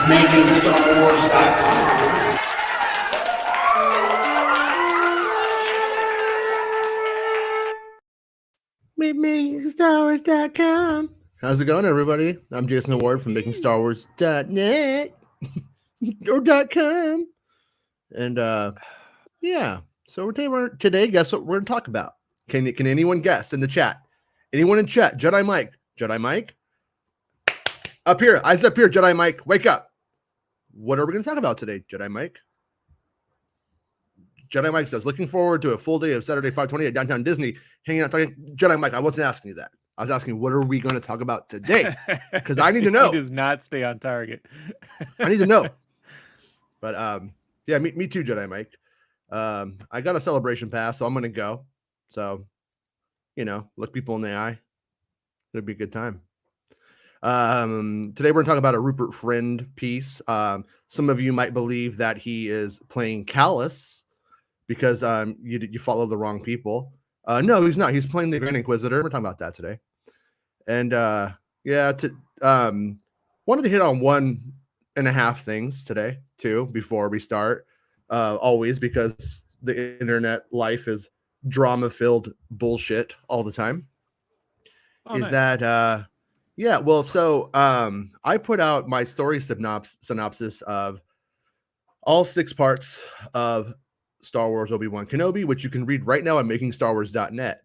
MakingStarWars.net. MakingStarWars.com. How's it going, everybody? I'm Jason Award from MakingStarWars.net or .com. And yeah, so today, guess what we're going to talk about? Can anyone guess in the chat? Anyone in chat? Jedi Mike? Up here, eyes up here, Jedi Mike, wake up. What are we going to talk about today, Jedi Mike? Jedi Mike says, looking forward to a full day of Saturday 520 at Downtown Disney, hanging out talking. Jedi Mike, I wasn't asking you that. I was asking, what are we going to talk about today? Because I need to know. He does not stay on target. I need to know. But yeah, me too, Jedi Mike. I got a celebration pass, so I'm going to go. So, look people in the eye. It'll be a good time. Today we're going to talk about a Rupert Friend piece. Some of you might believe that he is playing Callus because you follow the wrong people. No, he's not. He's playing the Grand Inquisitor. We're talking about that today. And yeah, wanted to hit on 1.5 things today too before we start. Always, because the internet life is drama-filled bullshit all the time. Oh, is nice. That yeah, well, so I put out my story synopsis of all 6 parts of Star Wars Obi-Wan Kenobi, which you can read right now on MakingStarWars.net.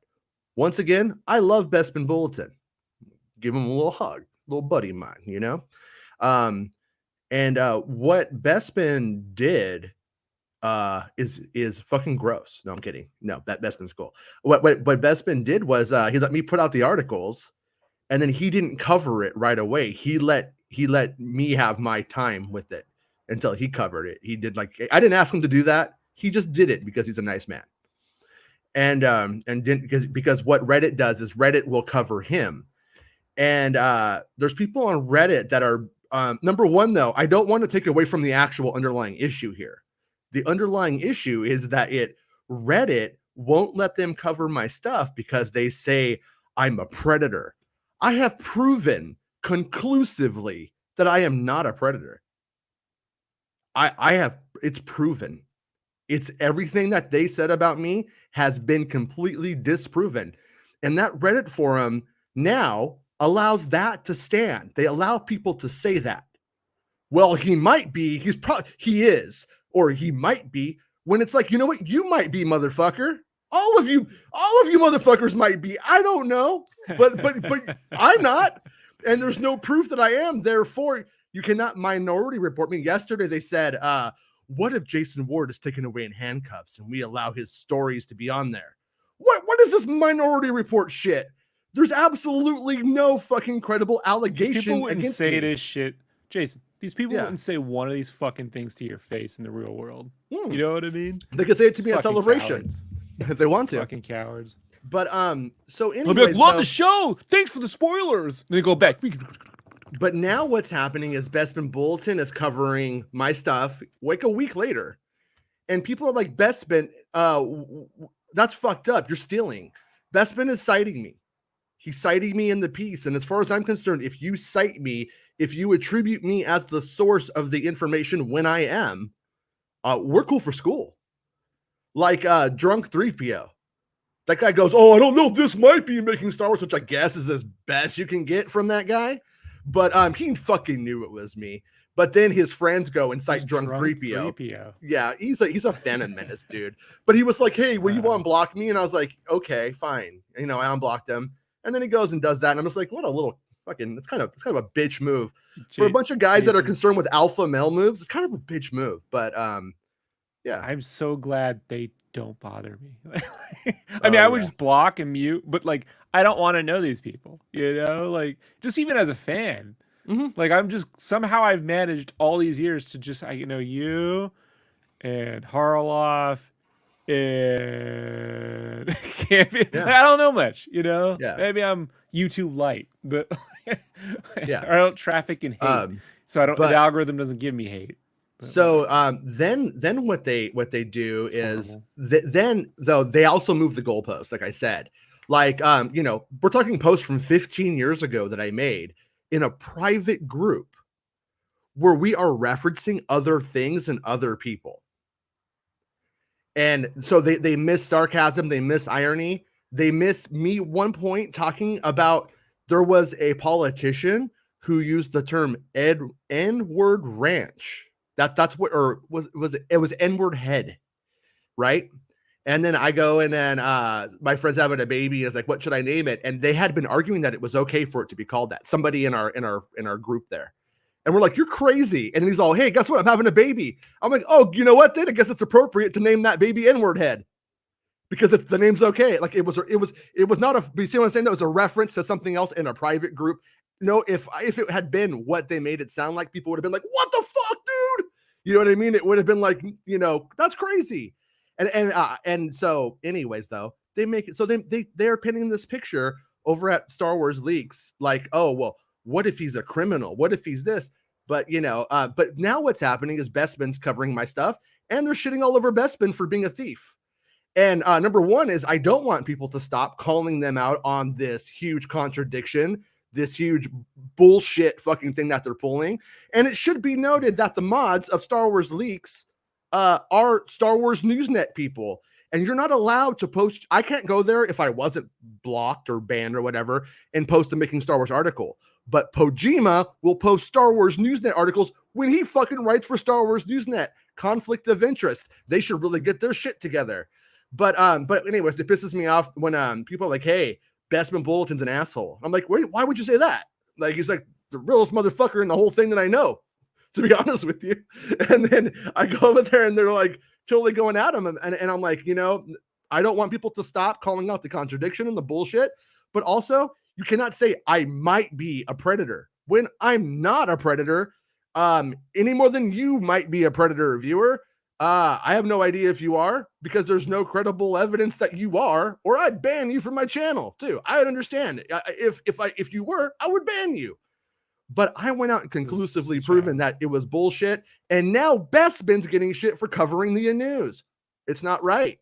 Once again, I love Bespin Bulletin. Give him a little hug, little buddy of mine, And what Bespin did is fucking gross. No, I'm kidding. No, Bespin's cool. What Bespin did was he let me put out the articles, and then he didn't cover it right away. He let me have my time with it until he covered it. He did I didn't ask him to do that. He just did it because he's a nice man. And didn't because what Reddit does is Reddit will cover him. And there's people on Reddit that are number one, though, I don't want to take away from the actual underlying issue here. The underlying issue is that Reddit won't let them cover my stuff because they say I'm a predator. I have proven conclusively that I am not a predator. It's proven. It's everything that they said about me has been completely disproven. And that Reddit forum now allows that to stand. They allow people to say that. Well, he might be, he is, or he might be, when it's like, you know what, you might be, motherfucker. All of you motherfuckers might be. I don't know, but I'm not, and there's no proof that I am. Therefore, you cannot minority report me. Yesterday they said, what if Jason Ward is taken away in handcuffs and we allow his stories to be on there? What is this minority report shit? There's absolutely no fucking credible allegation. People wouldn't against say me. this shit, Jason. These people wouldn't say one of these fucking things to your face in the real world. You know what I mean? They could say it to me at celebration cowards. if they want to. Fucking cowards. But so anyways, I'll be like, love the show. Thanks for the spoilers. And they go back. But now what's happening is Bespin Bulletin is covering my stuff like a week later. And people are like, Bespin, that's fucked up. You're stealing. Bespin is citing me. He's citing me in the piece. And as far as I'm concerned, if you cite me, if you attribute me as the source of the information when I am, we're cool for school. Like Drunk 3PO. That guy goes, oh, I don't know if this might be Making Star Wars, which I guess is as best you can get from that guy. But he fucking knew it was me. But then his friends go and cite Drunk 3PO. Yeah, he's a Phantom Menace dude. But he was like, hey, will you unblock me? And I was like, okay, fine. I unblocked him. And then he goes and does that. And I'm just like, what a little fucking, it's kind of a bitch move. For a bunch of guys that are concerned with alpha male moves, it's kind of a bitch move. But yeah. I'm so glad they don't bother me. I mean, I would just block and mute, but I don't want to know these people, just even as a fan. Mm-hmm. Somehow I've managed all these years to just, you and Harloff and I don't know much, maybe I'm YouTube light, but yeah, I don't traffic in hate. So the algorithm doesn't give me hate. So then what they do is then though they also move the goalposts, like I said, we're talking posts from 15 years ago that I made in a private group where we are referencing other things and other people. And so they miss sarcasm, they miss irony, they miss me at one point talking about there was a politician who used the term N-word ranch. That's what, or it was N-word head, right? And then I go and then my friend's having a baby and it's like, what should I name it? And they had been arguing that it was okay for it to be called that. Somebody in our group there. And we're like, you're crazy. And he's all, hey, guess what? I'm having a baby. I'm like, oh, you know what? Then I guess it's appropriate to name that baby N-word head because the name's okay. Like it was not a, you see what I'm saying? That was a reference to something else in a private group. No, if it had been what they made it sound like, people would have been like, what the fuck, dude? You know what I mean? It would have been like, that's crazy. And so anyways, though, they make it so they're pinning this picture over at Star Wars Leaks, like, oh, well, what if he's a criminal? What if he's this? But but now what's happening is Bespin's covering my stuff and they're shitting all over Bespin for being a thief. And number one is I don't want people to stop calling them out on this huge contradiction, this huge bullshit fucking thing that they're pulling. And it should be noted that the mods of Star Wars Leaks are Star Wars Newsnet people. And you're not allowed to post. I can't go there if I wasn't blocked or banned or whatever and post a Making Star Wars article. But Pojima will post Star Wars Newsnet articles when he fucking writes for Star Wars Newsnet. Conflict of interest. They should really get their shit together. But anyways, it pisses me off when people are like, hey, Bespin Bulletin's an asshole. I'm like, wait, why would you say that? Like, he's like the realest motherfucker in the whole thing that I know, to be honest with you. And then I go over there and they're like totally going at him. And I'm like, I don't want people to stop calling out the contradiction and the bullshit. But also, you cannot say I might be a predator when I'm not a predator any more than you might be a predator viewer. I have no idea if you are because there's no credible evidence that you are, or I'd ban you from my channel too. I would understand if you were, I would ban you. But I went out and conclusively proven that it was bullshit. And now Bespin's getting shit for covering the news. It's not right.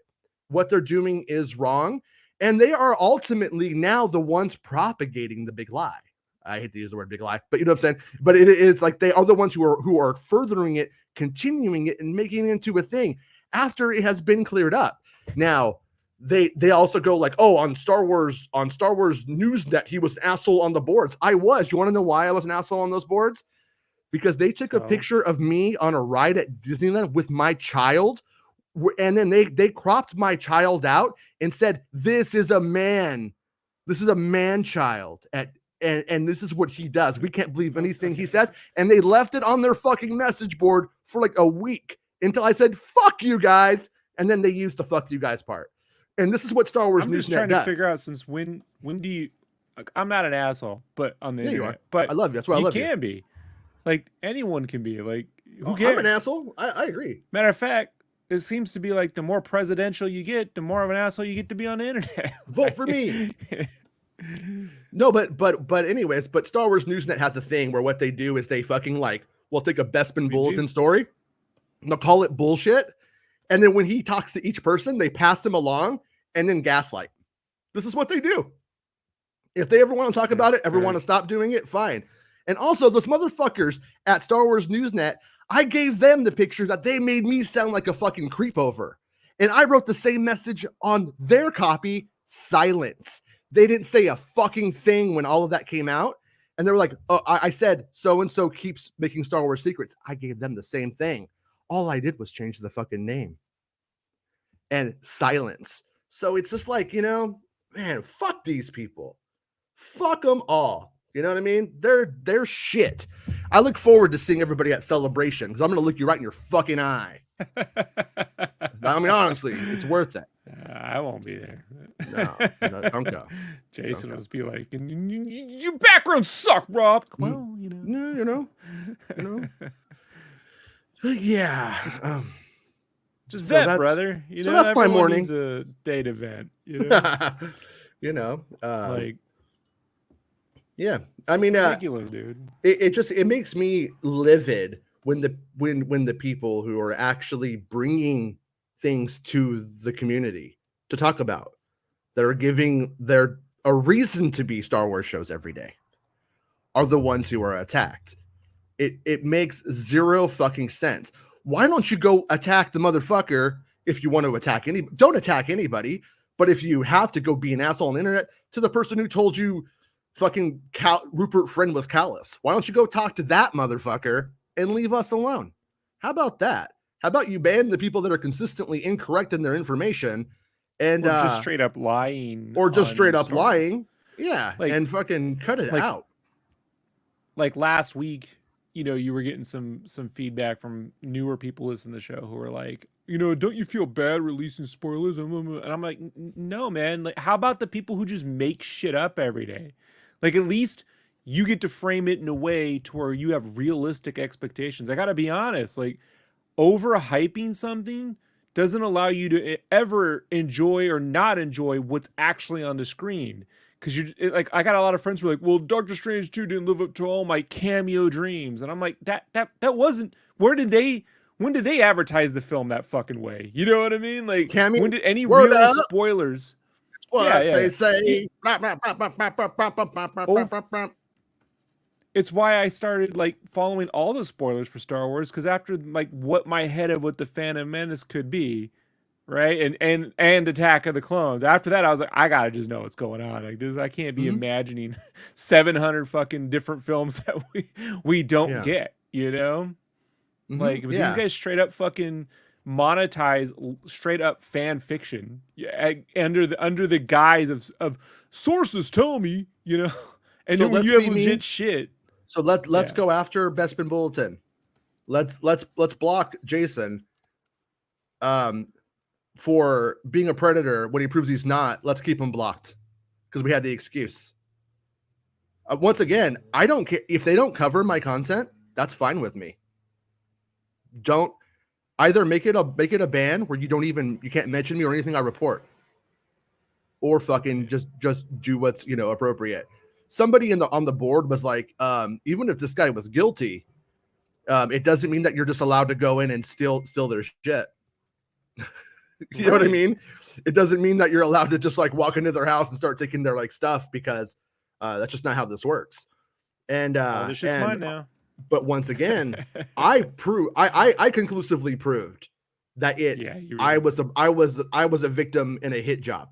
What they're doing is wrong. And they are ultimately now the ones propagating the big lie. I hate to use the word big lie, but you know what I'm saying? But it is like they are the ones who are furthering it, continuing it, and making it into a thing after it has been cleared up. Now, they also go like, oh, on Star Wars Newsnet, he was an asshole on the boards. I was. You want to know why I was an asshole on those boards? Because they took a picture of me on a ride at Disneyland with my child, and then they cropped my child out and said, this is a man. This is a man child and this is what he does. We can't believe anything he says. And they left it on their fucking message board for like a week until I said, fuck you guys. And then they used the fuck you guys part. And this is what Star Wars Newsnet does. I'm just trying to figure out since when do you, like, I'm not an asshole, but on the internet, you are. But I love you. That's why I love you. You can be. Like anyone can be. Like, who cares? I'm an asshole. I agree. Matter of fact, it seems to be like the more presidential you get, the more of an asshole you get to be on the internet. Vote for me. No, but anyways, but Star Wars Newsnet has a thing where what they do is they fucking like, we'll take a Bespin Bulletin story, and they'll call it bullshit, and then when he talks to each person, they pass him along and then gaslight. This is what they do. If they ever want to talk about it, ever want to stop doing it, fine. And also, those motherfuckers at Star Wars Newsnet, I gave them the pictures that they made me sound like a fucking creep over. And I wrote the same message on their copy, silence. They didn't say a fucking thing when all of that came out. And they were like, oh, I said, so-and-so keeps making Star Wars secrets. I gave them the same thing. All I did was change the fucking name. And silence. So it's just like, man, fuck these people. Fuck them all. You know what I mean? They're shit. I look forward to seeing everybody at Celebration because I'm going to look you right in your fucking eye. I mean, honestly, it's worth it. I won't be there. No, don't go. Jason will just be like, your background suck, Rob. Well, yeah. Just vent, brother. So that's my morning. Needs a date event. Yeah. I mean, ridiculous, dude. It makes me livid when the people who are actually bringing things to the community to talk about that are giving a reason to be Star Wars shows every day are the ones who are attacked. It makes zero fucking sense. Why don't you go attack the motherfucker if you want to attack anybody? Don't attack anybody. But if you have to go be an asshole on the internet to the person who told you fucking Rupert Friend was callous, why don't you go talk to that motherfucker and leave us alone? How about that? How about you ban the people that are consistently incorrect in their information and or just straight up lying, or just straight up lying? Yeah, like, and fucking cut it out. Like last week, you know, you were getting some feedback from newer people listening to the show who were like, you know, don't you feel bad releasing spoilers? And I'm like, no, man. Like, how about the people who just make shit up every day? Like, at least you get to frame it in a way to where you have realistic expectations. I gotta be honest, like, overhyping something doesn't allow you to ever enjoy or not enjoy what's actually on the screen. Because you're like, I got a lot of friends who are like, well, Doctor Strange 2 didn't live up to all my cameo dreams. And I'm like, that wasn't, when did they advertise the film that fucking way? You know what I mean? Like, cameo, when did any real spoilers? What they say. It's why I started like following all the spoilers for Star Wars, because after like what my head of what the Phantom Menace could be, right, and Attack of the Clones. After that, I was like, I gotta just know what's going on. Like this, I can't be imagining 700 fucking different films that we don't get. You know, like these guys straight up fucking monetize straight up fan fiction under the guise of sources tell me, you know, and so then when you have legit shit. So let's go after Bespin Bulletin. Let's block Jason for being a predator when he proves he's not. Let's keep him blocked because we had the excuse. Once again, I don't care if they don't cover my content. That's fine with me. Don't either make it a ban where you can't mention me or anything I report, or fucking just do what's appropriate. Somebody on the board was like, even if this guy was guilty, it doesn't mean that you're just allowed to go in and steal their shit. You know what I mean? It doesn't mean that you're allowed to just like walk into their house and start taking their like stuff, because that's just not how this works. And this shit's mine now. But once again, I conclusively proved that I was a victim in a hit job.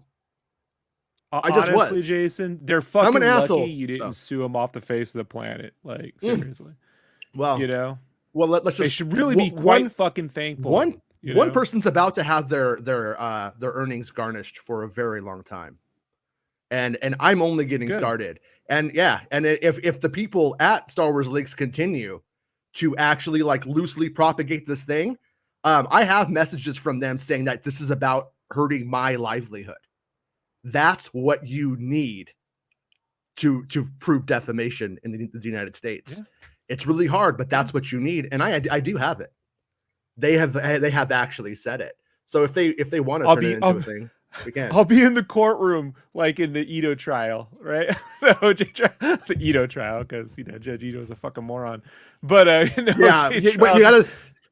I just honestly, was. Jason, they're fucking I'm an lucky asshole. You didn't sue them off the face of the planet. Like, seriously. Well, let's just. They should really be quite fucking thankful. One person's about to have their earnings garnished for a very long time, and I'm only getting started. And if the people at Star Wars Leaks continue to actually like loosely propagate this thing, I have messages from them saying that this is about hurting my livelihood. That's what you need to prove defamation in the United States. Yeah. It's really hard, but that's what you need, and I do have it. They have actually said it. So if they want to turn it into a thing, we can. I'll be in the courtroom like in the Ito trial, right? The OJ trial, the Ito trial, because Judge Ito is a fucking moron. But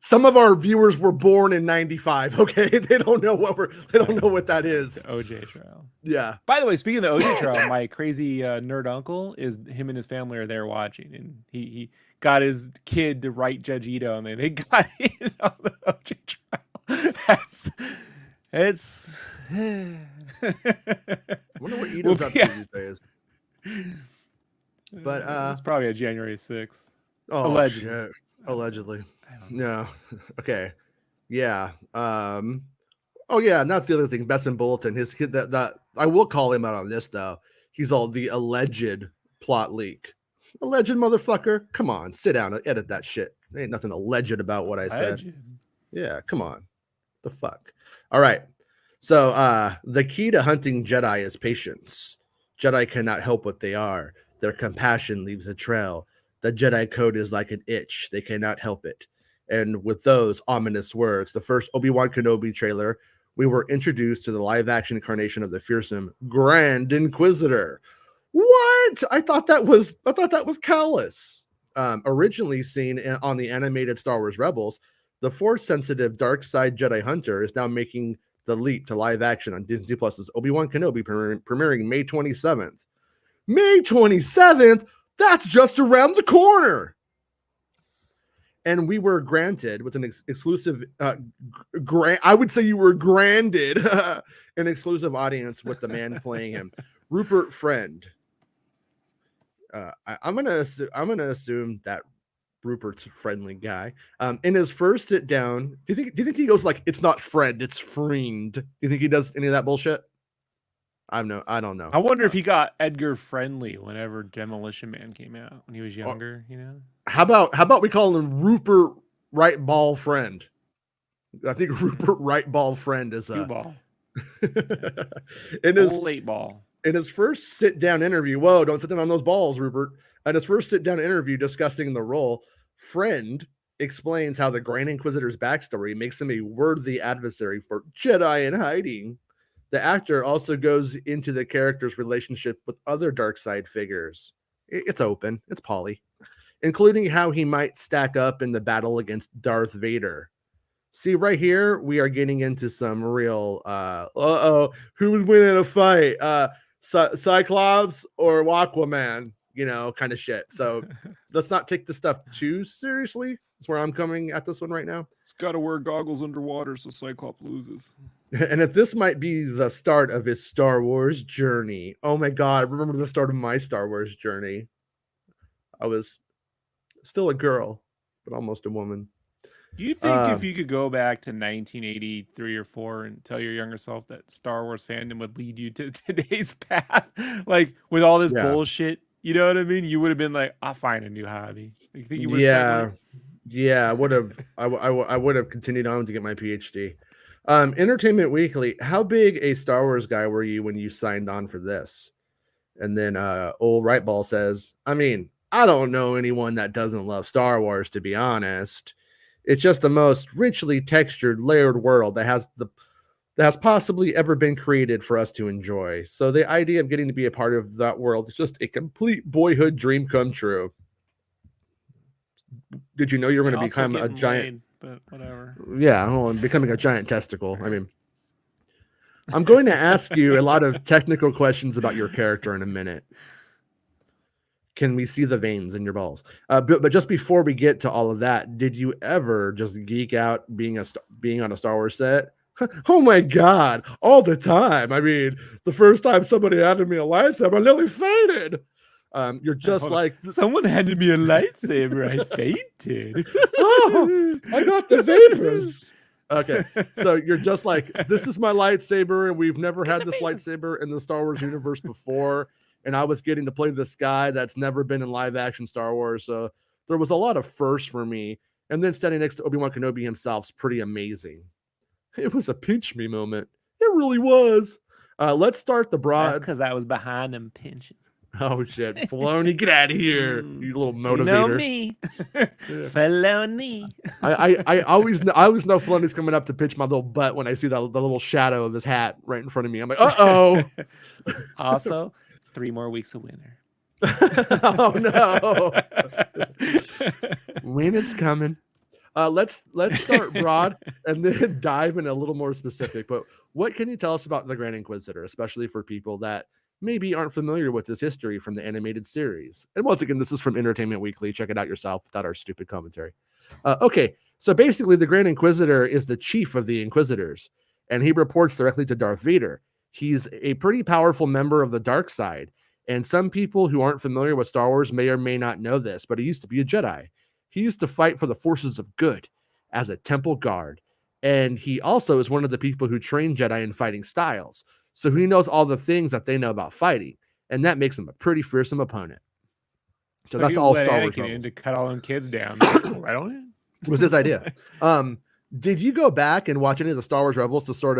some of our viewers were born in '95. Okay, they don't know what that is. The OJ trial. Yeah. By the way, speaking of the OJ trial, my crazy nerd uncle him and his family are there watching, and he got his kid to write Judge Ito, and they got in on the OJ trial. It's. I wonder what Ito's up to these days. But it's probably a January 6th. Oh, allegedly. Shit. Allegedly. No. Okay. Yeah. Oh yeah, and that's the other thing. Bespin Bulletin. His kid. That I will call him out on this though. He's all the alleged plot leak. Alleged motherfucker. Come on, sit down and edit that shit. There ain't nothing alleged about what I said. Alleged. Yeah, come on. The fuck. All right. So the key to hunting Jedi is patience. Jedi cannot help what they are. Their compassion leaves a trail. The Jedi code is like an itch. They cannot help it. And with those ominous words, the first Obi-Wan Kenobi trailer, we were introduced to the live-action incarnation of the fearsome Grand Inquisitor. What? I thought that was Callus. Originally seen on the animated Star Wars Rebels, the Force-sensitive dark side Jedi Hunter is now making the leap to live action on Disney Plus's Obi-Wan Kenobi, premiering May 27th. May 27th? That's just around the corner. And we were granted with an exclusive I would say you were granted an exclusive audience with the man playing him, Rupert Friend. I'm gonna assume that Rupert's a friendly guy. In his first sit down, do you think he goes like, it's not friend, it's friend? Do you think he does any of that bullshit? I don't know. I wonder if he got Edgar Friendly whenever Demolition Man came out when he was younger. How about we call him Rupert Right Ball Friend? I think Rupert Right Ball Friend is a ball. In his late ball. In his first sit down interview, whoa, don't sit down on those balls, Rupert. In his first sit down interview discussing the role, Friend explains how the Grand Inquisitor's backstory makes him a worthy adversary for Jedi in hiding. The actor also goes into the character's relationship with other dark side figures. It's open, it's poly, including how he might stack up in the battle against Darth Vader. See, right here, we are getting into some real, who would win in a fight? Cyclops or Aquaman, kind of shit. So let's not take this stuff too seriously. That's where I'm coming at this one right now. It's got to wear goggles underwater so Cyclops loses. And if this might be the start of his Star Wars journey, oh my God, remember the start of my Star Wars journey. I was still a girl, but almost a woman. Do you think if you could go back to 1983 or 4 and tell your younger self that Star Wars fandom would lead you to today's path, like with all this bullshit, you know what I mean? You would have been like, I'll find a new hobby. You think you would have I would have. I would have continued on to get my PhD. Entertainment Weekly, how big a Star Wars guy were you when you signed on for this? And then old Right Ball says, I mean, I don't know anyone that doesn't love Star Wars, to be honest. It's just the most richly textured, layered world that has possibly ever been created for us to enjoy. So the idea of getting to be a part of that world is just a complete boyhood dream come true. Did you know you were going to become a giant? But whatever. Yeah, I'm becoming a giant testicle. I mean, I'm going to ask you a lot of technical questions about your character in a minute. Can we see the veins in your balls? But just before we get to all of that, did you ever just geek out being on a Star Wars set? Oh my God, all the time. I mean, the first time somebody handed me a lightsaber, I nearly fainted. You're just like... Someone handed me a lightsaber, I fainted. Oh, I got the vapors. Okay, so you're just like, this is my lightsaber, and we've never had this lightsaber in the Star Wars universe before. And I was getting to play this guy that's never been in live action Star Wars. So there was a lot of firsts for me. And then standing next to Obi-Wan Kenobi himself is pretty amazing. It was a pinch me moment. It really was. Let's start the broad. That's because I was behind him pinching. Oh, shit. Filoni, get out of here. You little motivator. You know me. Filoni. I always know Filoni's coming up to pitch my little butt when I see the little shadow of his hat right in front of me. I'm like, uh-oh. Also, 3 more weeks of winter. Oh no. When it's coming. Let's start broad and then dive in a little more specific. But what can you tell us about the Grand Inquisitor, especially for people that maybe aren't familiar with this history from the animated series? And once again, this is from Entertainment Weekly. Check it out yourself without our stupid commentary. Okay, so basically the Grand Inquisitor is the chief of the Inquisitors, and he reports directly to Darth Vader. He's a pretty powerful member of the dark side, and some people who aren't familiar with Star Wars may or may not know this, but he used to be a Jedi. He used to fight for the forces of good as a temple guard, and he also is one of the people who train Jedi in fighting styles. So he knows all the things that they know about fighting, and that makes him a pretty fearsome opponent. So that's all Star Wars. To cut all them kids down. Right on it. It was his idea. Did you go back and watch any of the Star Wars Rebels to sort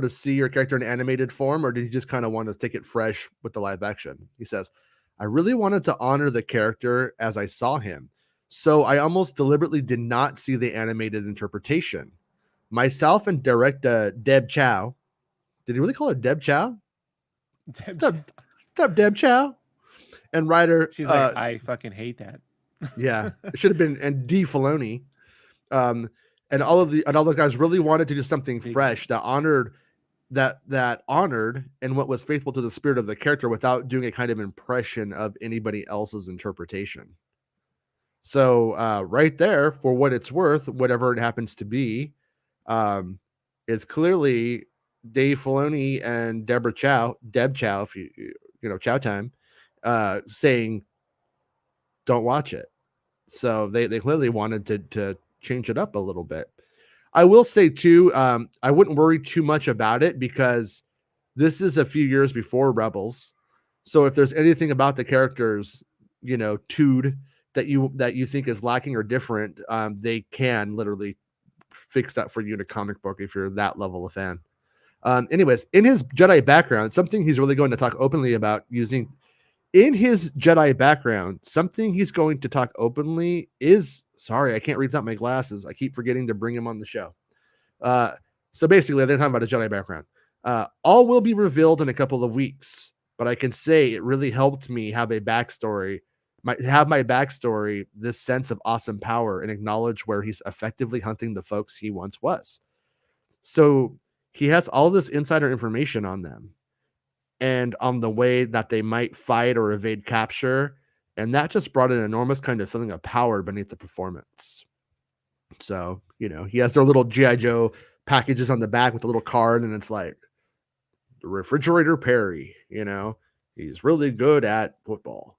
of see your character in animated form, or did you just kind of want to take it fresh with the live action? He says, I really wanted to honor the character as I saw him, so I almost deliberately did not see the animated interpretation. Myself and director Deb Chow, did he really call her Deb Chow? Deb Chow? And writer, she's like, I fucking hate that. Yeah, it should have been, and D Filoni, and all those guys really wanted to do something fresh that honored and what was faithful to the spirit of the character without doing a kind of impression of anybody else's interpretation. So right there, for what it's worth, whatever it happens to be, it's clearly Dave Filoni and Deb Chow, if you know, Chow time, saying don't watch it. So they clearly wanted to change it up a little bit. I will say too, I wouldn't worry too much about it because this is a few years before Rebels. So if there's anything about the characters, you know, that you think is lacking or different, they can literally fix that for you in a comic book if you're that level of fan. Anyways, in his Jedi background, something he's really going to talk openly about using in his Jedi background, something he's going to talk openly is, sorry, I can't read without my glasses. I keep forgetting to bring him on the show. So basically, they're talking about a Jedi background. All will be revealed in a couple of weeks, but I can say it really helped me have a backstory, my backstory, this sense of awesome power, and acknowledge where he's effectively hunting the folks he once was. So he has all this insider information on them and on the way that they might fight or evade capture. And that just brought an enormous kind of feeling of power beneath the performance. So, you know, he has their little G.I. Joe packages on the back with a little card, and it's like, the Refrigerator Perry, you know, he's really good at football.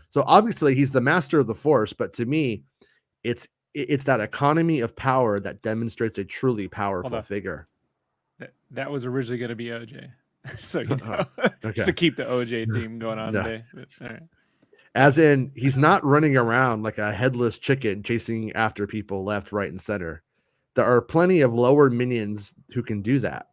So obviously he's the master of the Force, but to me, it's that economy of power that demonstrates a truly powerful figure. That was originally going to be OJ. So, you know, just to keep the OJ theme going on today. But, all right. As in, he's not running around like a headless chicken chasing after people left, right, and center. There are plenty of lower minions who can do that.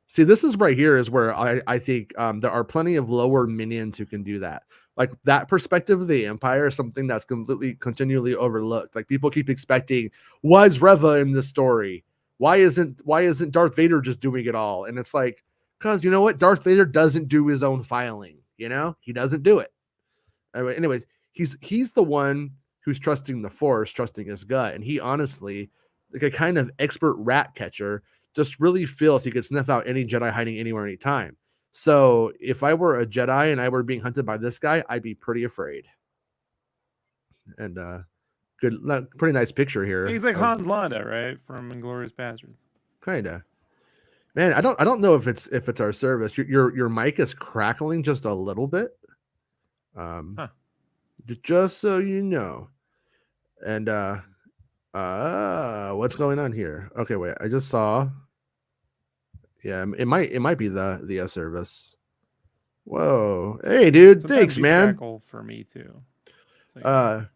See, this is right here is where I think there are plenty of lower minions who can do that. Like that perspective of the Empire is something that's continually overlooked. Like people keep expecting, why is Reva in this story? Why isn't Darth Vader just doing it all? And it's like, because you know what? Darth Vader doesn't do his own filing. You know, he doesn't do it. Anyways, he's the one who's trusting the Force, trusting his gut, and he honestly, like a kind of expert rat catcher, just really feels he could sniff out any Jedi hiding anywhere, anytime. So if I were a Jedi and I were being hunted by this guy, I'd be pretty afraid. And pretty nice picture here. He's like Hans Landa, right, from Inglourious Basterds. Kinda. Man, I don't know if it's our service. Your mic is crackling just a little bit. Just so you know. And what's going on here? Okay, wait. I just saw. Yeah, it might be the service. Whoa. Hey, dude. Sometimes thanks, man. Crackle for me too. So,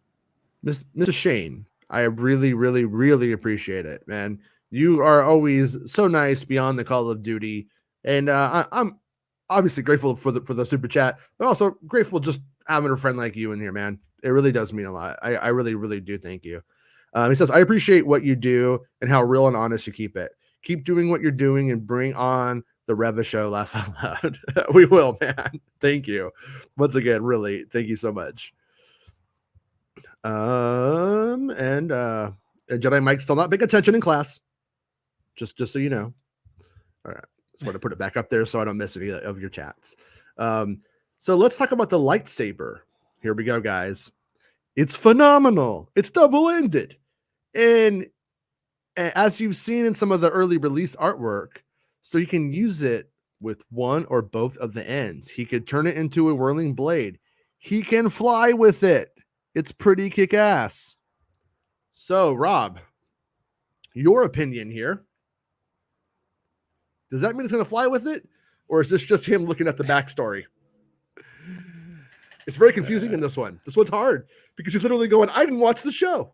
Mr. Shane, I really, really, really appreciate it, man. You are always so nice beyond the Call of Duty, and I'm obviously grateful for the super chat, but also grateful just having a friend like you in here, man. It really does mean a lot. I really, really do thank you. He says, I appreciate what you do and how real and honest you keep it. Keep doing what you're doing and bring on the Reva show. Laugh out loud. We will, man. Thank you. Once again, really, thank you so much. And Jedi Mike's still not paying attention in class. Just so you know. All right. Just want to put it back up there so I don't miss any of your chats. So let's talk about the lightsaber. Here we go, guys. It's phenomenal. It's double-ended. And as you've seen in some of the early release artwork, so you can use it with one or both of the ends. He could turn it into a whirling blade. He can fly with it. It's pretty kick-ass. So, Rob, your opinion here. Does that mean it's going to fly with it? Or is this just him looking at the backstory? It's very confusing in this one. This one's hard because he's literally going, I didn't watch the show.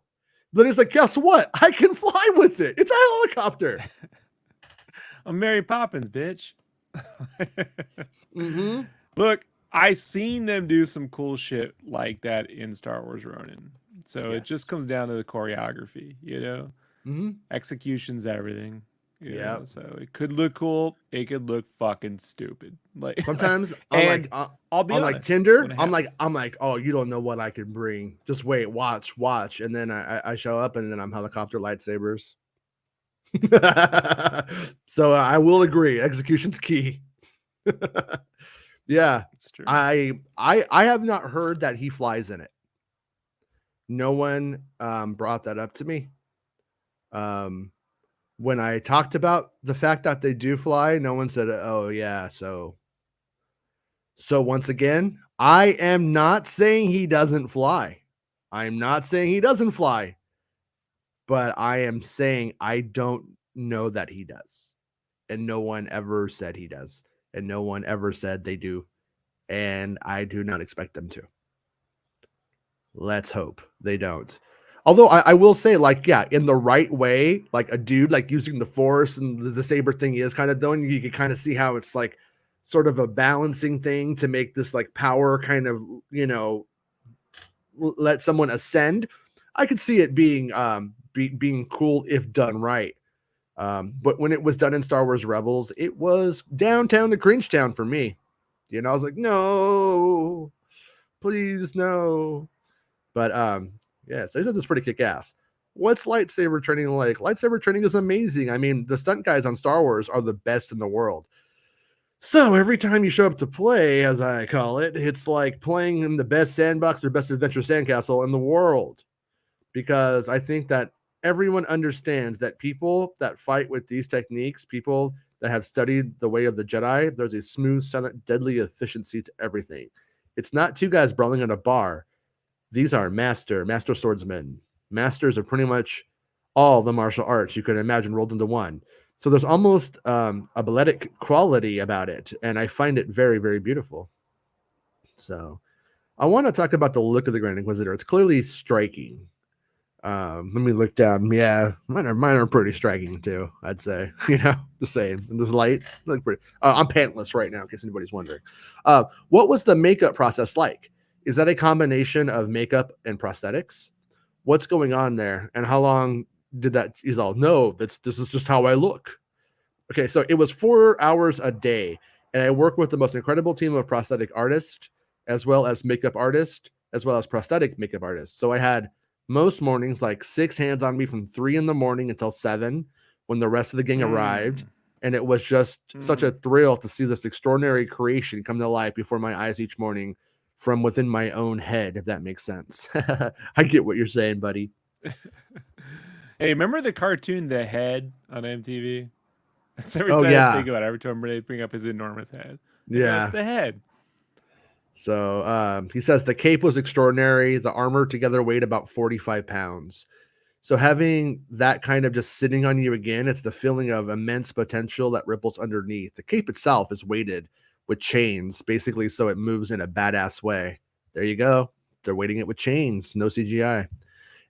Then he's like, guess what? I can fly with it. It's a helicopter. I'm Mary Poppins, bitch. Mm-hmm. Look, I seen them do some cool shit like that in Star Wars Ronin. So It just comes down to the choreography, you know? Mm-hmm. Execution's everything. Yeah. So it could look cool. It could look fucking stupid. Like sometimes I'll be honest, like Tinder. I'm like, oh, you don't know what I can bring. Just wait, watch. And then I show up and then I'm helicopter lightsabers. So I will agree. Execution's key. Yeah. It's true. I have not heard that he flies in it. no one brought that up to me. When I talked about the fact that they do fly, no one said, "Oh yeah." So once again, I am not saying he doesn't fly. I'm not saying he doesn't fly, but I am saying I don't know that he does, and no one ever said he does, and no one ever said they do, and I do not expect them to. Let's hope they don't. Although I will say, like, yeah, in the right way, like a dude like using the force and the saber thing is kind of done. You can kind of see how it's like sort of a balancing thing to make this like power kind of, let someone ascend. I could see it being being cool if done right. But when it was done in Star Wars Rebels, it was downtown to cringe town for me. I was like, no, please no. But yeah, so he said this pretty kick ass. What's lightsaber training like? Lightsaber training is amazing. I mean, the stunt guys on Star Wars are the best in the world. So every time you show up to play, as I call it, it's like playing in the best sandbox or best adventure sandcastle in the world. Because I think that everyone understands that people that fight with these techniques, people that have studied the way of the Jedi, there's a smooth, silent, deadly efficiency to everything. It's not two guys brawling in a bar. These are master swordsmen, masters of pretty much all the martial arts you could imagine rolled into one. So there's almost a balletic quality about it, and I find it very, very beautiful. So I want to talk about the look of the Grand Inquisitor. It's clearly striking. Let me look down. Yeah, mine are pretty striking too, I'd say. The same. In this light, look pretty. I'm pantless right now, in case anybody's wondering. What was the makeup process like? Is that a combination of makeup and prosthetics? What's going on there? And how long did that is all? No, this is just how I look. Okay, so it was 4 hours a day, and I work with the most incredible team of prosthetic artists, as well as makeup artists, as well as prosthetic makeup artists. So I had most mornings like 6 hands on me from 3 in the morning until 7 when the rest of the gang arrived. And it was just such a thrill to see this extraordinary creation come to life before my eyes each morning from within my own head, if that makes sense. I get what you're saying, buddy. Hey, remember the cartoon The Head on MTV? That's every time I think about it, every time they bring up his enormous head. Yeah. That's The Head. So he says the cape was extraordinary. The armor together weighed about 45 pounds. So having that kind of just sitting on you again, it's the feeling of immense potential that ripples underneath. The cape itself is weighted with chains, basically, so it moves in a badass way. There you go. They're weighting it with chains, no CGI.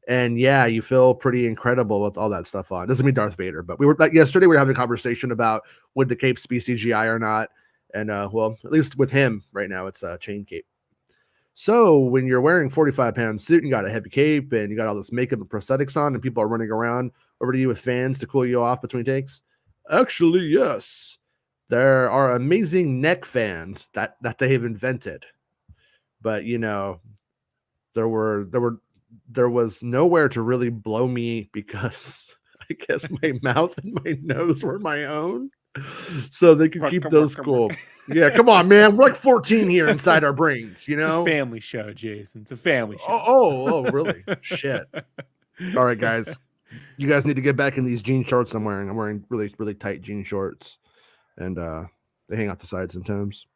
And yeah, you feel pretty incredible with all that stuff on. Doesn't mean Darth Vader, but we were like yesterday, we were having a conversation about would the capes be CGI or not. And well, at least with him right now, it's a chain cape. So when you're wearing 45-pound suit and you got a heavy cape and you got all this makeup and prosthetics on and people are running around over to you with fans to cool you off between takes, actually, yes, there are amazing neck fans that they have invented. But there was nowhere to really blow me because I guess my mouth and my nose were my own. So they could keep those cool. Yeah, come on, man. We're like 14 here inside our brains, It's a family show, Jason. It's a family show. Oh, really? Shit. All right, guys. You guys need to get back in these jean shorts I'm wearing. I'm wearing really, really tight jean shorts. And they hang out the side sometimes.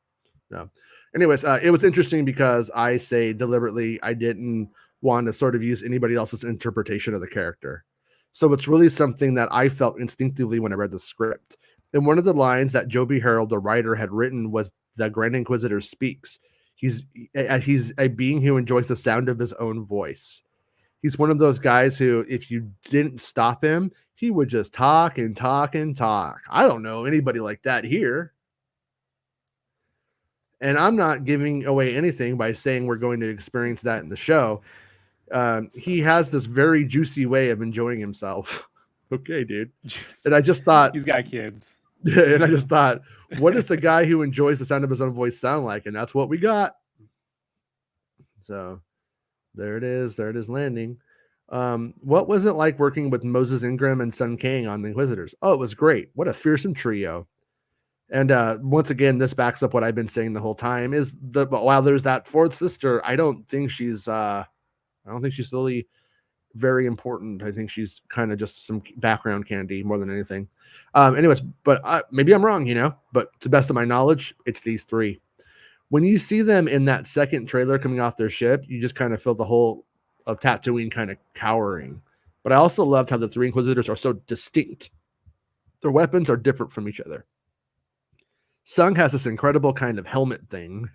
No. Anyways, it was interesting because I say deliberately I didn't want to sort of use anybody else's interpretation of the character. So it's really something that I felt instinctively when I read the script. And one of the lines that Joby Harold, the writer, had written was the Grand Inquisitor speaks. He's a being who enjoys the sound of his own voice. He's one of those guys who, if you didn't stop him, he would just talk and talk and talk. I don't know anybody like that here. And I'm not giving away anything by saying we're going to experience that in the show. He has this very juicy way of enjoying himself. Okay, dude. And I just thought he's got kids. And I just thought, what does the guy who enjoys the sound of his own voice sound like? And that's what we got. So there it is. There it is landing. What was it like working with Moses Ingram and Sun Kang on the Inquisitors? Oh, it was great. What a fearsome trio. And once again, this backs up what I've been saying the whole time is while there's that fourth sister, I don't think she's I don't think she's really very important. I think she's kind of just some background candy more than anything. Anyways, but maybe I'm wrong, but to the best of my knowledge, it's these three. When you see them in that second trailer coming off their ship, you just kind of feel the whole of Tatooine kind of cowering. But I also loved how the three Inquisitors are so distinct. Their weapons are different from each other. Sung has this incredible kind of helmet thing.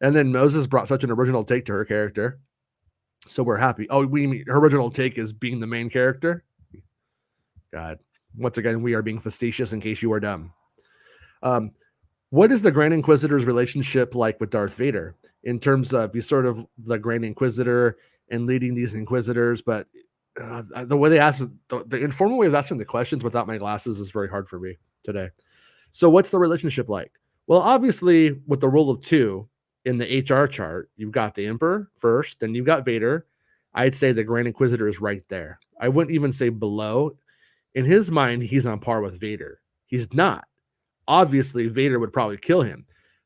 And then Moses brought such an original take to her character. So we're happy. Oh, her original take is being the main character. God. Once again, we are being facetious in case you are dumb. What is the Grand Inquisitor's relationship like with Darth Vader in terms of he's sort of the Grand Inquisitor and leading these Inquisitors? But the way they ask the informal way of asking the questions without my glasses is very hard for me today. So what's the relationship like? Well, obviously, with the rule of two in the HR chart, you've got the Emperor first, then you've got Vader. I'd say the Grand Inquisitor is right there. I wouldn't even say below. In his mind, he's on par with Vader. He's not. Obviously, Vader would probably kill him,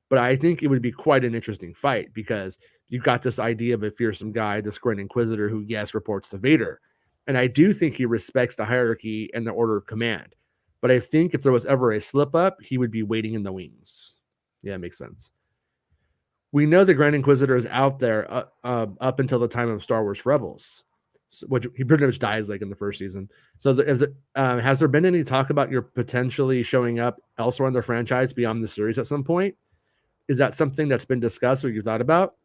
but I think it would be quite an interesting fight because you've got this idea of a fearsome guy, this Grand Inquisitor who, yes, reports to Vader. And I do think he respects the hierarchy and the order of command. But I think if there was ever a slip up, he would be waiting in the wings. Yeah, it makes sense. We know the Grand Inquisitor is out there up until the time of Star Wars Rebels, which he pretty much dies like in the first season. So has there been any talk about your potentially showing up elsewhere in the franchise beyond the series at some point? Is that something that's been discussed or you thought about?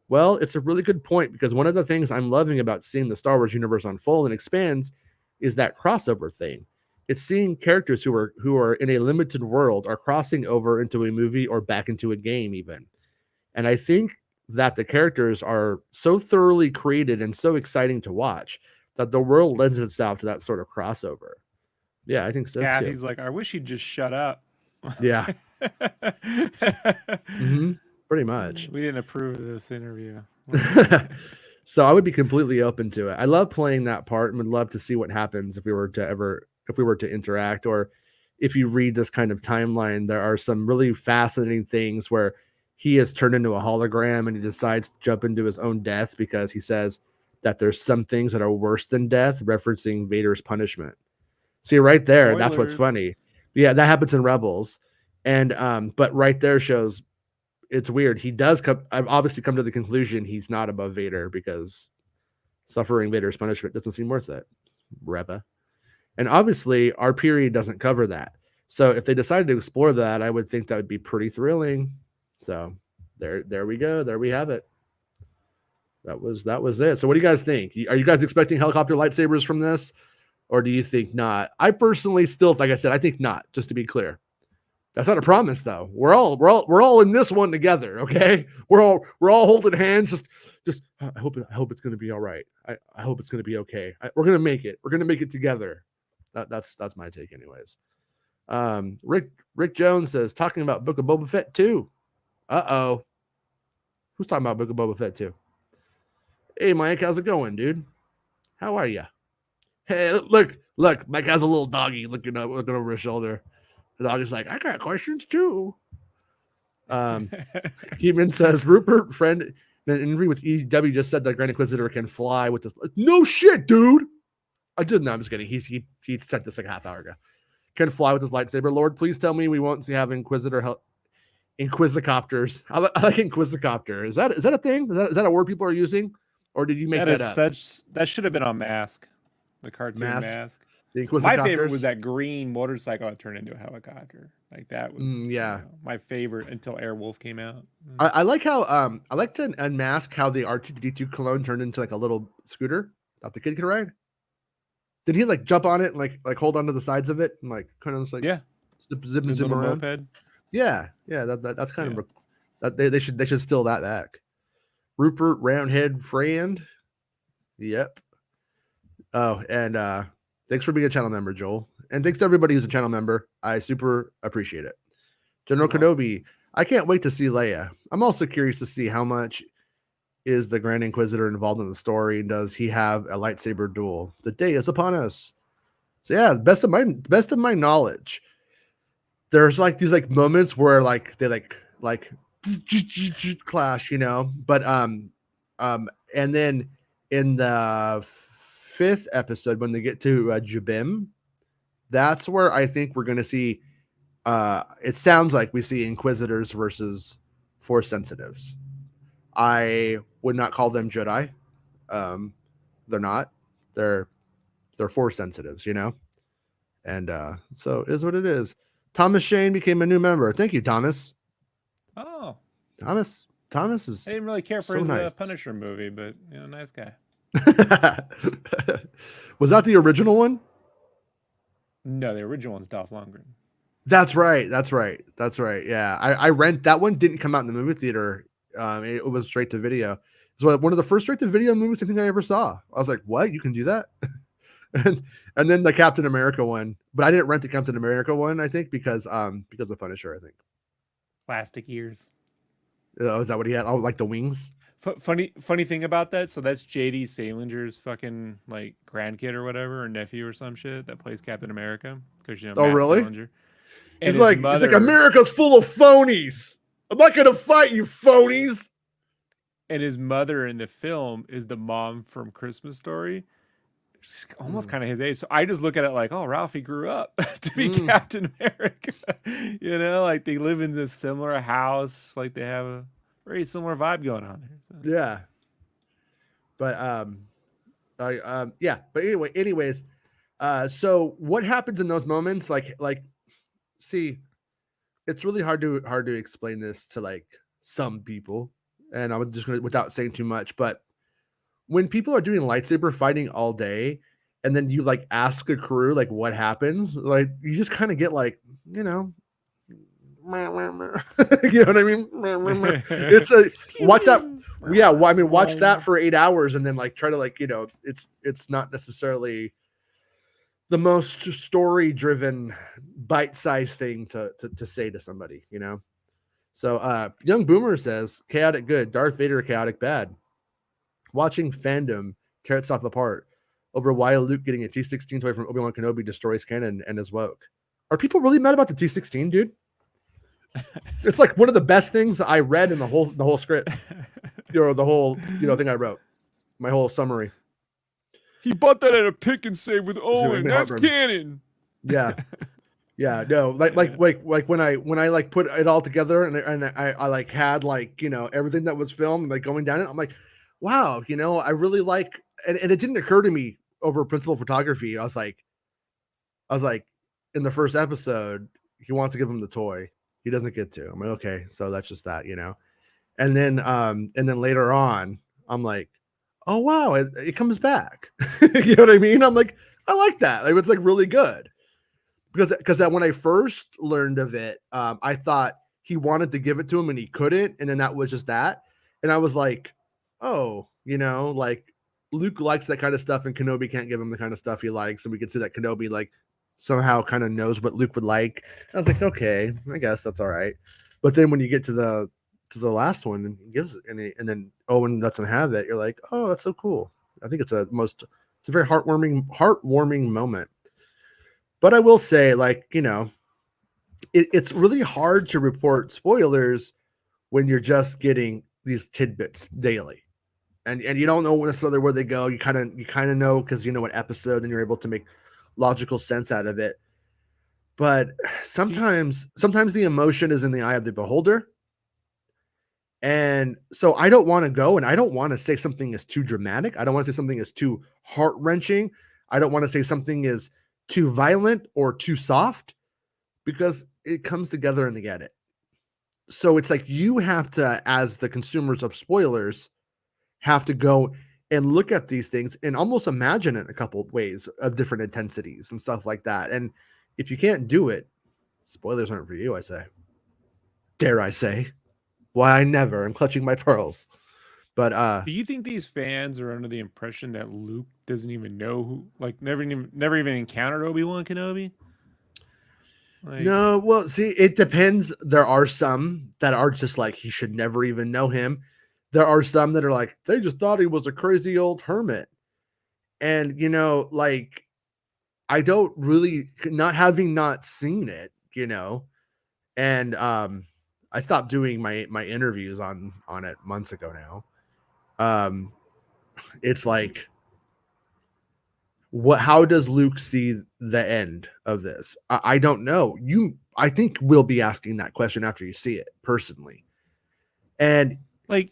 Well, it's a really good point because one of the things I'm loving about seeing the Star Wars universe unfold and expands is that crossover thing. It's seeing characters who are in a limited world are crossing over into a movie or back into a game even. And I think that the characters are so thoroughly created and so exciting to watch that the world lends itself to that sort of crossover. Yeah, I think so too. He's like, I wish he'd just shut up. Yeah. Pretty much. We didn't approve of this interview. So I would be completely open to it. I love playing that part and would love to see what happens if we were to interact, or if you read this kind of timeline, there are some really fascinating things where he is turned into a hologram and he decides to jump into his own death because he says that there's some things that are worse than death, referencing Vader's punishment. See, right there, Spoilers. That's what's funny. Yeah, that happens in Rebels. And but right there shows it's weird. He does obviously come to the conclusion he's not above Vader because suffering Vader's punishment doesn't seem worth it. Reba. And obviously our period doesn't cover that. So if they decided to explore that, I would think that would be pretty thrilling. So there we go. There we have it. That was it. So what do you guys think? Are you guys expecting helicopter lightsabers from this? Or do you think not? I personally still, like I said, I think not, just to be clear. That's not a promise though. We're all in this one together. Okay. We're all holding hands. Just I hope it's going to be all right. I hope it's going to be okay. We're going to make it. We're going to make it together. That's my take anyways. Rick Jones says, talking about Book of Boba Fett 2. Uh-oh. Who's talking about Book of Boba Fett 2? Hey, Mike, how's it going, dude? How are you? Hey, look, Mike has a little doggy looking over his shoulder. The dog is like, I got questions too. Keeman says, Rupert, friend, in an interview with EW, just said that Grand Inquisitor can fly with this. No shit, dude. I'm just kidding. He said this like a half hour ago. Can fly with his lightsaber. Lord, please tell me we won't see have Inquisicopters. I like Inquisicopter. Is that a thing? Is that a word people are using? Or did you make that up? That should have been on Mask. The cartoon Mask. My favorite was that green motorcycle that turned into a helicopter. Like that was my favorite until Airwolf came out. I like how I like to unmask how the R2D2 clone turned into like a little scooter that the kid could ride. Did he like jump on it and like hold onto the sides of it and like kind of just like zip and zoom around? Moped. Yeah. That's kind of that they should steal that back. Rupert Roundhead Friend. Yep. Oh, and thanks for being a channel member, Joel. And thanks to everybody who's a channel member. I super appreciate it. General Kenobi, I can't wait to see Leia. I'm also curious to see how much is the Grand Inquisitor involved in the story, and does he have a lightsaber duel? The day is upon us. So yeah, best of my knowledge, there's like these like moments where like they like clash, but and then in the 5th episode, when they get to Jabim, that's where I think we're going to see. It sounds like we see Inquisitors versus Force sensitives. I would not call them Jedi. They're not. They're Force sensitives, you know. And so it is what it is. Thomas Shane became a new member. Thank you, Thomas. Oh, Thomas is. I didn't really care for so his nice. Punisher movie, but nice guy. Was that the original one? No, the original one's Dolph Lundgren. That's right. Yeah, I rent that one. Didn't come out in the movie theater. It was straight to video. It's one of the first straight to video movies I think I ever saw. I was like, "What? You can do that?" and then the Captain America one, but I didn't rent the Captain America one. I think because of Punisher. I think plastic ears. Is that what he had? Oh, like the wings. Funny thing about that. So that's J.D. Salinger's fucking like grandkid or whatever, or nephew or some shit that plays Captain America. Because oh, Matt really? Salinger. He's like America's full of phonies. I'm not gonna fight you, phonies. And his mother in the film is the mom from Christmas Story. She's almost kind of his age. So I just look at it like, oh, Ralphie grew up to be Captain America. Like they live in this similar house. Like they have a very similar vibe going on there. So. Yeah. But yeah. But anyways, so what happens in those moments? Like, see, it's really hard to explain this to like some people, and I'm just gonna, without saying too much, but when people are doing lightsaber fighting all day, and then you like ask a crew like what happens, like you just kind of get like, you know what I mean? It's a watch that. Yeah, well, I mean, watch that for 8 hours, and then like try to like it's not necessarily the most story-driven, bite-sized thing to say to somebody, So, Young Boomer says, "Chaotic good, Darth Vader chaotic bad." Watching fandom tear itself apart over why Luke getting a T-16 toy from Obi-Wan Kenobi destroys canon and is woke. Are people really mad about the T-16, dude? It's like one of the best things I read in the whole script. The whole thing I wrote. My whole summary. He bought that at a pick and save with Owen. That's canon. Yeah. Yeah, no, like when I like put it all together and I like had like, everything that was filmed, like going down it, I'm like, wow, I really like, and it didn't occur to me over principal photography. I was like, in the first episode, he wants to give him the toy. He doesn't get to. I'm like, okay, so that's just that, And then later on, I'm like, oh wow, it comes back. You know what I mean? I'm like, I like that. Like, it's like really good. Because when I first learned of it, I thought he wanted to give it to him and he couldn't, and then that was just that. And I was like, oh, like Luke likes that kind of stuff, and Kenobi can't give him the kind of stuff he likes, and we can see that Kenobi like somehow kind of knows what Luke would like. I was like, okay, I guess that's all right. But then when you get to the last one and he gives it, and then Owen doesn't have it, you're like, oh, that's so cool. I think it's a very heartwarming moment. But I will say, like, it's really hard to report spoilers when you're just getting these tidbits daily, and you don't know necessarily where they go. You kind of know because you know what episode, and you're able to make logical sense out of it. But sometimes the emotion is in the eye of the beholder, and so I don't want to go, and I don't want to say something is too dramatic. I don't want to say something is too heart-wrenching. I don't want to say something is too violent or too soft, because it comes together in the edit. So it's like you have to, as the consumers of spoilers, have to go and look at these things and almost imagine it a couple of ways of different intensities and stuff like that. And if you can't do it, spoilers aren't for you, I say. Dare I say? Why I never am clutching my pearls. But do you think these fans are under the impression that Luke doesn't even know who, like, never even encountered Obi-Wan Kenobi? Like, no, well, see, it depends. There are some that are just like, he should never even know him. There are some that are like, they just thought he was a crazy old hermit. And, like, I don't really, not having not seen it, and I stopped doing my interviews on it months ago now. it's like, how does Luke see the end of this? I don't know. I think we'll be asking that question after you see it personally. And like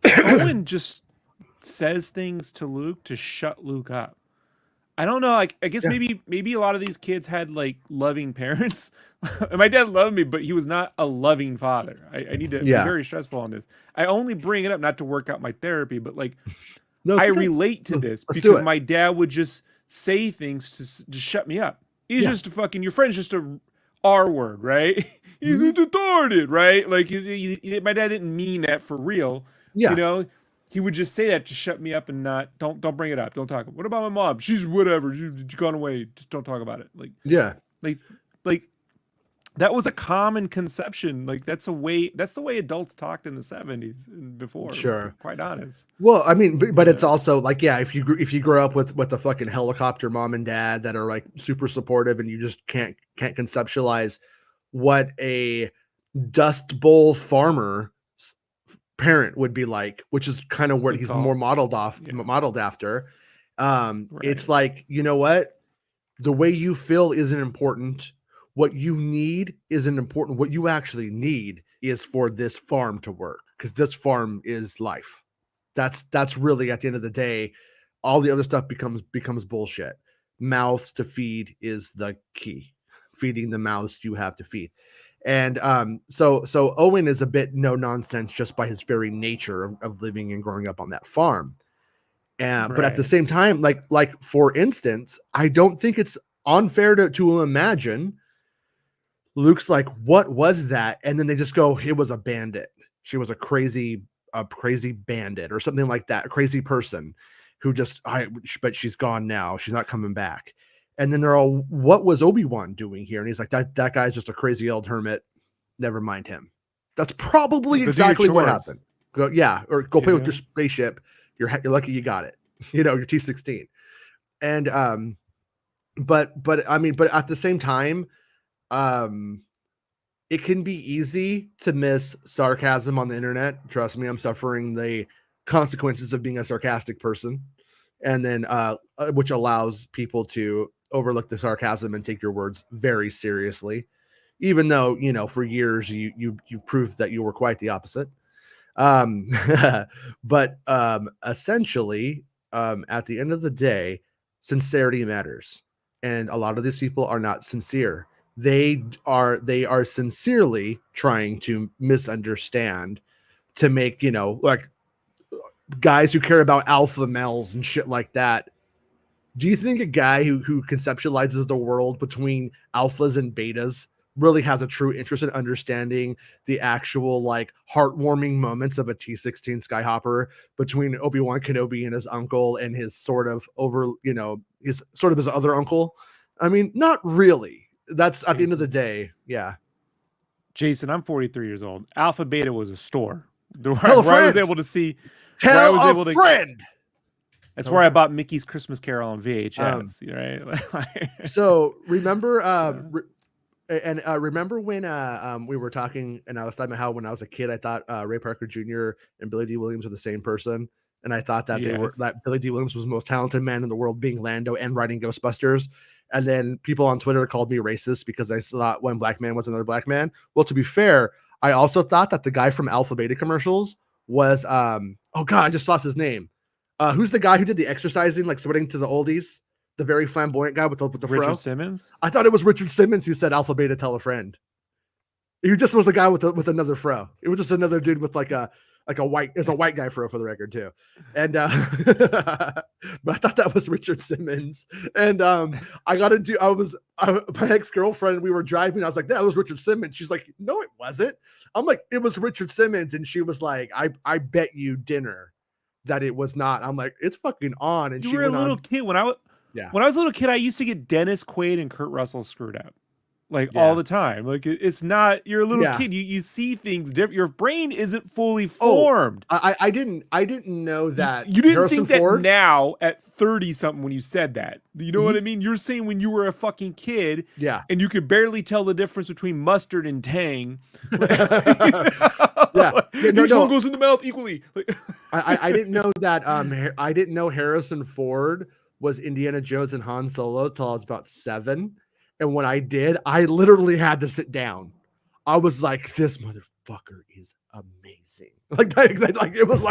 Owen just says things to Luke to shut Luke up. I don't know. Like, I guess maybe a lot of these kids had like loving parents. And my dad loved me, but he was not a loving father. I need to be very stressful on this. I only bring it up not to work out my therapy, but like, I relate to this because my dad would just say things to shut me up. He's just a fucking, your friend's just a R word, right? He's retarded, right? Like, my dad didn't mean that for real. Yeah. You know, he would just say that to shut me up and not, don't bring it up. Don't talk. What about my mom? She's whatever. She's gone away. Just don't talk about it. Like, like that was a common conception. Like, that's the way adults talked in the 70s and before. Sure. Quite honest. Well, I mean, but it's also like, if you grow up with a fucking helicopter mom and dad that are like super supportive, and you just can't conceptualize what a Dust Bowl farmer parent would be like, which is kind of where he's more modeled after. It's like, you know what? The way you feel isn't important. What you need isn't important. What you actually need is for this farm to work, because this farm is life. That's really, at the end of the day, all the other stuff becomes bullshit. Mouths to feed is the key. Feeding the mouths you have to feed. And so Owen is a bit no nonsense just by his very nature of living and growing up on that farm. But at the same time, like for instance, I don't think it's unfair to imagine Luke's like, what was that? And then they just go, it was a bandit. She was a crazy bandit or something like that. A crazy person who but she's gone now. She's not coming back. And then they're all, what was Obi-Wan doing here? And he's like, that guy's just a crazy old hermit. Never mind him. That's probably exactly what happened. Or go play with your spaceship. You're lucky you got it. Your T-16. And but at the same time, it can be easy to miss sarcasm on the internet. Trust me, I'm suffering the consequences of being a sarcastic person, and then which allows people to overlook the sarcasm and take your words very seriously, even though for years you've proved that you were quite the opposite. But essentially, at the end of the day, sincerity matters, and a lot of these people are not sincere. They are sincerely trying to misunderstand, to make like guys who care about alpha males and shit like that. Do you think a guy who conceptualizes the world between alphas and betas really has a true interest in understanding the actual like heartwarming moments of a T-16 Skyhopper between Obi-Wan Kenobi and his uncle and his sort of his other uncle? I mean, not really. That's at the end of the day. Yeah. Jason, I'm 43 years old. Alpha Beta was a store where I was able to see. Tell a friend. That's where I bought Mickey's Christmas Carol on VHS, right? So remember, remember when we were talking, and I was talking about how when I was a kid, I thought Ray Parker Jr. and Billy D. Williams were the same person, and I thought that that Billy D. Williams was the most talented man in the world, being Lando and writing Ghostbusters. And then people on Twitter called me racist because I thought one black man was another black man. Well, to be fair, I also thought that the guy from Alpha Beta commercials was oh god, I just lost his name. Who's the guy who did the exercising, like sweating to the oldies? The very flamboyant guy with the Richard fro? Simmons? I thought it was Richard Simmons who said Alpha Beta tell a friend. He just was a guy with another fro. It was just another dude with like a white guy fro, for the record too. And but I thought that was Richard Simmons. And my ex-girlfriend, we were driving, I was like, that was Richard Simmons. She's like, no, it wasn't. I'm like, it was Richard Simmons. And she was like, I bet you dinner that it was not. I'm like, it's fucking on. And you were a little kid when I was a little kid. I used to get Dennis Quaid and Kurt Russell screwed up. like all the time. Like it's not, you're a little Yeah. kid. You see things different. Your brain isn't fully Oh, formed. I didn't know that You didn't Harrison think that Ford. now at 30 something when you said that. You know what I mean? You're saying when you were a fucking kid Yeah. and you could barely tell the difference between mustard and tang. Yeah. Each one goes in the mouth equally. I didn't know that. I didn't know Harrison Ford was Indiana Jones and Han Solo till I was about 7. And when I did, I literally had to sit down. I was like, this motherfucker is amazing. Like it was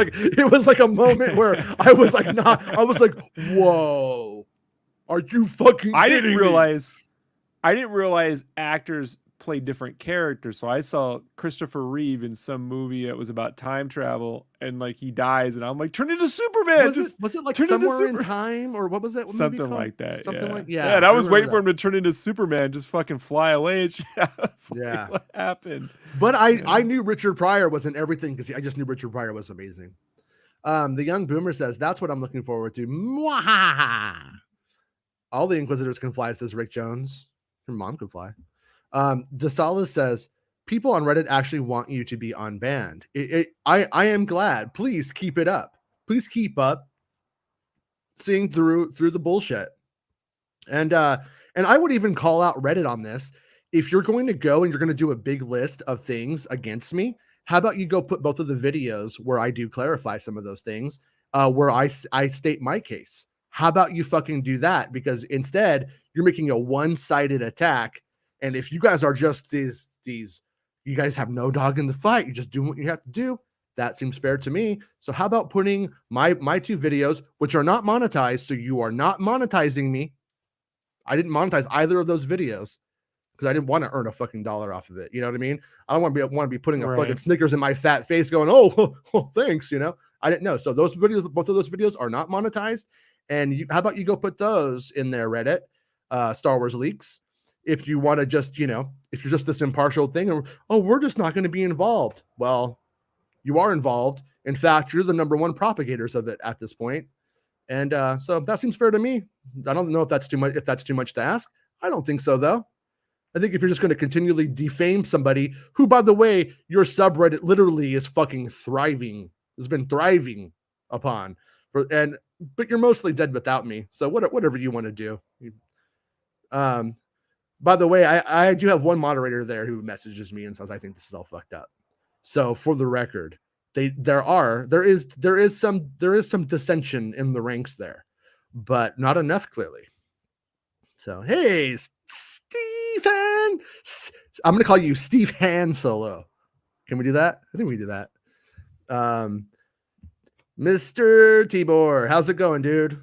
like a moment where I was like, I was like, whoa, are you fucking I kidding I didn't realize actors play different characters. So I saw Christopher Reeve in some movie that was about time travel, and like he dies, and I'm like, turn into Superman. Was it like Somewhere in Time, or what was that movie something called? like that? Something yeah. like yeah. And I was waiting for him to turn into Superman, just fucking fly away. Yeah. What happened? But I knew Richard Pryor wasn't everything because I just knew Richard Pryor was amazing. The young boomer says that's what I'm looking forward to. Mwahaha. All the Inquisitors can fly, says Rick Jones. Your mom can fly. DeSalas says people on Reddit actually want you to be unbanned. I am glad. Please keep it up. Please keep up seeing through the bullshit. And I would even call out Reddit on this. If you're going to go and you're going to do a big list of things against me, how about you go put both of the videos where I do clarify some of those things, where I state my case. How about you fucking do that? Because instead you're making a one-sided attack. And if you guys are just these, you guys have no dog in the fight. You just do what you have to do. That seems fair to me. So how about putting my 2 videos, which are not monetized, so you are not monetizing me. I didn't monetize either of those videos because I didn't want to earn a fucking dollar off of it. You know what I mean? I don't want to be putting a fucking Snickers in my fat face going, oh, well, thanks. You know, I didn't know. So those videos, both of those videos are not monetized. And how about you go put those in there, Reddit, Star Wars Leaks. If you want to just, if you're just this impartial thing, or, oh, we're just not going to be involved. Well, you are involved. In fact, you're the number one propagators of it at this point. And so that seems fair to me. I don't know if that's too much to ask. I don't think so, though. I think if you're just going to continually defame somebody who, by the way, your subreddit literally is fucking thriving, has been thriving upon, but you're mostly dead without me. So whatever you want to do. By the way, I do have one moderator there who messages me and says, I think this is all fucked up. So for the record, there is some dissension in the ranks there, but not enough, clearly. So hey, Stephen, I'm gonna call you Steve Han Solo. Can we do that? I think we can do that. Mr. Tibor, how's it going, dude?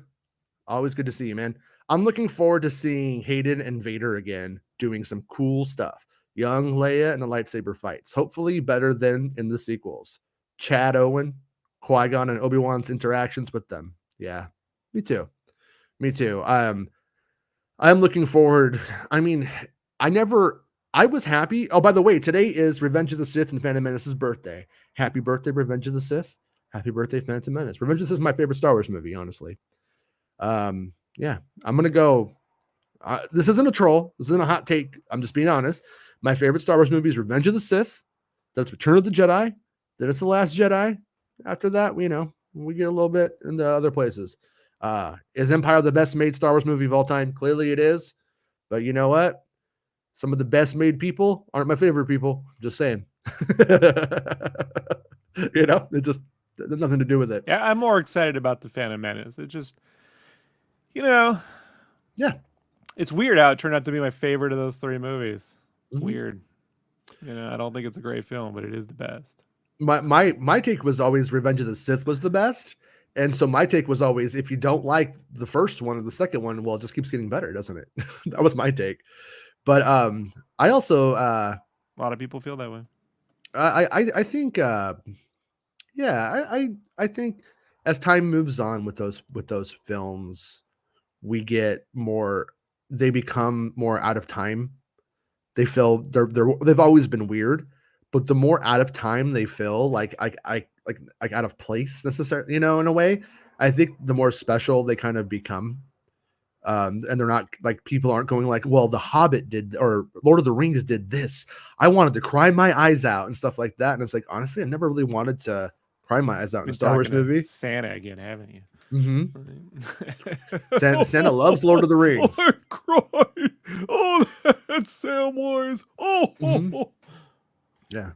Always good to see you, man. I'm looking forward to seeing Hayden and Vader again doing some cool stuff. Young Leia and the lightsaber fights. Hopefully better than in the sequels. Chad Owen, Qui-Gon, and Obi-Wan's interactions with them. Yeah, me too. I'm looking forward. I mean, I was happy. Oh, by the way, today is Revenge of the Sith and Phantom Menace's birthday. Happy birthday, Revenge of the Sith. Happy birthday, Phantom Menace. Revenge of the Sith is my favorite Star Wars movie, honestly. Yeah, I'm going to go. This isn't a troll. This isn't a hot take. I'm just being honest. My favorite Star Wars movie is Revenge of the Sith. That's Return of the Jedi. Then it's The Last Jedi. After that, we get a little bit into other places. Is Empire the best made Star Wars movie of all time? Clearly it is. But you know what? Some of the best made people aren't my favorite people. Just saying. It just there's nothing to do with it. Yeah, I'm more excited about the Phantom Menace. It just, yeah. It's weird how it turned out to be my favorite of those 3 movies. It's weird. I don't think it's a great film, but it is the best. My take was always Revenge of the Sith was the best. And so my take was always, if you don't like the first one or the second one, well, it just keeps getting better, doesn't it? That was my take. But I also a lot of people feel that way. I think I think as time moves on with those films, we get more, they become more out of time. They feel they've always been weird, but the more out of time they feel, like out of place necessarily, in a way, I think the more special they kind of become. And they're not like, people aren't going like, well, The Hobbit did, or Lord of the Rings did this. I wanted to cry my eyes out and stuff like that. And it's like, honestly, I never really wanted to cry my eyes out in a Star Wars movie. Santa again, haven't you? Santa loves Lord of the Rings. I cried. Oh, that's Samwise. Yeah.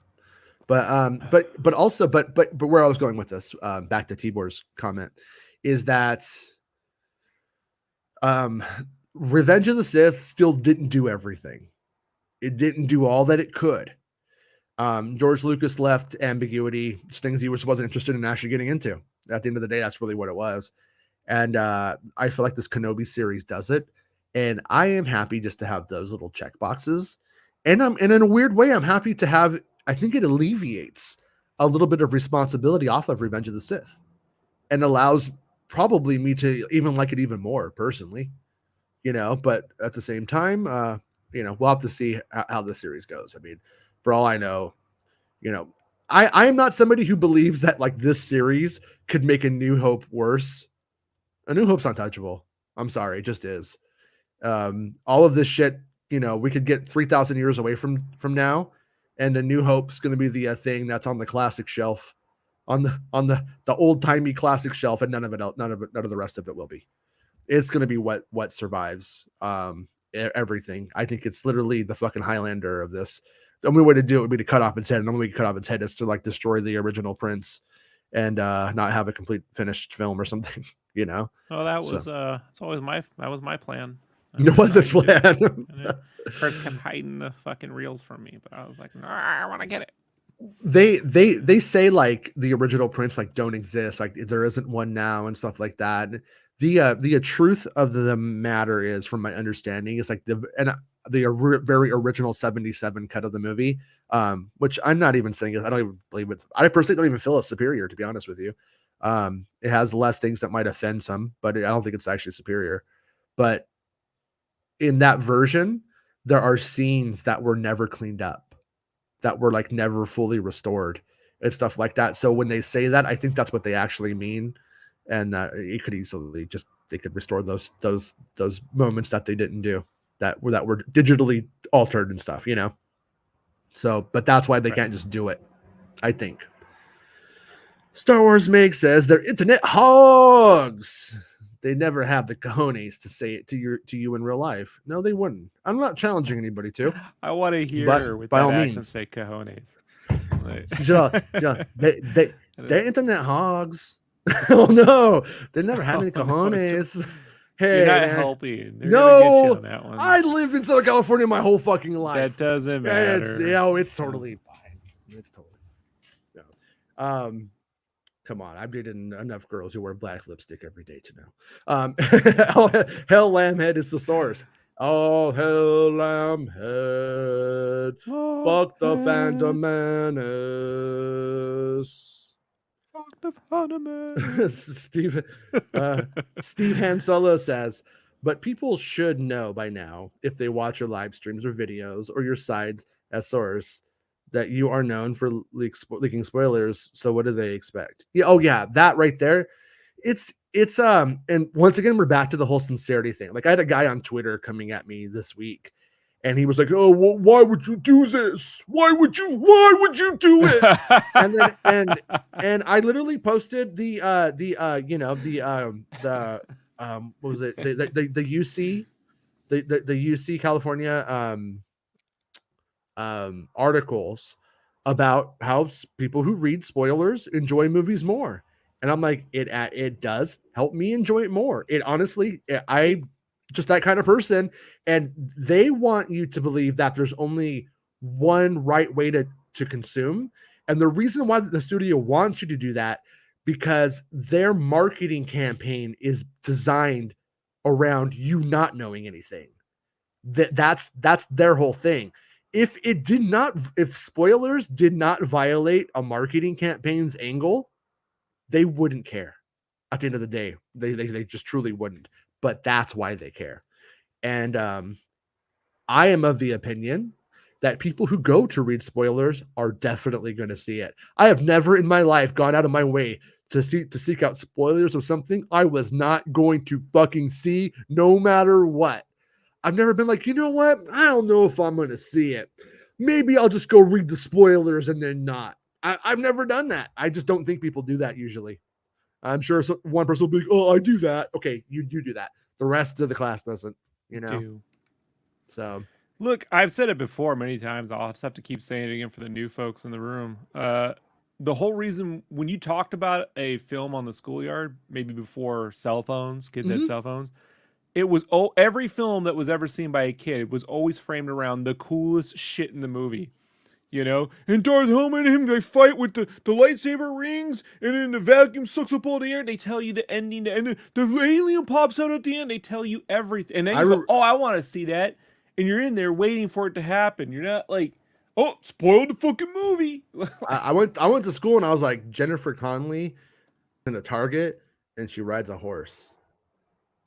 But also where I was going with this, back to Tibor's comment, is that Revenge of the Sith still didn't do everything. It didn't do all that it could. George Lucas left ambiguity, things he wasn't interested in actually getting into. At the end of the day, that's really what it was. And I feel like this Kenobi series does it. And I am happy just to have those little check boxes. And in a weird way, I'm happy to have, I think it alleviates a little bit of responsibility off of Revenge of the Sith and allows probably me to even like it even more personally, but at the same time, we'll have to see how the series goes. I mean, for all I know, I am not somebody who believes that like this series could make A New Hope worse. A New Hope's untouchable. I'm sorry, it just is. All of this shit, we could get 3,000 years away from now, and A New Hope's going to be the thing that's on the classic shelf, on the old timey classic shelf, and none of the rest of it will be. It's going to be what survives everything. I think it's literally the fucking Highlander of this. The only way to do it would be to cut off its head, and the only way to cut off its head is to like destroy the original prince and not have a complete finished film or something. Oh, that was that was my plan. It was this plan. Kurtz kept hiding the fucking reels from me, but I was like, no, I want to get it. They say like the original prince like don't exist, like there isn't one now and stuff like that. The truth of the matter is, from my understanding, is like the very original 77 cut of the movie, which I'm not even saying is, I don't even believe it. I personally don't even feel it's superior, to be honest with you. It has less things that might offend some, but I don't think it's actually superior. But in that version, there are scenes that were never cleaned up, that were like never fully restored and stuff like that. So when they say that, I think that's what they actually mean. And that it could easily they could restore those moments that they didn't do, that were digitally altered and stuff, So, but that's why they can't just do it, I think. Star Wars Meg says they're internet hogs. They never have the cojones to say it to you in real life. No, they wouldn't. I'm not challenging anybody to. I want to hear her with that accent say cojones. They're internet hogs. Oh no, they never had any cojones. Hey, you're not helping. They're no, gonna get you on that one. I lived in Southern California my whole fucking life. That doesn't matter. It's totally fine. It's totally come on, I've dated enough girls who wear black lipstick every day to know. Hell Lambhead is the source. Oh, hell Lambhead. Fuck the Phantom Menace. Steve Han Solo says, but people should know by now, if they watch your live streams or videos or your sides as source, that you are known for leaking spoilers. So what do they expect? Yeah, oh yeah, that right there. It's and once again, we're back to the whole sincerity thing. Like I had a guy on Twitter coming at me this week, and he was like, "Oh, well, why would you do this? Why would you do it?" and I literally posted the what was it? The UC, the UC California articles about how people who read spoilers enjoy movies more. And I'm like, it does help me enjoy it more. It honestly, I just that kind of person, and they want you to believe that there's only one right way to consume. And the reason why the studio wants you to do that, because their marketing campaign is designed around you not knowing anything. That's their whole thing. If spoilers did not violate a marketing campaign's angle, they wouldn't care. At the end of the day, they just truly wouldn't. But that's why they care. And I am of the opinion that people who go to read spoilers are definitely going to see it. I have never in my life gone out of my way to seek out spoilers of something I was not going to fucking see no matter what. I've never been like, you know what? I don't know if I'm going to see it. Maybe I'll just go read the spoilers and then not. I've never done that. I just don't think people do that usually. I'm sure one person will be like, oh, I do that. Okay, you do that. The rest of the class doesn't, you know? So. Look, I've said it before many times. I'll just have to keep saying it again for the new folks in the room. The whole reason when you talked about a film on the schoolyard, maybe before cell phones, kids had cell phones, it was every film that was ever seen by a kid was always framed around the coolest shit in the movie. You know, and Darth Vader and him, they fight with the lightsaber rings, and then the vacuum sucks up all the air. They tell you the ending, and then the alien pops out at the end. They tell you everything, and then you go, "Oh, I want to see that," and you're in there waiting for it to happen. You're not like, "Oh, spoiled the fucking movie." I went to school and I was like, Jennifer Connelly in a Target, and she rides a horse,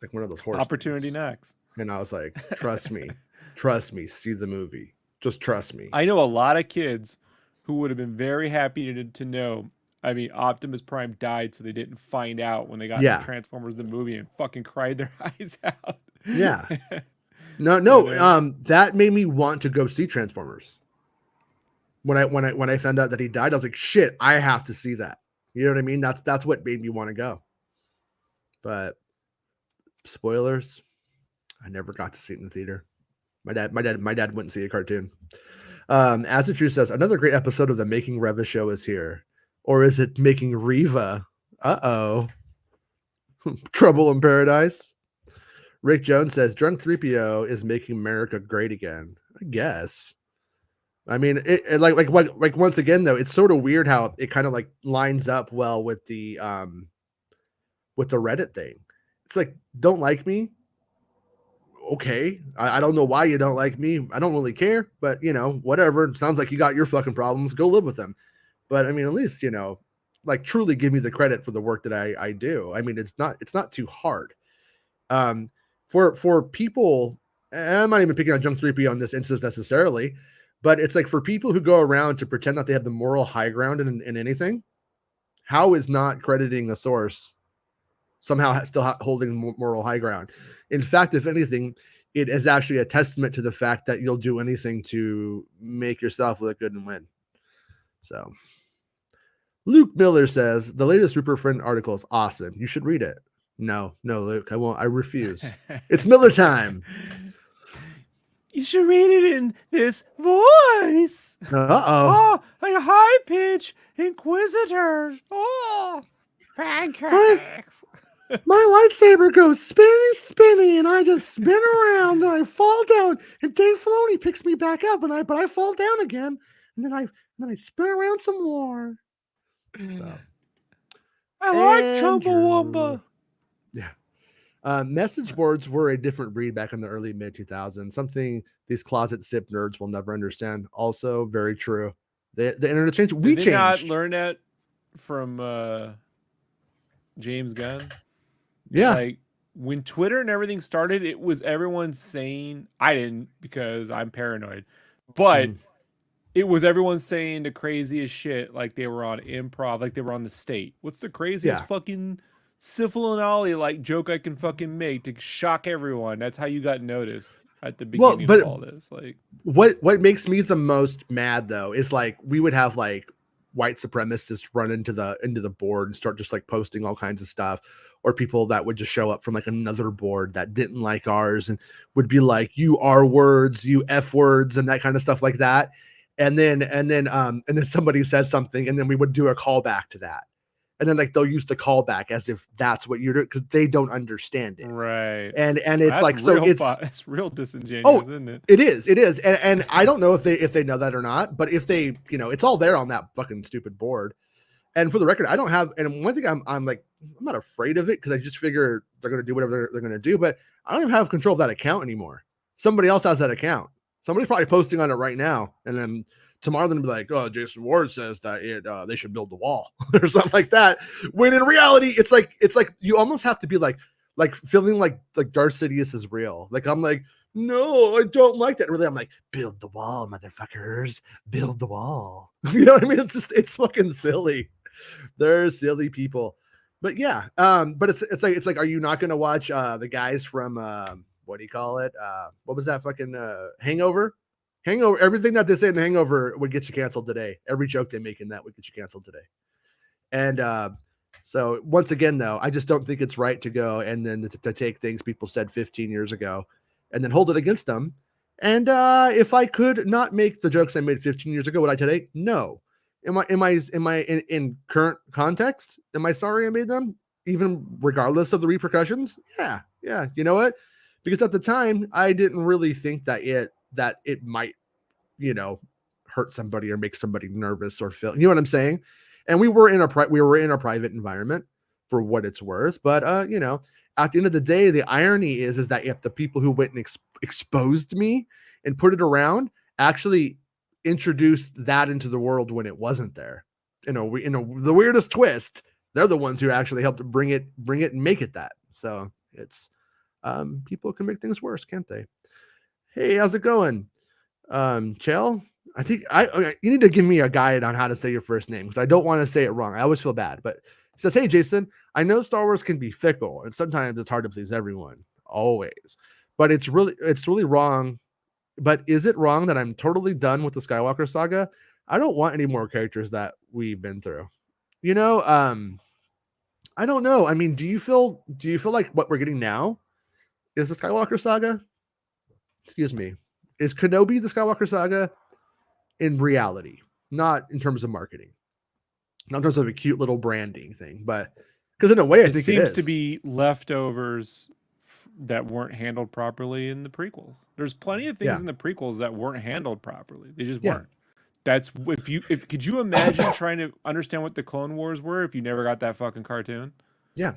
like one of those horse Opportunity things. knocks. And I was like, trust me, see the movie. Just trust me. I know a lot of kids who would have been very happy to know. I mean, Optimus Prime died, so they didn't find out when they got to Transformers the movie and fucking cried their eyes out. Yeah. No. That made me want to go see Transformers. When I found out that he died, I was like, shit, I have to see that. You know what I mean? That's what made me want to go. But spoilers, I never got to see it in the theater. My dad wouldn't see a cartoon. As the Truth says, another great episode of the Making Reva show is here. Or is it Making Reva? Uh-oh. Trouble in Paradise. Rick Jones says, Drunk 3PO is making America great again. I guess. I mean, it like once again, though, it's sort of weird how it kind of like lines up well with the Reddit thing. It's like, don't like me? Okay, I don't know why you don't like me. I don't really care, but you know, whatever. Sounds like you got your fucking problems. Go live with them. But I mean, at least, you know, like truly give me the credit for the work that I do. I mean, it's not too hard. For people, I'm not even picking on Junk 3P on this instance necessarily, but it's like for people who go around to pretend that they have the moral high ground in anything, how is not crediting a source somehow still holding moral high ground? In fact, if anything, it is actually a testament to the fact that you'll do anything to make yourself look good and win. So Luke Miller says, the latest Rupert Friend article is awesome. You should read it. No, Luke, I won't. I refuse. It's Miller time. You should read it in this voice. Uh-oh. Oh, a high-pitched Inquisitor. Oh, pancakes. My lightsaber goes spinny, and I just spin around, and I fall down, and Dave Filoni picks me back up, but I fall down again, and then I spin around some more. So, I like Chumbawamba. Yeah. Message boards were a different breed back in the early mid 2000s. Something these closet sip nerds will never understand. Also, very true. The internet changed. We changed. Did they not learn that from James Gunn? Yeah. Like when Twitter and everything started, it was everyone saying, I didn't because I'm paranoid, but it was everyone saying the craziest shit. Like they were on improv, like they were on The State. What's the craziest fucking Syphil and Ollie like joke I can fucking make to shock everyone? That's how you got noticed at the beginning of all this. Like what makes me the most mad though is like we would have like white supremacists run into the board and start just like posting all kinds of stuff, or people that would just show up from like another board that didn't like ours and would be like, you R words, you F words, and that kind of stuff like that. And then somebody says something, and then we would do a callback to that. And then like they'll use the callback as if that's what you're doing because they don't understand it. Right. And it's that's like, so it's real disingenuous, isn't it? It is. And I don't know if they know that or not, but if they, you know, it's all there on that fucking stupid board. And for the record, I don't have, and one thing I'm like, I'm not afraid of it because I just figure they're going to do whatever they're going to do, but I don't even have control of that account anymore. Somebody else has that account. Somebody's probably posting on it right now. And then tomorrow they'll be like, oh, Jason Ward says that they should build the wall or something like that. When in reality, it's like you almost have to be like feeling like Darth Sidious is real. Like I'm like, no, I don't like that. Really, I'm like, build the wall, motherfuckers, build the wall. You know what I mean? It's fucking silly. They're silly people. But yeah, but it's like, are you not going to watch the guys from what do you call it? What was that fucking Hangover? Hangover. Everything that they say in Hangover would get you canceled today. Every joke they make in that would get you canceled today. And so once again, though, I just don't think it's right to go and then to take things people said 15 years ago and then hold it against them. And if I could not make the jokes I made 15 years ago, would I today? No. Am I in current context? Am I sorry I made them, even regardless of the repercussions? Yeah. You know what? Because at the time, I didn't really think that it might, hurt somebody or make somebody nervous or feel. You know what I'm saying? And we were in a private environment for what it's worth. But at the end of the day, the irony is that if the people who went and exposed me and put it around actually introduced that into the world when it wasn't there, the weirdest twist, they're the ones who actually helped bring it and make it that. So it's people can make things worse, can't they? Hey, how's it going? Chell, I think you need to give me a guide on how to say your first name because I don't want to say it wrong. I always feel bad. But it says, hey, Jason, I know Star Wars can be fickle and sometimes it's hard to please everyone, always. But it's really wrong. But is it wrong that I'm totally done with the Skywalker saga? I don't want any more characters that we've been through. I don't know. I mean, do you feel like what we're getting now is the Skywalker saga? Excuse me. Is Kenobi the Skywalker saga in reality, not in terms of marketing, not in terms of a cute little branding thing, but because in a way, I think it seems to be leftovers that weren't handled properly in the prequels. There's plenty of things in the prequels that weren't handled properly. They just weren't. That's could you imagine trying to understand what the Clone Wars were if you never got that fucking cartoon? Yeah.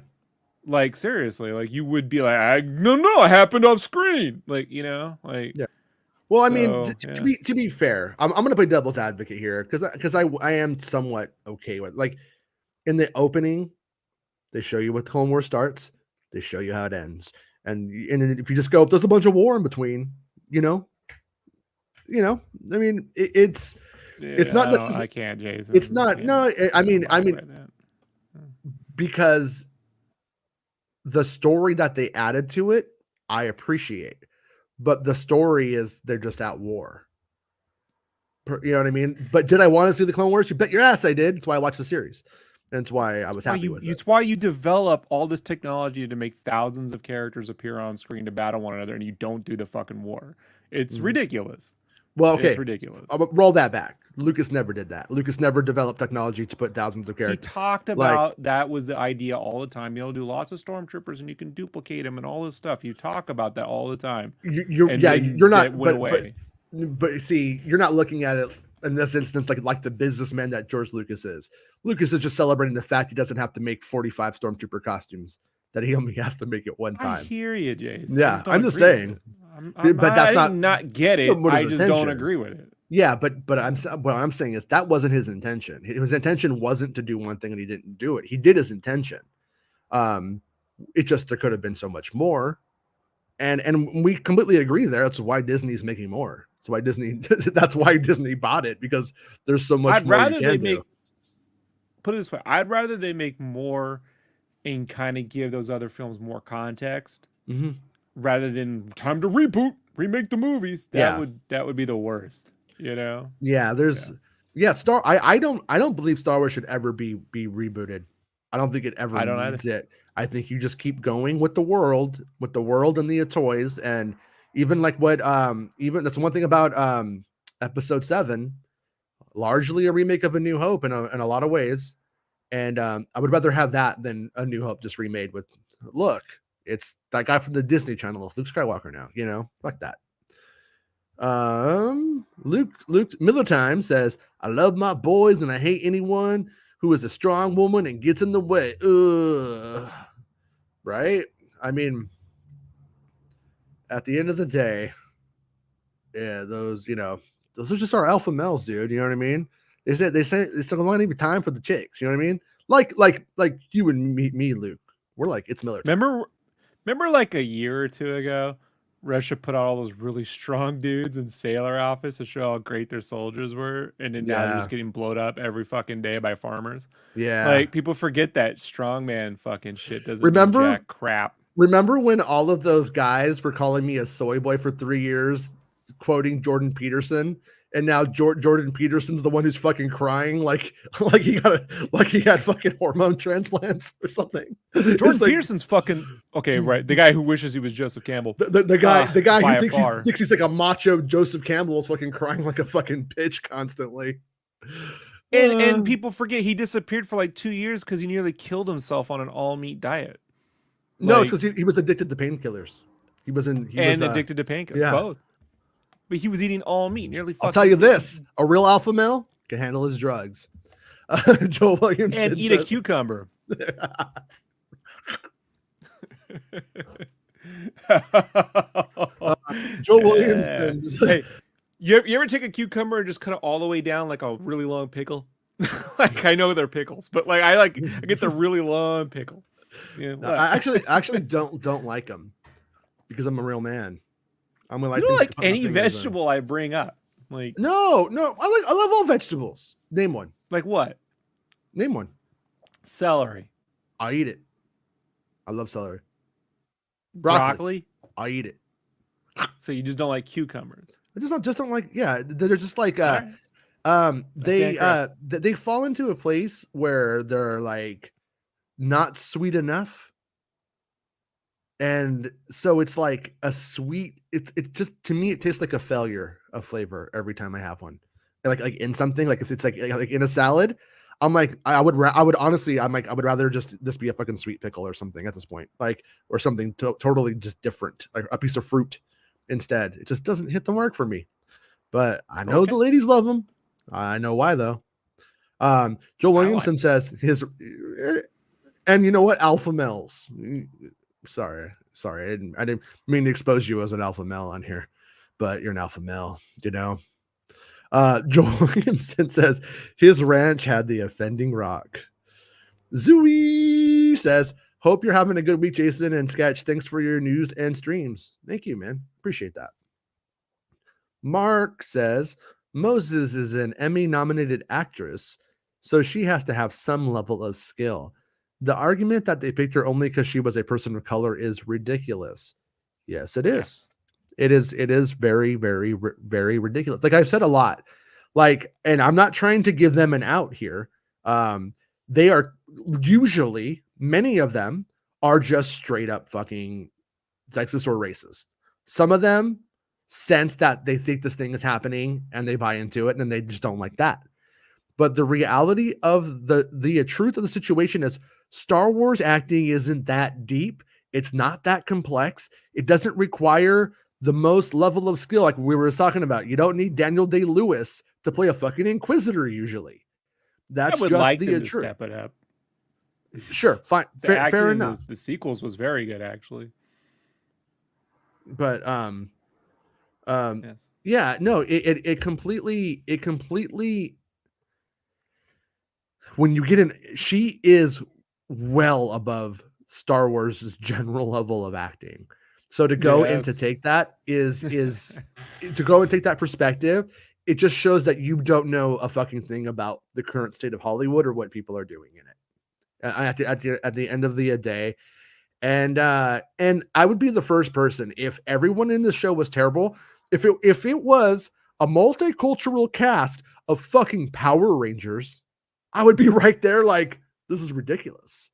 Like seriously, like you would be like, no, it happened off screen. Like, yeah. Well, I mean, to be fair, I'm going to play devil's advocate here because I am somewhat okay with, like, in the opening, they show you what the Clone Wars starts, they show you how it ends, and if you just go, there's a bunch of war in between, I mean, it's not necessarily. I can't, Jason. It's not. No, I mean, because the story that they added to it, I appreciate. But the story is they're just at war. You know what I mean? But did I want to see the Clone Wars? You bet your ass I did. That's why I watched the series. And that's why I was happy with it. It's why you develop all this technology to make thousands of characters appear on screen to battle one another, and you don't do the fucking war. It's ridiculous. Well, okay. It's ridiculous. I'll roll that back. Lucas never did that. Lucas never developed technology to put thousands of characters. He talked about that was the idea all the time. You'll do lots of stormtroopers and you can duplicate them and all this stuff. You talk about that all the time. You're not. But see, you're not looking at it in this instance like the businessman that George Lucas is. Lucas is just celebrating the fact he doesn't have to make 45 stormtrooper costumes. That he only has to make it one time. I hear you, Jason. Yeah, I'm just saying. But that's not get it. I just don't agree with it. Yeah, but what I'm saying is that wasn't his intention. His intention wasn't to do one thing and he didn't do it. He did his intention. It just there could have been so much more, and we completely agree there. That's why Disney's making more. That's why Disney bought it because there's so much. Put it this way. I'd rather they make more and kind of give those other films more context rather than time to remake the movies. That would be the worst, Yeah, I don't believe Star Wars should ever be rebooted. I don't think it ever needs it. I think you just keep going with the world and the toys, and even like what even that's one thing about episode 7, largely a remake of A New Hope in a lot of ways. And I would rather have that than A New Hope just remade with, look, it's that guy from the Disney Channel, Luke Skywalker now, fuck that. Luke Miller Time says, I love my boys and I hate anyone who is a strong woman and gets in the way. Right? I mean, at the end of the day, those are just our alpha males, dude. You know what I mean? They say it's not going to be time for the chicks. You know what I mean? Like you and me, Luke. We're like, it's Miller time. Remember like a year or two ago Russia put out all those really strong dudes in sailor outfits to show how great their soldiers were, and then now they're just getting blown up every fucking day by farmers. Yeah. Like, people forget that strongman fucking shit doesn't Remember? mean jack crap. Remember when all of those guys were calling me a soy boy for 3 years, quoting Jordan Peterson, and now Jordan Peterson's the one who's fucking crying like he had fucking hormone transplants or something. Jordan Peterson's fucking okay, right? The guy who wishes he was Joseph Campbell. The guy who thinks he's like a macho Joseph Campbell is fucking crying like a fucking bitch constantly. And people forget he disappeared for like 2 years because he nearly killed himself on an all meat diet. No, it's because he was addicted to painkillers. He was addicted to painkillers. Yeah. Both. But he was eating all meat. Nearly. I'll tell you this: a real alpha male can handle his drugs. Joel Williams and eat a cucumber. Joel Williams. Hey, you ever take a cucumber and just cut it all the way down like a really long pickle? Like, I know they're pickles, but like I get the really long pickle. Yeah, I actually don't like them because I'm a real man. I'm gonna you don't like any vegetable I bring up. Like no, I love all vegetables. Name one. Like what? Name one. Celery. I eat it. I love celery. Broccoli. I eat it. So you just don't like cucumbers? I just don't like. Yeah, they're just like they fall into a place where they're like not sweet enough, and so it's like a sweet. It just, to me, it tastes like a failure of flavor every time I have one. Like in something, like it's like in a salad. I'm like, I would honestly, I'm like, I would rather just this be a fucking sweet pickle or something at this point, like, or something totally just different, like a piece of fruit instead. It just doesn't hit the mark for me. But I know the ladies love them. I know why though. Joel Williamson says his, and you know what, alpha males. Sorry, I didn't mean to expose you as an alpha male on here, but you're an alpha male, you know. Joel Williamson says his ranch had the offending rock. Zooey says, hope you're having a good week, Jason and Sketch. Thanks for your news and streams. Thank you, man. Appreciate that. Mark says Moses is an Emmy-nominated actress, so she has to have some level of skill. The argument that they picked her only because she was a person of color is ridiculous. Yes, it is. It is very, very, very ridiculous. Like I've said a lot, like, and I'm not trying to give them an out here. They are usually, many of them are just straight up fucking sexist or racist. Some of them sense that they think this thing is happening and they buy into it, and then they just don't like that. But the reality of the truth of the situation is Star Wars acting isn't that deep. It's not that complex. It doesn't require the most level of skill, like we were talking about. You don't need Daniel Day-Lewis to play a fucking Inquisitor usually. That's I would just like the them to step it up. Sure, fine, fair enough. The sequels was very good, actually. But yes. Yeah, no, it completely. When you get in, she is well above Star Wars' general level of acting. So to go and to take that is to go and take that perspective, it just shows that you don't know a fucking thing about the current state of Hollywood or what people are doing in it at the end of the day. And I would be the first person, if everyone in this show was terrible, if it was a multicultural cast of fucking Power Rangers, I would be right there like, this is ridiculous.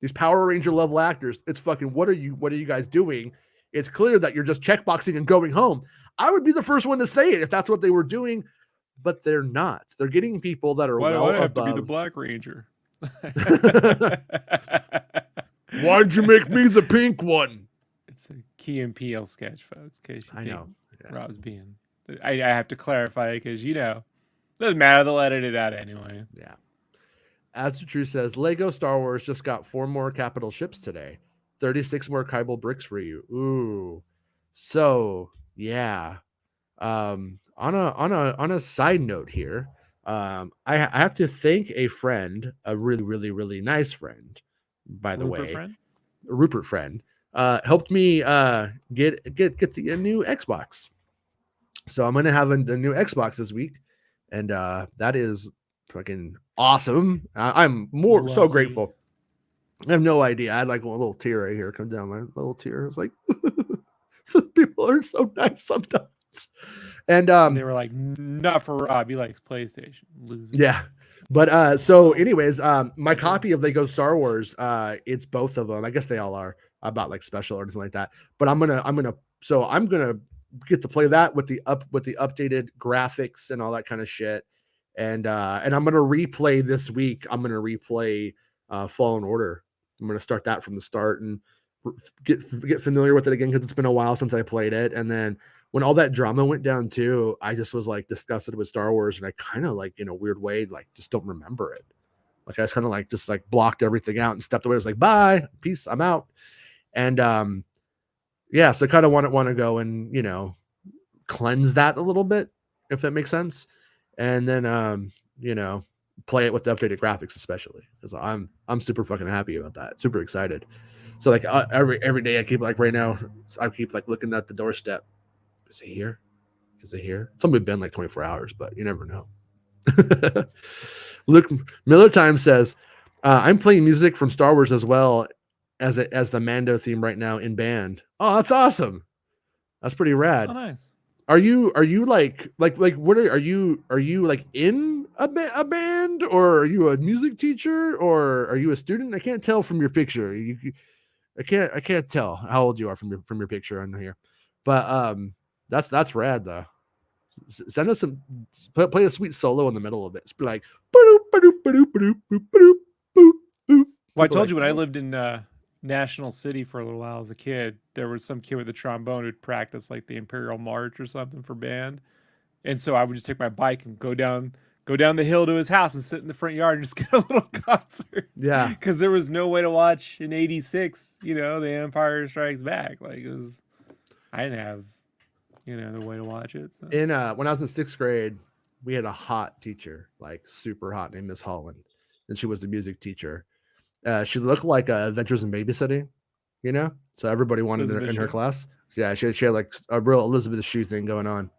These Power Ranger level actors, it's fucking, what are you guys doing? It's clear that you're just checkboxing and going home. I would be the first one to say it if that's what they were doing, but they're not. They're getting people that are Why well do I have above. to be the Black Ranger? Why'd you make me the pink one? It's a Key and Peele sketch, folks. In case you I know. Rob's being. I have to clarify because doesn't matter. They'll edit it out anyway. Yeah. As the truth says, Lego Star Wars just got 4 more capital ships today. 36 more Kybal bricks for you. Ooh. So yeah. On a side note here, I have to thank a friend, a really, really, really nice friend, by the way. Friend? A Rupert friend. helped me get the new Xbox. So I'm gonna have a new Xbox this week, and that is fucking awesome. I'm so grateful. I have no idea. I had like a little tear right here come down my little tear. It's like some people are so nice sometimes. And they were like, not for Rob. He likes PlayStation. Loser. Yeah. But so anyways, my copy of Lego Star Wars, it's both of them. I guess they all are about like special or anything like that. But I'm gonna get to play that with the updated graphics and all that kind of shit. And I'm gonna replay this week. I'm gonna replay Fallen Order. I'm gonna start that from the start and get familiar with it again because it's been a while since I played it. And then when all that drama went down too, I just was like disgusted with Star Wars, and I kind of like in a weird way like just don't remember it. Like I was kind of like just like blocked everything out and stepped away. I was like, bye, peace, I'm out. And yeah, so I kind of want to go and cleanse that a little bit, if that makes sense. And then play it with the updated graphics, especially because I'm super fucking happy about that. Super excited. So like every day I keep like right now I keep like looking at the doorstep. Is it here? Is it here? It's only been like 24 hours, but you never know. Luke Miller Time says, I'm playing music from Star Wars as well as the Mando theme right now in band. Oh, that's awesome. That's pretty rad. Oh, nice. Are you like what are you like in a band, or are you a music teacher, or are you a student? I can't tell from your picture. I can't tell how old you are from your picture on here. But that's rad though. Send us some play a sweet solo in the middle of it. It's like well, I told you when I lived in National City for a little while as a kid, there was some kid with a trombone who'd practice like the Imperial March or something for band. And so I would just take my bike and go down the hill to his house and sit in the front yard and just get a little concert. Yeah. Because there was no way to watch in 86, The Empire Strikes Back. Like I didn't have, the way to watch it. So. When I was in 6th grade, we had a hot teacher, like super hot, named Miss Holland. And she was the music teacher. She looked like Adventures in Babysitting, so everybody wanted her in her class. Yeah, she had like a real Elizabeth Shue thing going on.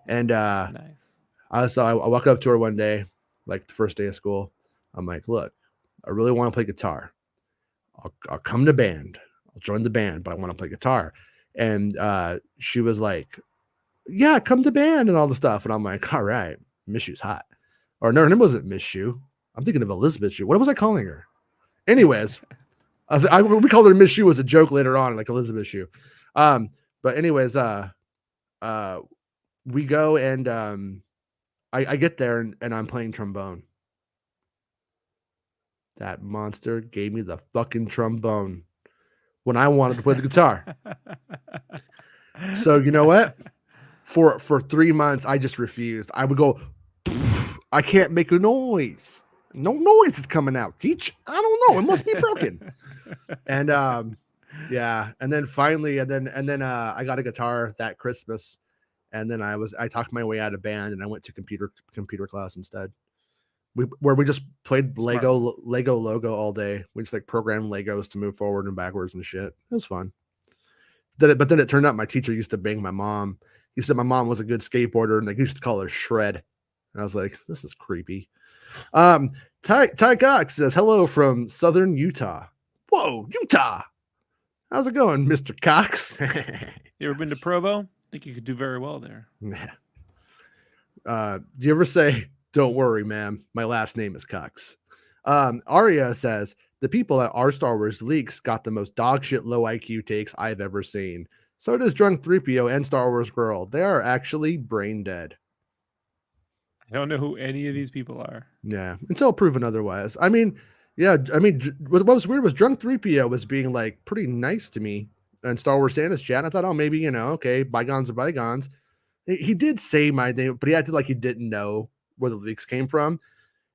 And nice. I walked up to her one day, like the first day of school. I'm like, look, I really want to play guitar. I'll come to band. I'll join the band, but I want to play guitar. And she was like, yeah, come to band and all the stuff. And I'm like, all right, Miss Shue's hot. Or no, her name wasn't Miss Shue. I'm thinking of Elizabeth Shue. What was I calling her? Anyways, we called her Miss Shue as a joke later on, like Elizabeth Shue. But anyways, we go and I get there and I'm playing trombone. That monster gave me the fucking trombone when I wanted to play the guitar. So you know what? For 3 months, I just refused. I would go, I can't make a noise. No noise is coming out. Teach? I don't know. It must be broken. And yeah. And then finally, and then I got a guitar that Christmas. And then I talked my way out of band and I went to computer class instead. Where we just played Smart. Lego logo all day. We just like programmed Legos to move forward and backwards and shit. It was fun. But then it turned out my teacher used to bang my mom. He said my mom was a good skateboarder and they used to call her Shred. And I was like, this is creepy. Ty Cox says hello from Southern Utah. Whoa, Utah. How's it going, Mr. Cox? You ever been to Provo? I think you could do very well there. Do you ever say, don't worry, ma'am, my last name is Cox? Aria says, the people at our Star Wars Leaks got the most dogshit low IQ takes I've ever seen. So does Drunk 3PO and Star Wars Girl. They are actually brain dead. I don't know who any of these people are. Yeah, until proven otherwise. I mean, what was weird was Drunk 3PO was being like pretty nice to me and Star Wars Santa's chat. I thought, oh, maybe, okay, bygones are bygones. He did say my name, but he acted like he didn't know where the leaks came from.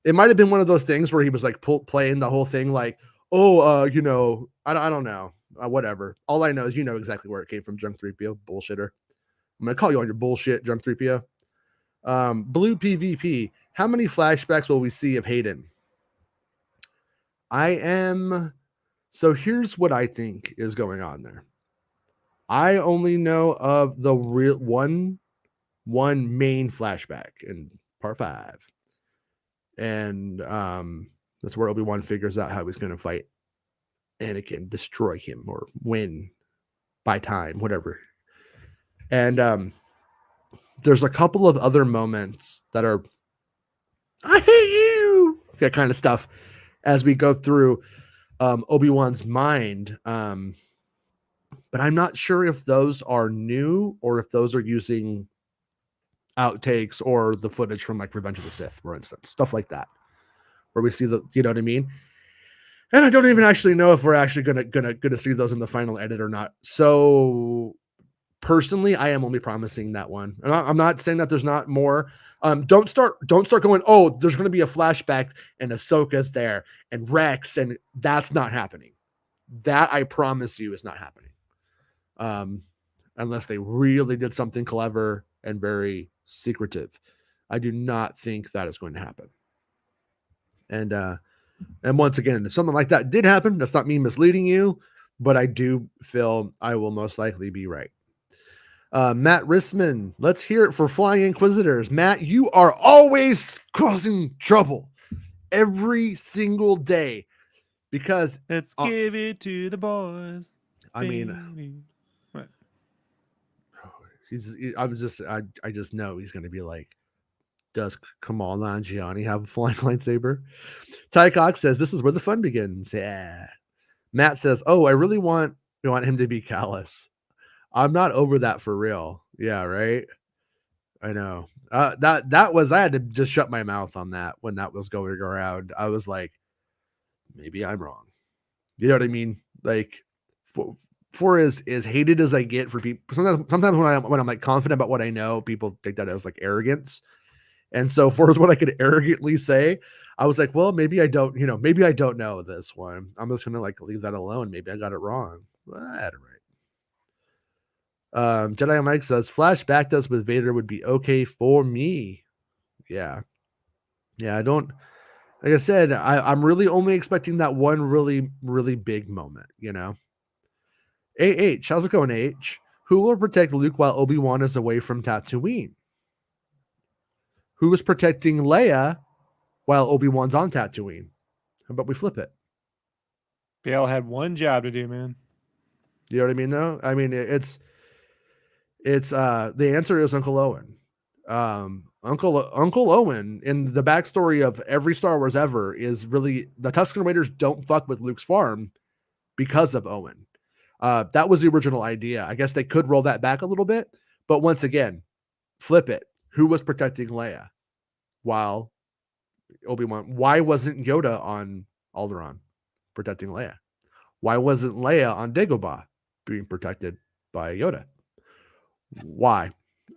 It might have been one of those things where he was like playing the whole thing like, oh, I don't know. Whatever. All I know is exactly where it came from, Drunk 3PO. Bullshitter. I'm going to call you on your bullshit, Drunk 3PO. Blue PvP. How many flashbacks will we see of Hayden? I am So here's what I think is going on there. I only know of the real one main flashback in part 5. And that's where Obi-Wan figures out how he's going to fight Anakin, destroy him, or win by time, whatever. And there's a couple of other moments that are, I hate you, that kind of stuff as we go through Obi-Wan's mind. But I'm not sure if those are new or if those are using outtakes or the footage from like Revenge of the Sith, for instance, stuff like that, where we see the, you know what I mean? And I don't even actually know if we're actually gonna see those in the final edit or not. So personally, I am only promising that one. I'm not saying that there's not more. Don't start going, oh, there's going to be a flashback and Ahsoka's there and Rex, and that's not happening. That I promise you is not happening. Unless they really did something clever and very secretive. I do not think that is going to happen. And once again, if something like that did happen, that's not me misleading you, but I do feel I will most likely be right. Matt Rissman, let's hear it for Flying Inquisitors. Matt, you are always causing trouble every single day because let's give it to the boys. I mean, what? I just know he's going to be like, does Kamal Nanjiani have a flying lightsaber? Ty Cox says, this is where the fun begins. Yeah. Matt says, oh, I really want him to be callous. I'm not over that for real. Yeah, right. I know. That was, I had to just shut my mouth on that when that was going around. I was like, maybe I'm wrong. You know what I mean? Like, for as hated as I get for people, sometimes when I'm like confident about what I know, people take that as like arrogance. And so for what I could arrogantly say, I was like, well, maybe I don't know this one. I'm just gonna like leave that alone. Maybe I got it wrong. Well, I had it right. Jedi Mike says flashback does with Vader would be okay for me. Yeah. I don't, like I said, I'm really only expecting that one really, really big moment, you know. AH, how's it going, AH? Who will protect Luke while Obi-Wan is away from Tatooine? Who is protecting Leia while Obi-Wan's on Tatooine? How about we flip it? Bale had one job to do, man. You know what I mean, though? I mean, it's the answer is Uncle Owen. Uncle Owen in the backstory of every Star Wars ever is really the Tusken Raiders don't fuck with Luke's farm because of Owen. That was the original idea. I guess they could roll that back a little bit, but once again, flip it. Who was protecting Leia while Obi-Wan? Why wasn't Yoda on Alderaan protecting Leia? Why wasn't Leia on Dagobah being protected by Yoda? Why?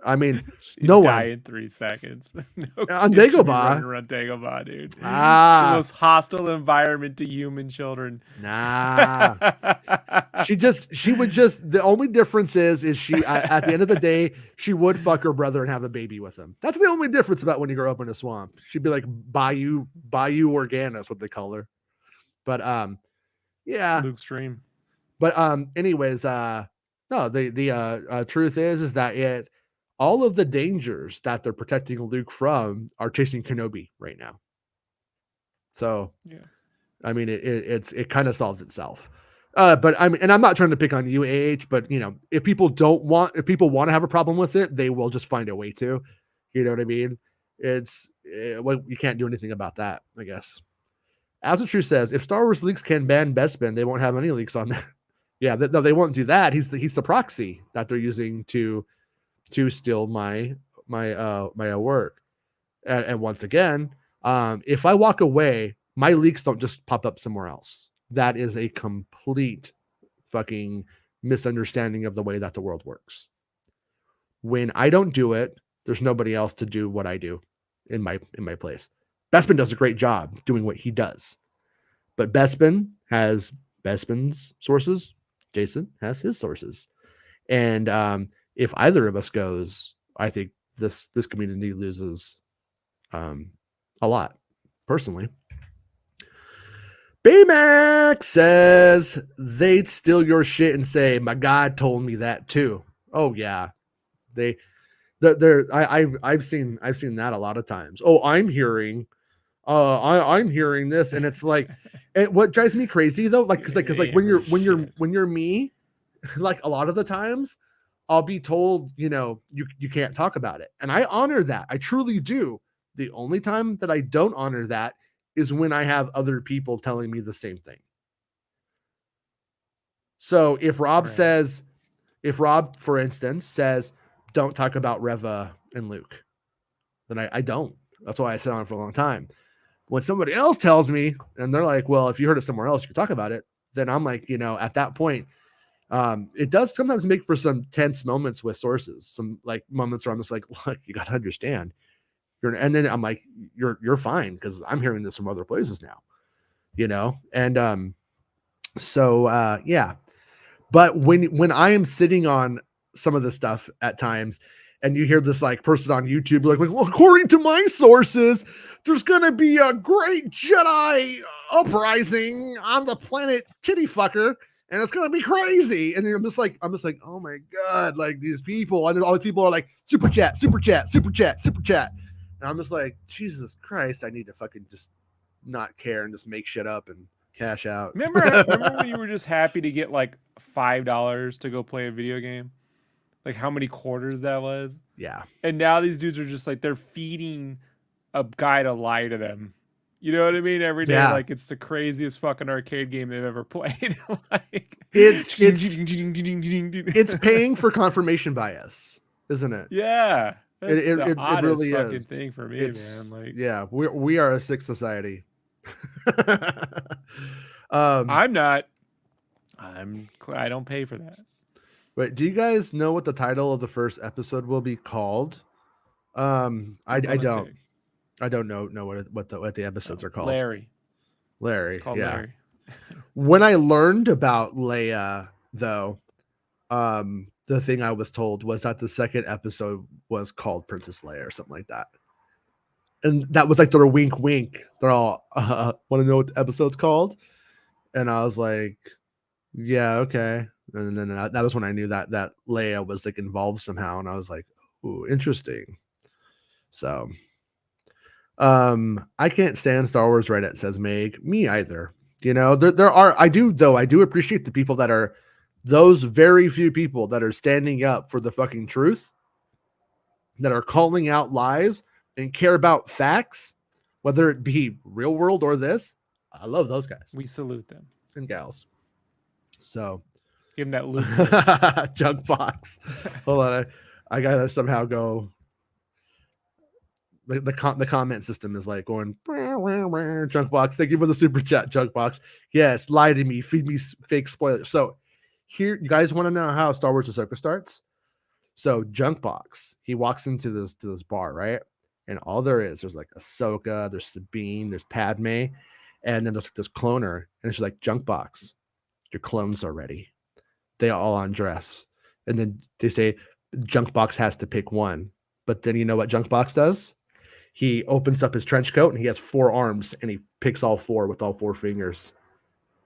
I mean, no die one in 3 seconds. No on Dagobah. Around Dagobah, dude. It's the most hostile environment to human children. Nah. she would just, the only difference is she at the end of the day, she would fuck her brother and have a baby with him. That's the only difference about when you grow up in a swamp. She'd be like Bayou Organa is what they call her. But yeah. Luke's dream. But anyways, no, the truth is that all of the dangers that they're protecting Luke from are chasing Kenobi right now. So yeah, I mean, it kind of solves itself. But I mean, and I'm not trying to pick on you, AH, but you know, if people want to have a problem with it, they will just find a way to. You know what I mean? Well, you can't do anything about that, I guess. As the truth says, if Star Wars leaks can ban Bespin, they won't have any leaks on there. Yeah, no, they won't do that. He's the proxy that they're using to steal my work. And once again, if I walk away, my leaks don't just pop up somewhere else. That is a complete fucking misunderstanding of the way that the world works. When I don't do it, there's nobody else to do what I do in my place. Bespin does a great job doing what he does. But Bespin has Bespin's sources. Jason has his sources. And if either of us goes, I think this community loses a lot, personally. Baymax says they'd steal your shit and say, "My God told me that too." Oh yeah, I've seen that a lot of times. Oh, I'm hearing this, and it's like, and what drives me crazy though, like because like when you're me, like a lot of the times, I'll be told, you can't talk about it, and I honor that. I truly do. The only time that I don't honor that is when I have other people telling me the same thing. So if Rob says, for instance, says, don't talk about Reva and Luke, then I don't. That's why I sat on it for a long time. When somebody else tells me, and they're like, well, if you heard it somewhere else, you can talk about it. Then I'm like, at that point, it does sometimes make for some tense moments with sources, some like moments where I'm just like, look, you got to understand. And then I'm like, you're fine, because I'm hearing this from other places now, and so yeah. But when I am sitting on some of the stuff at times, and you hear this like person on YouTube like, well, according to my sources, there's gonna be a great Jedi uprising on the planet Titty Fucker, and it's gonna be crazy. And I'm just like, oh my god, like these people, and all these people are like, super chat, super chat, super chat, super chat. And I'm just like, Jesus Christ, I need to fucking just not care and just make shit up and cash out. Remember when you were just happy to get like $5 to go play a video game? Like how many quarters that was? Yeah. And now these dudes are just like, they're feeding a guy to lie to them. You know what I mean? Every day, like it's the craziest fucking arcade game they've ever played. Like it's paying for confirmation bias, isn't it? Yeah. That's it really fucking is. thing for me, man. Like, yeah, we are a sick society. I'm not. I don't pay for that. Wait, do you guys know what the title of the first episode will be called? I don't know what the episodes are called. Larry. It's called Larry. When I learned about Leia, though, the thing I was told was that the second episode was called Princess Leia or something like that. And that was like their wink, wink. They're all, want to know what the episode's called? And I was like, yeah, okay. And then that was when I knew that Leia was like involved somehow. And I was like, ooh, interesting. So, I can't stand Star Wars Reddit, says Meg. Me either. I do appreciate the people that are, those very few people that are standing up for the fucking truth, that are calling out lies and care about facts, whether it be real world or this. I love those guys. We salute them. And gals. So give them that loop. Junk box. Hold on. I gotta somehow go. The comment system is like going junk box. Thank you for the super chat, junk box. Yes, lie to me, feed me fake spoilers. So here, you guys want to know how Star Wars Ahsoka starts? So junk box, he walks into this bar, right? And all there's like Ahsoka, there's Sabine, there's Padme, and then there's this cloner, and it's like, junk box, your clones are ready. They all undress, and then they say junk box has to pick one. But then you know what junk box does? He opens up his trench coat and he has 4 arms, and he picks all 4 with all 4 fingers.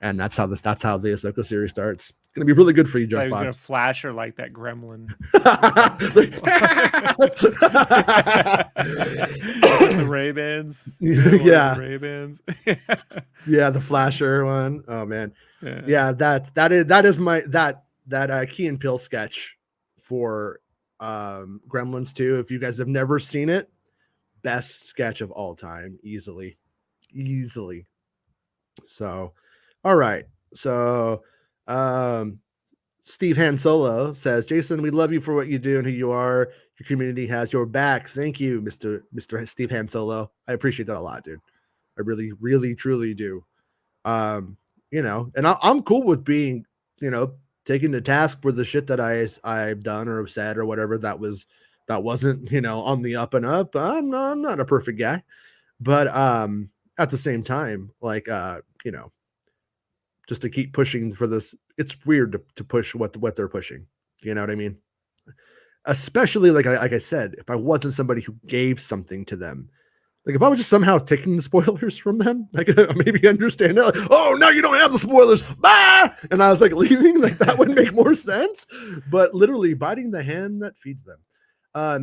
And that's how the Ahsoka series starts. It's gonna be really good for you, junk box. He's gonna flash her like that gremlin. The Ray-Bans. Yeah. Ray-Bans. Yeah, the flasher one. Oh man. Yeah, that is my Key and Peele sketch for Gremlins 2. If you guys have never seen it, best sketch of all time, easily. So, all right. So, Steve Han Solo says, Jason, we love you for what you do and who you are. Your community has your back. Thank you, Mr. Steve Han Solo. I appreciate that a lot, dude. I really, really, truly do. And I'm cool with being, taken to task for the shit that I've done or said or whatever that wasn't, on the up and up. I'm not a perfect guy, but at the same time, like, just to keep pushing for this, it's weird to push what they're pushing. You know what I mean? Especially like I said, if I wasn't somebody who gave something to them, Like if I was just somehow taking the spoilers from them, I could maybe understand it. Like, oh, now you don't have the spoilers. Bah! And I was like leaving, like that would make more sense. But literally biting the hand that feeds them.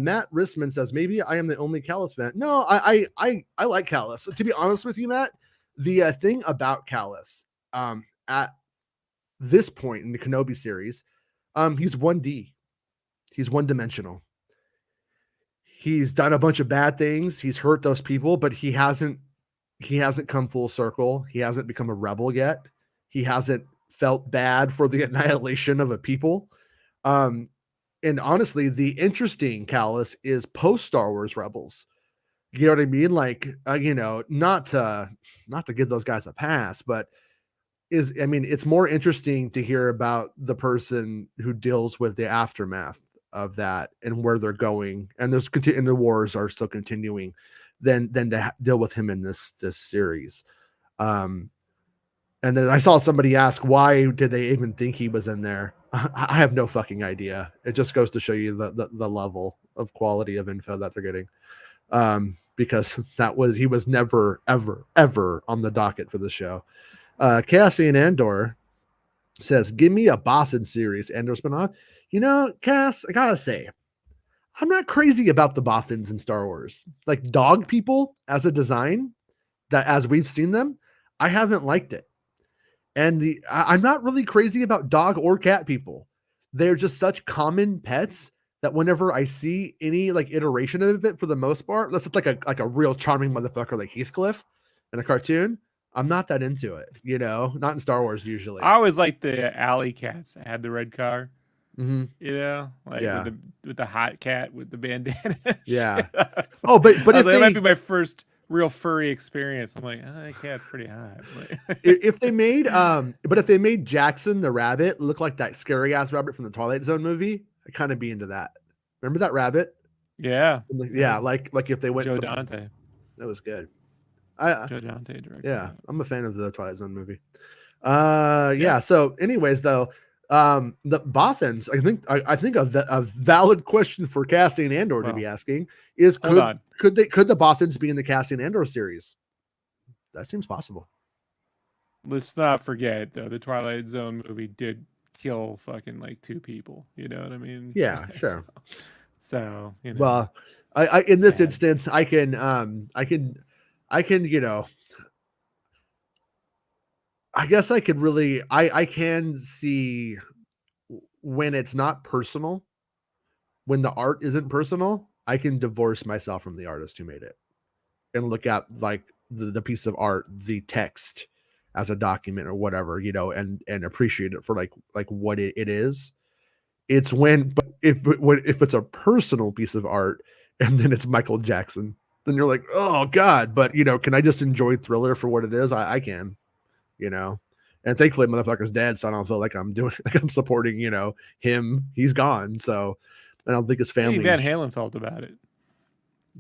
Matt Rissman says, maybe I am the only Callus fan. No, I like Callus. To be honest with you, Matt, the thing about Callus at this point in the Kenobi series, he's 1D. He's one-dimensional. He's done a bunch of bad things. He's hurt those people, but he hasn't come full circle. He hasn't become a rebel yet. He hasn't felt bad for the annihilation of a people. And honestly, the interesting Callus is post Star Wars Rebels. You know what I mean? Like, not to give those guys a pass, but it's more interesting to hear about the person who deals with the aftermath of that and where they're going, and the wars are still continuing, than to deal with him in this series. And then I saw somebody ask, why did they even think he was in there? I have no fucking idea. It just goes to show you the level of quality of info that they're getting. Because he was never, ever, ever on the docket for the show. Cassian Andor says, give me a Bothan series, Andor spinoff. Cass, I gotta say, I'm not crazy about the Bothans in Star Wars. Like dog people as a design, that as we've seen them, I haven't liked it. And I'm not really crazy about dog or cat people. They're just such common pets that whenever I see any like iteration of it, for the most part, unless it's like a real charming motherfucker like Heathcliff in a cartoon, I'm not that into it. Not in Star Wars usually. I always like the alley cats that had the red car. Mm-hmm. With the hot cat with the bandana. Yeah. Oh, but that might be my first real furry experience. I'm like, that cat's pretty hot. if they made Jackson the rabbit look like that scary ass rabbit from the Twilight Zone movie, I'd kind of be into that. Remember that rabbit? Yeah. Yeah, like if they went Joe Dante. That was good. Joe Dante directed. Yeah, I'm a fan of the Twilight Zone movie. Yeah. So, anyways, though, the Bothans, I think a valid question for Cassian Andor to be asking is, could the Bothans be in the Cassian Andor series? That seems possible. Let's not forget though, the Twilight Zone movie did kill fucking like 2 people. You know what I mean? Yeah, sure. So well, I in this instance, I can I guess I could really, I can see when it's not personal, when the art isn't personal, I can divorce myself from the artist who made it and look at like the piece of art, the text as a document or whatever, and appreciate it for like what it is. It's but if it's a personal piece of art and then it's Michael Jackson, then you're like, oh God, but can I just enjoy Thriller for what it is? I can, and thankfully motherfucker's dead. So I don't feel like I'm supporting, him. He's gone. So I don't think his family. Van Halen felt about it.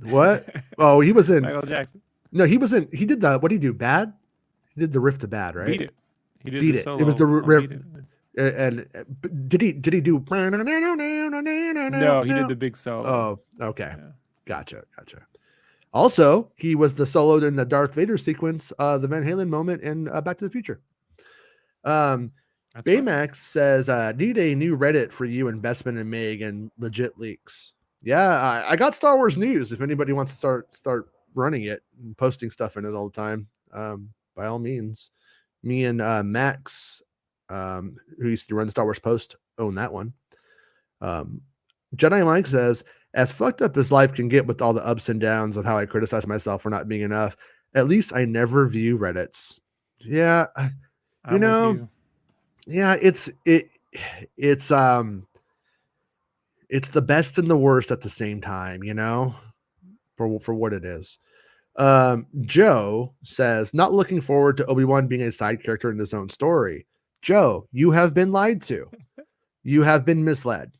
What? Oh, he was in Michael Jackson. No, he was in, he did what did he do? Bad? He did the riff to Bad, right? Beat It. He did the solo. It was the riff. And did he do? No, he did the big solo. Oh, okay. Yeah. Gotcha. Also, he was the solo in the Darth Vader sequence, the Van Halen moment in Back to the Future. Baymax says, need a new Reddit for you and Bestman and Meg and legit leaks. Yeah, I got Star Wars news. If anybody wants to start running it and posting stuff in it all the time, by all means. Me and Max, who used to run Star Wars Post, own that one. Jedi Mike says, as fucked up as life can get with all the ups and downs of how I criticize myself for not being enough, at least I never view Reddits. Yeah, yeah, it's the best and the worst at the same time, for what it is. Joe says, not looking forward to Obi-Wan being a side character in his own story. Joe, you have been lied to. You have been misled.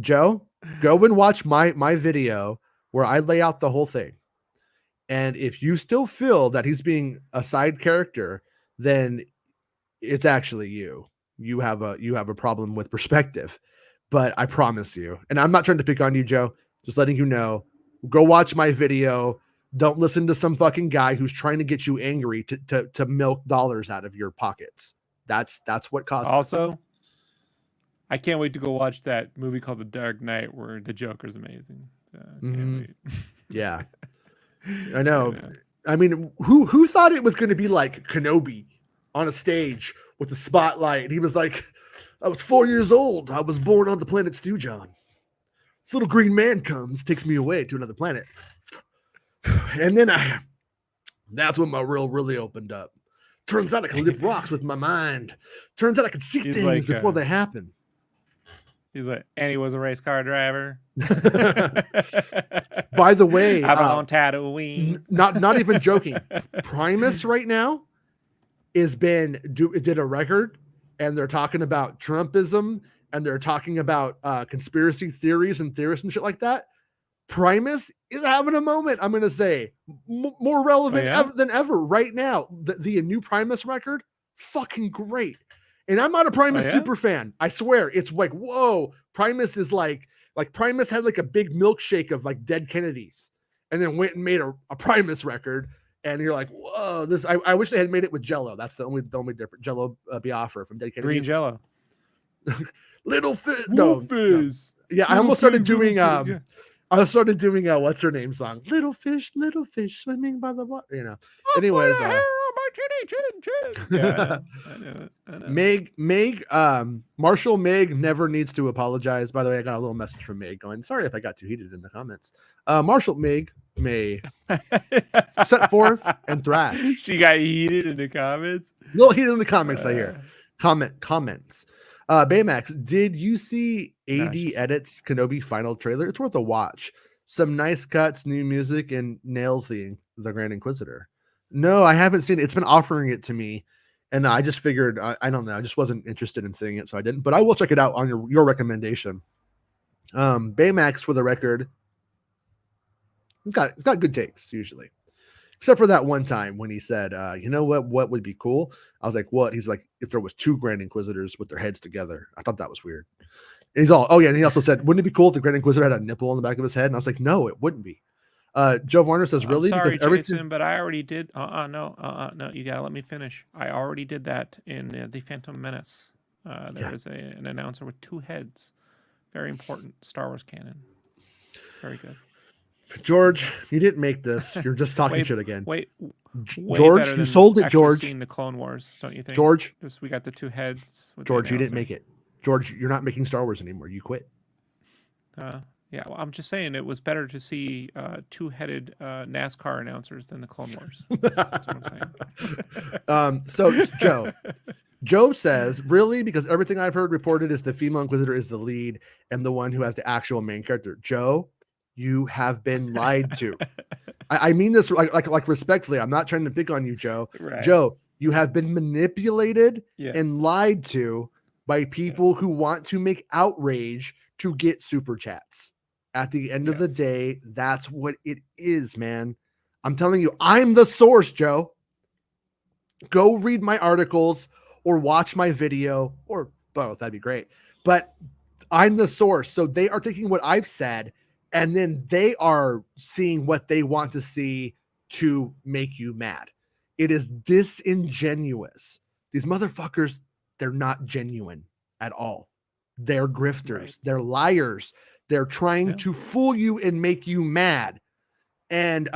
Joe, go and watch my video where I lay out the whole thing. And if you still feel that he's being a side character, then it's actually you. You have a problem with perspective. But I promise you, and I'm not trying to pick on you, Joe, just letting you know, go watch my video Don't listen to some fucking guy who's trying to get you angry to milk dollars out of your pockets. That's what caused Also, I can't wait to go watch that movie called The Dark Knight where the Joker's amazing. Can't wait. Yeah. I know. I mean, who thought it was going to be like Kenobi on a stage with a spotlight? And he was like, I was 4 years old. I was born on the planet Stewjon. This little green man comes, takes me away to another planet. And then that's when my world really opened up. Turns out I can lift rocks with my mind. Turns out I can see things before they happen. He's like, and he was a race car driver. By the way, I'm on Tatooine. Not even joking. Primus right now did a record, and they're talking about Trumpism, and they're talking about conspiracy theories and theorists and shit like that. Primus is having a moment, I'm going to say, more relevant than ever right now. The new Primus record, fucking great. And I'm not a Primus super fan. I swear. It's like, whoa, Primus is like Primus had like a big milkshake of like dead Kennedys and then went and made a Primus record. And you're like, whoa, this, I wish they had made it with Jello. That's the only different Jello Biafra from Dead Kennedys. Green Jello. Little Fizz. No. Yeah, I almost started doing I started doing what's her name song? Little fish swimming by the water. You know. Anyways, yeah, I know. Meg, Marshall Meg never needs to apologize. By the way, I got a little message from Meg going, sorry if I got too heated in the comments. Marshall Meg may set forth and thrash. She got heated in the comments. A little heated in the comments, I hear. Comments. Baymax, did you see AD edits Kenobi final trailer? It's worth a watch. Some nice cuts, new music, and nails the Grand Inquisitor. No, I haven't seen it. It's been offering it to me, and I just figured I don't know. I just wasn't interested in seeing it, so I didn't. But I will check it out on your recommendation. Baymax, for the record, it's got good takes usually, except for that one time when he said, "You know what would be cool?" I was like, "What?" He's like, "If there was two Grand Inquisitors with their heads together." I thought that was weird. And he's all, "Oh yeah," and he also said, "Wouldn't it be cool if the Grand Inquisitor had a nipple on the back of his head?" And I was like, "No, it wouldn't be." Joe Warner says, "Really?" I'm sorry, Jason, but I already did. No, you gotta let me finish. I already did that in the Phantom Menace. There is an announcer with two heads. Very important Star Wars canon. Very good. George, you didn't make this. You're just talking shit again. George, you sold it, George. Seen the Clone Wars, don't you think? George, we got the two heads. George, you didn't make it. George, you're not making Star Wars anymore. You quit. Yeah, well, I'm just saying it was better to see two-headed NASCAR announcers than the Clone Wars. That's what I'm saying. So Joe says, really? Because everything I've heard reported is the female Inquisitor is the lead and the one who has the actual main character. Joe, you have been lied to. I mean this like respectfully. I'm not trying to pick on you, Joe. Right. Joe, you have been manipulated and lied to by people who want to make outrage to get super chats. At the end of the day, that's what it is, man. I'm telling you, I'm the source, Joe. Go read my articles or watch my video or both. That'd be great. But I'm the source. So they are taking what I've said and then they are seeing what they want to see to make you mad. It is disingenuous. These motherfuckers, they're not genuine at all. They're grifters. Right. They're liars. They're trying to fool you and make you mad. And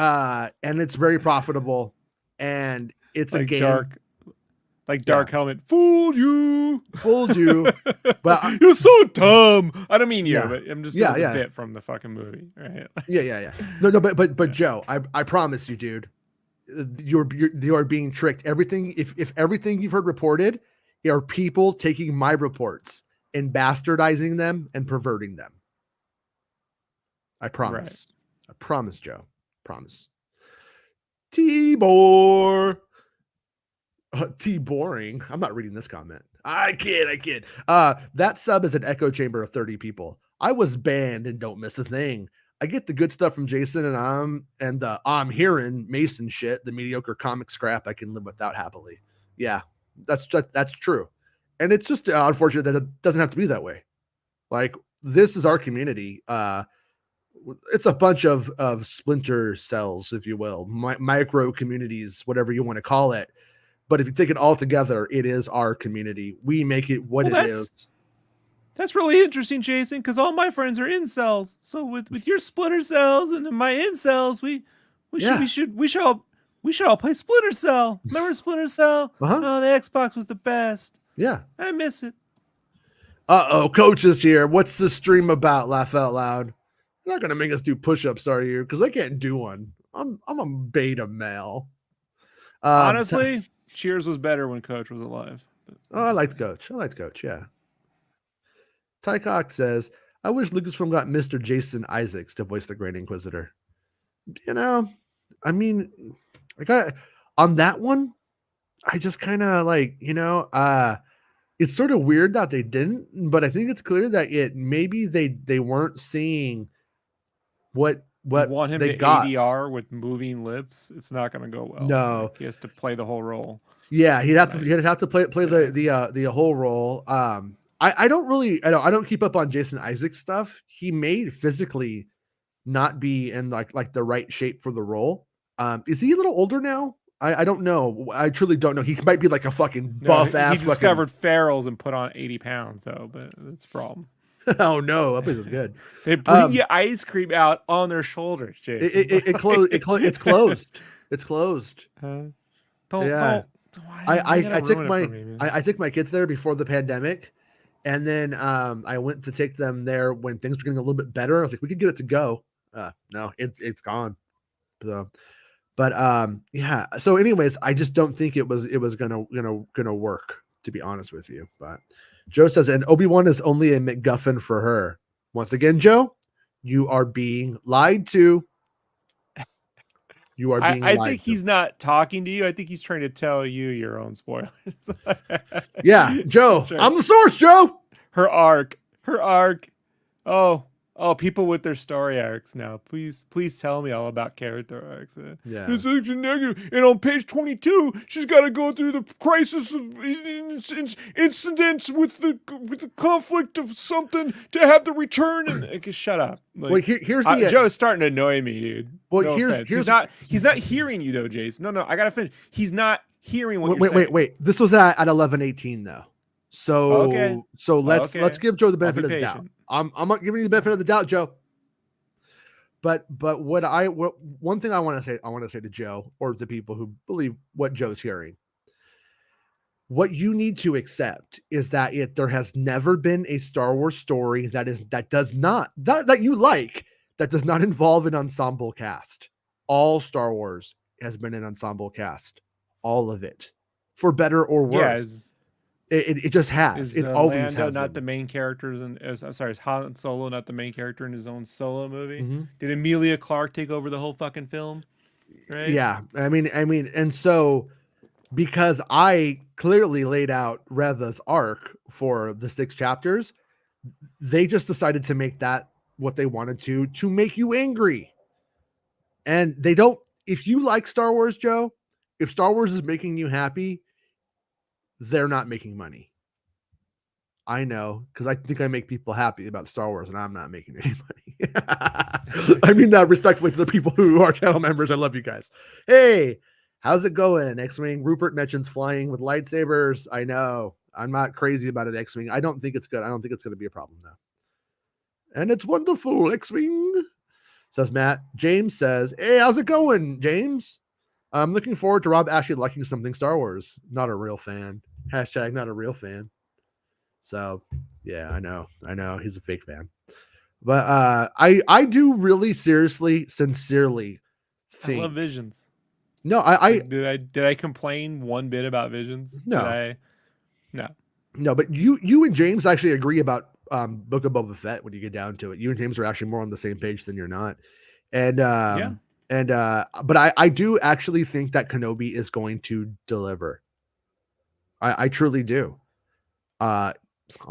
it's very profitable. And it's like a game. Dark Helmet fooled you. But you're so dumb. I don't mean you, but I'm just doing a bit from the fucking movie, right? Yeah. No, but Joe, I promise you, dude, you're being tricked. Everything, if everything you've heard reported are people taking my reports and bastardizing them and perverting them. I promise. Right. I promise, Joe. Promise. T-Bor. T-boring. I'm not reading this comment. I kid. That sub is an echo chamber of 30 people. I was banned and don't miss a thing. I get the good stuff from Jason and I'm hearing Mason shit, the mediocre comic scrap I can live without happily. Yeah, that's true. And it's just unfortunate that it doesn't have to be that way. Like, this is our community. it's a bunch of splinter cells, if you will, micro communities, whatever you want to call it. But if you take it all together, it is our community. We make it what it is. That's really interesting, Jason, because all my friends are incels. So with your splinter cells and my incels, we should all play Splinter Cell. Remember Splinter Cell? Oh, the Xbox was the best. Yeah, I miss it. Coach is here. What's the stream about? Laugh out loud. You're not gonna make us do push-ups, are you? Because I can't do one. I'm a beta male. Honestly, Cheers was better when Coach was alive. I liked Coach. Yeah. Ty Cox says, I wish Lucasfilm got Mr. Jason Isaacs to voice the Grand Inquisitor. You know, I mean, I got on that one. I just kind of like, it's sort of weird that they didn't, but I think it's clear that maybe they weren't seeing what you want him they to got. ADR with moving lips. It's not going to go well. No, like, he has to play the whole role. Yeah, he'd have to play the whole role. I don't keep up on Jason Isaacs stuff. He may physically not be in like the right shape for the role. Is he a little older now? I don't know. I truly don't know. He might be like a fucking buff ass. He discovered ferals and put on 80 pounds, though, but that's a problem. Oh no, that place is good. They bring you ice cream out on their shoulders, Jason. It's closed. It's closed. Don't. I took my kids there before the pandemic, and then I went to take them there when things were getting a little bit better. I was like, we could get it to go. No, it's gone. So, but yeah. So, anyways, I just don't think it was gonna work, to be honest with you. But Joe says, and Obi-Wan is only a MacGuffin for her. Once again, Joe, you are being lied to. You are being lied to. I think he's not talking to you. I think he's trying to tell you your own spoilers. Yeah, Joe, I'm the source, Joe. Her arc. Oh, people with their story arcs now. Please tell me all about character arcs. Yeah. It's actually negative. And on page 22, she's got to go through the crisis of incidents with the conflict of something to have the return. And shut up. Like, well, here's the Joe's starting to annoy me, dude. Well, no offense. He's not hearing you though, Jason. No, I gotta finish. He's not hearing what you're saying. Wait. This was at 11:18 though. So let's give Joe the benefit of the doubt. I'm not giving you the benefit of the doubt, Joe. But one thing I want to say to Joe, or to people who believe what Joe's hearing, what you need to accept is that there has never been a Star Wars story that does not involve an ensemble cast. All Star Wars has been an ensemble cast, all of it, for better or worse. Yeah, it just has. It always Lando has. Not the main characters, is Han Solo not the main character in his own solo movie? Mm-hmm. Did Emilia Clarke take over the whole fucking film? Right? Yeah, I mean, and so because I clearly laid out Reva's arc for the 6 chapters, they just decided to make that what they wanted to make you angry. And they don't. If you like Star Wars, Joe, if Star Wars is making you happy, they're not making money. I know, because I think I make people happy about Star Wars, and I'm not making any money. I mean that respectfully to the people who are channel members. I love you guys. Hey, how's it going? X-Wing. Rupert mentions flying with lightsabers. I know. I'm not crazy about it, X-Wing. I don't think it's good. I don't think it's going to be a problem, though. And it's wonderful, X-Wing, says Matt. James says, hey, how's it going, James? I'm looking forward to Rob actually liking something Star Wars. Not a real fan. Hashtag not a real fan. So, yeah, I know. He's a fake fan. But I do really sincerely think. I love Visions. No, did I complain one bit about Visions? No. No, but you and James actually agree about Book of Boba Fett when you get down to it. You and James are actually more on the same page than you're not. And yeah. And but I do actually think that Kenobi is going to deliver. I truly do. I'll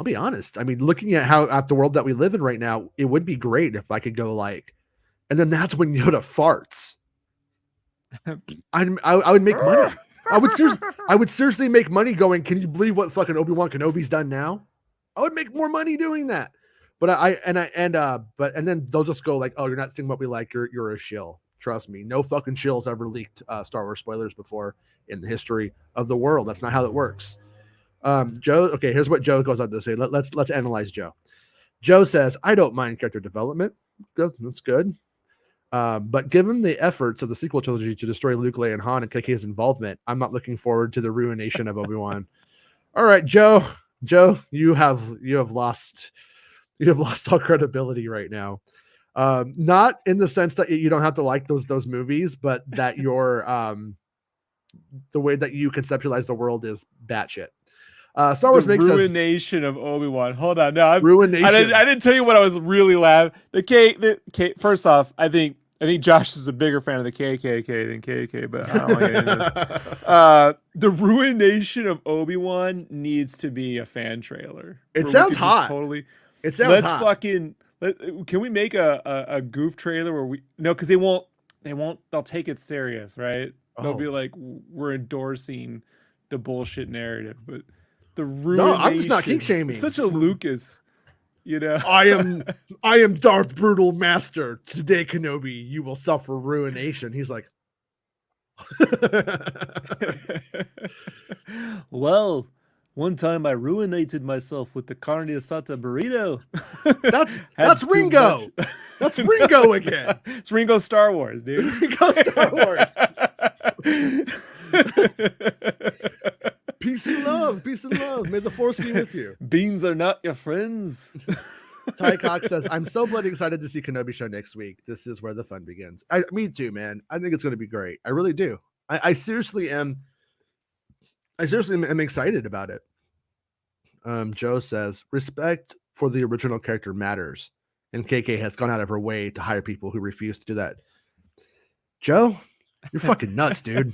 be honest. I mean, looking at the world that we live in right now, it would be great if I could go like, and then that's when Yoda farts. I would make money. I would seriously make money going, can you believe what fucking Obi-Wan Kenobi's done now? I would make more money doing that. and then they'll just go like, oh, you're not seeing what we like. You're a shill. Trust me, no fucking shills ever leaked Star Wars spoilers before in the history of the world. That's not how it works. Joe, okay, here's what Joe goes on to say. Let's analyze Joe. Joe says, I don't mind character development. That's good. But given the efforts of the sequel trilogy to destroy Luke, Leia, and Han and KK's involvement, I'm not looking forward to the ruination of Obi-Wan. All right, Joe, you have lost all credibility right now. Not in the sense that you don't have to like those movies, but that your the way that you conceptualize the world is batshit. Star Wars makes ruination of Obi-Wan. Hold on, no, ruination. I didn't tell you what I was really laughing. The K. First off, I think Josh is a bigger fan of the KKK than KK, but I don't want to get into this. The ruination of Obi-Wan needs to be a fan trailer. It sounds hot. It sounds hot. Can we make a goof trailer where because they'll take it serious, right? They'll be like, we're endorsing the bullshit narrative, but the ruination. No, I'm just not kink shaming. Such a Lucas, I am Darth Brutal Master. Today, Kenobi, you will suffer ruination. He's like, well, one time I ruinated myself with the carne asada burrito. That's Ringo. That's Ringo again. It's Ringo Star Wars, dude. Ringo Star Wars. Peace and love. Peace and love. May the force be with you. Beans are not your friends. Ty Cox says, I'm so bloody excited to see Kenobi show next week. This is where the fun begins. Me too, man. I think it's going to be great. I really do. I seriously am. I seriously am excited about it. Joe says, respect for the original character matters. And KK has gone out of her way to hire people who refuse to do that. Joe, you're fucking nuts, dude.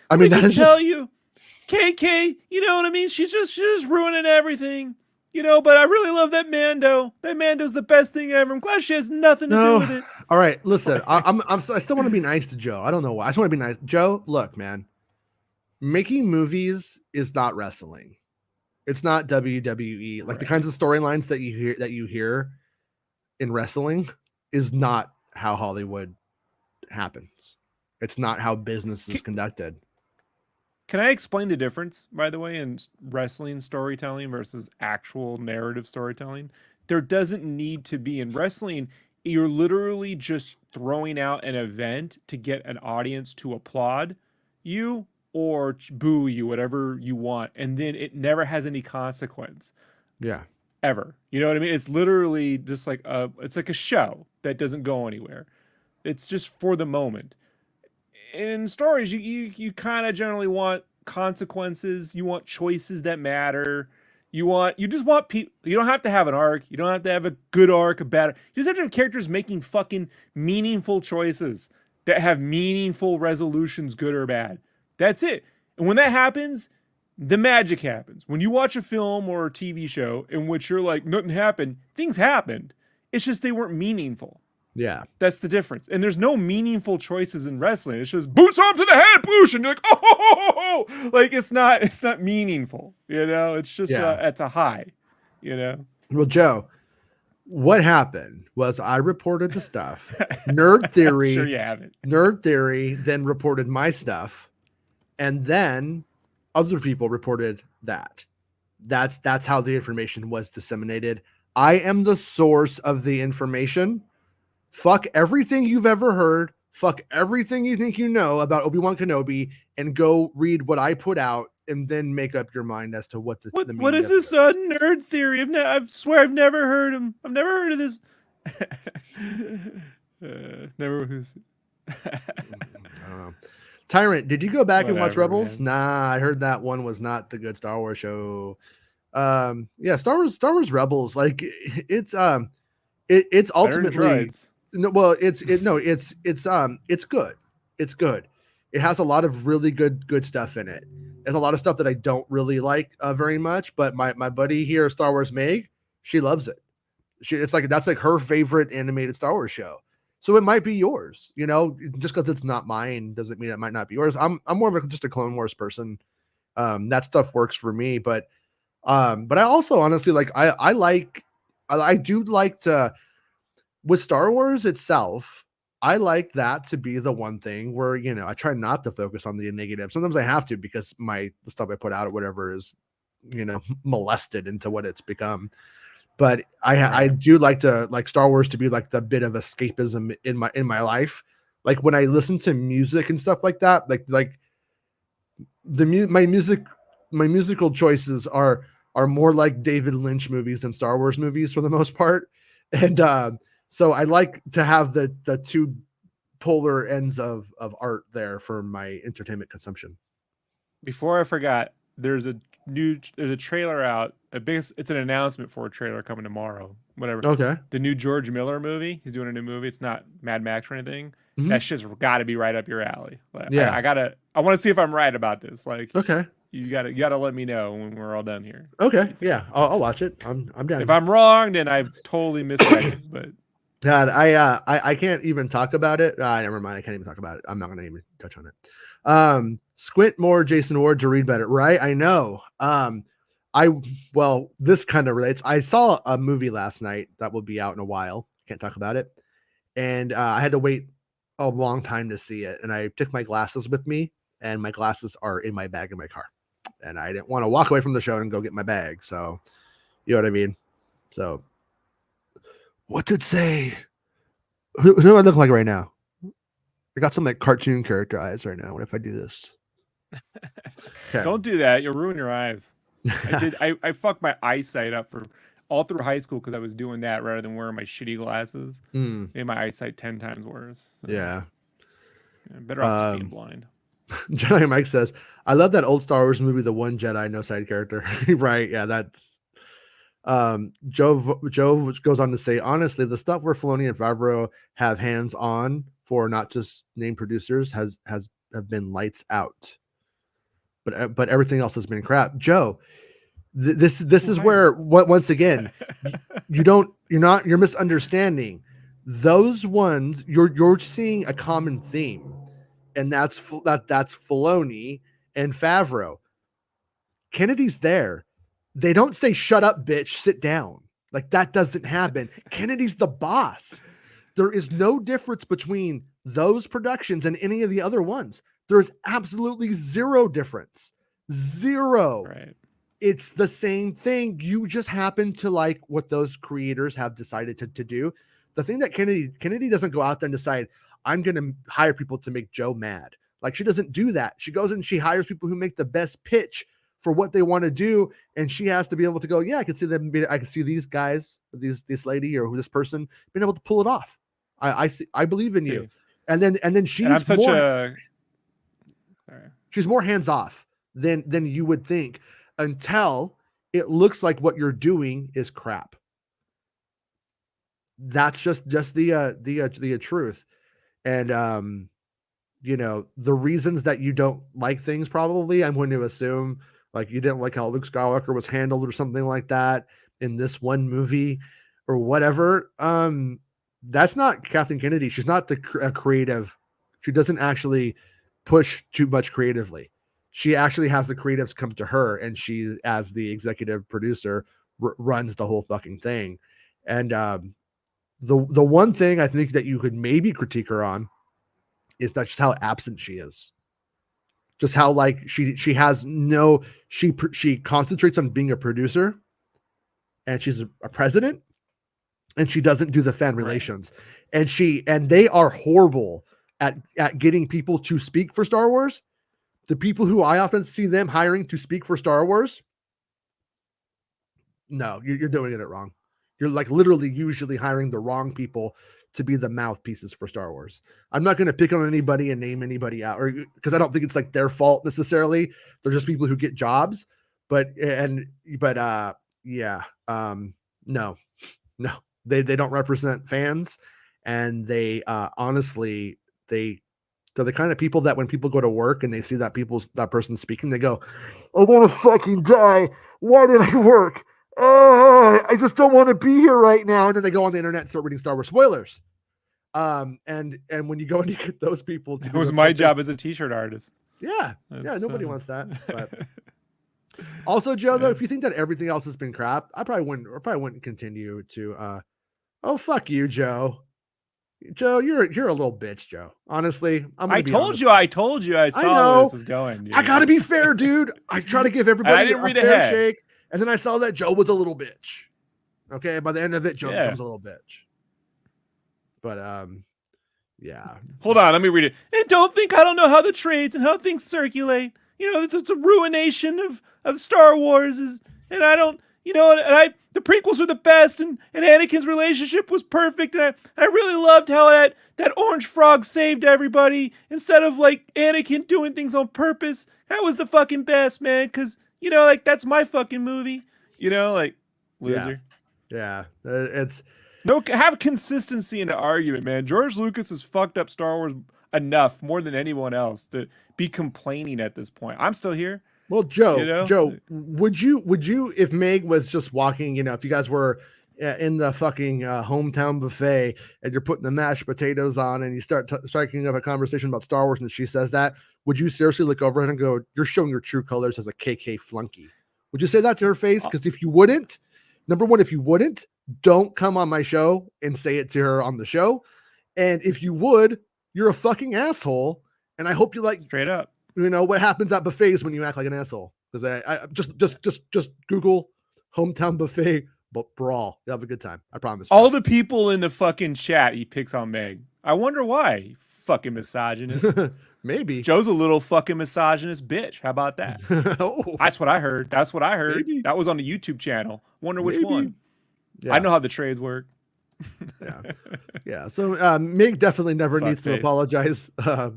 I mean, just tell you, KK, you know what I mean? She's just ruining everything. But I really love that Mando. That Mando's the best thing ever. I'm glad she has nothing to do with it. All right, listen. I still want to be nice to Joe. I don't know why. I just want to be nice. Joe, look, man. Making movies is not wrestling. It's not WWE. Like the kinds of storylines that you hear in wrestling is not how Hollywood happens. It's not how business is conducted. Can I explain the difference, by the way, in wrestling storytelling versus actual narrative storytelling? There doesn't need to be in wrestling. You're literally just throwing out an event to get an audience to applaud you or boo you, whatever you want. And then it never has any consequence. Yeah. Ever. You know what I mean? It's literally just like it's like a show that doesn't go anywhere. It's just for the moment. In stories, you kind of generally want consequences. You want choices that matter. You just want people. You don't have to have an arc. You don't have to have a good arc, a bad arc. You just have to have characters making fucking meaningful choices that have meaningful resolutions, good or bad. That's it. And when that happens, the magic happens. When you watch a film or a TV show in which you're like, nothing happened, things happened. It's just they weren't meaningful. Yeah. That's the difference. And there's no meaningful choices in wrestling. It's just boots up to the head, boosh, and you're like, oh, like it's not meaningful. It's just it's a high, Well, Joe, what happened was I reported the stuff. Nerd Theory. Sure you haven't. Nerd Theory then reported my stuff. And then other people reported that. That's how the information was disseminated. I am the source of the information. Fuck everything you've ever heard. Fuck everything you think you know about Obi-Wan Kenobi and go read what I put out and then make up your mind as to what the meaning what is this Nerd Theory? I swear I've never heard him. I've never heard of this. Never who's I don't know. Tyrant, did you go back and watch Rebels? Man. Nah, I heard that one was not the good Star Wars show. Yeah, Star Wars Rebels, like it's ultimately it's good. It's good. It has a lot of really good stuff in it. There's a lot of stuff that I don't really like very much, but my buddy here, Star Wars Meg, she loves it. That's like her favorite animated Star Wars show. So it might be yours, just because it's not mine doesn't mean it might not be yours. I'm more of just a Clone Wars person. That stuff works for me, but I also honestly I like I do like to, with Star Wars itself, I like that to be the one thing where, you know, I try not to focus on the negative. Sometimes I have to because the stuff I put out or whatever is, you know, molested into what it's become. But I do like Star Wars to be like the bit of escapism in my life. Like when I listen to music and stuff like that, like my musical choices are more like David Lynch movies than Star Wars movies for the most part. And so I like to have the two polar ends of art there for my entertainment consumption. Before I forgot, there's a trailer out. It's an announcement for a trailer coming tomorrow. Whatever. Okay. The new George Miller movie. He's doing a new movie. It's not Mad Max or anything. Mm-hmm. That shit's got to be right up your alley. Like, yeah. I want to see if I'm right about this. Like, okay. You gotta let me know when we're all done here. Okay. Yeah. I'll watch it. I'm down. If I'm wrong, then I've totally misread it. But God, I can't even talk about it. Never mind. I can't even talk about it. I'm not gonna even touch on it. Squint more, Jason Ward, to read better, right? I know. This kind of relates. I saw a movie last night that will be out in a while. Can't talk about it. And I had to wait a long time to see it. And I took my glasses with me, and my glasses are in my bag in my car. And I didn't want to walk away from the show and go get my bag. So, you know what I mean? So, what's it say? Who do I look like right now? I got some like cartoon character eyes right now. What if I do this? Okay. Don't do that. You'll ruin your eyes. I fucked my eyesight up for all through high school because I was doing that rather than wearing my shitty glasses. Made my eyesight 10 times worse. So, yeah. Better off just being blind. Jedi Mike says, I love that old Star Wars movie, The One Jedi, No Side Character. Right. Yeah, that's Joe goes on to say, honestly, the stuff where Filoni and Favreau have hands on for not just named producers have been lights out. But everything else has been crap. Joe, this is where once again you're misunderstanding those ones. You're seeing a common theme, and that's Filoni and Favreau. Kennedy's there. They don't say, shut up, bitch, sit down. Like, that doesn't happen. Kennedy's the boss. There is no difference between those productions and any of the other ones. There's absolutely zero difference. Zero. Right. It's the same thing. You just happen to like what those creators have decided to do. The thing that Kennedy doesn't go out there and decide, I'm going to hire people to make Joe mad. Like, she doesn't do that. She goes and she hires people who make the best pitch for what they want to do, and she has to be able to go, yeah, I can see them. I can see these guys, this lady or this person being able to pull it off. I believe in you. And then she's she's more hands off than you would think, until it looks like what you're doing is crap. That's just the truth. And you know, the reasons that you don't like things, probably, I'm going to assume, like, you didn't like how Luke Skywalker was handled or something like that in this one movie or whatever. That's not Kathleen Kennedy. She's not the creative. She doesn't actually push too much creatively. She actually has the creatives come to her, and she, as the executive producer, runs the whole fucking thing. And the one thing I think that you could maybe critique her on is that just how absent she is. Just how, like, she concentrates on being a producer, and she's a president, and she doesn't do the fan relations. And they are horrible at getting people to speak for Star Wars. The people who I often see them hiring to speak for Star Wars, no, you're doing it wrong. You're like literally usually hiring the wrong people to be the mouthpieces for Star Wars. I'm not going to pick on anybody and name anybody out, or because I don't think it's like their fault necessarily. They're just people who get jobs. No, they don't represent fans, and they honestly, they're the kind of people that when people go to work and they see that person speaking, they go, I want to fucking die. Why did I work? I just don't want to be here right now. And then they go on the internet and start reading Star Wars spoilers. And when you go and you get those people, it was my job as a t-shirt artist. Yeah. Nobody wants that. But Also, Joe, though, if you think that everything else has been crap, I probably wouldn't continue to. Oh, fuck you, Joe. Joe, you're a little bitch, Joe. Honestly, I'm gonna be honest. I told you. I saw where this was going. Dude. I gotta be fair, dude. I try to give everybody a fair shake, and then I saw that Joe was a little bitch. Okay, by the end of it, Joe becomes a little bitch. But yeah. Hold on, let me read it. And don't think I don't know how the trades and how things circulate. You know, the ruination of Star Wars is, and I don't, you know, and the prequels were the best, and Anakin's relationship was perfect, and I really loved how that orange frog saved everybody instead of like Anakin doing things on purpose. That was the fucking best, man, because, you know, like, that's my fucking movie. You know, like, loser. Yeah. It's... No, have consistency in the argument, man. George Lucas has fucked up Star Wars enough, more than anyone else, to be complaining at this point. I'm still here. Well, Joe, you know? Joe, would you, if Meg was just walking, you know, if you guys were in the fucking hometown buffet and you're putting the mashed potatoes on and you start striking up a conversation about Star Wars and she says that, would you seriously look over and go, "You're showing your true colors as a KK flunky"? Would you say that to her face? Because if you wouldn't, number one, if you wouldn't, don't come on my show and say it to her on the show. And if you would, you're a fucking asshole. And I hope you like, straight up, you know, what happens at buffets when you act like an asshole. Because I just Google hometown buffet brawl. You'll have a good time. I promise. All the people in the fucking chat, he picks on Meg. I wonder why. Fucking misogynist. Maybe. Joe's a little fucking misogynist bitch. How about that? Oh. That's what I heard. Maybe. That was on the YouTube channel. Wonder which one. Yeah. I know how the trades work. Yeah. So Meg definitely never needs to apologize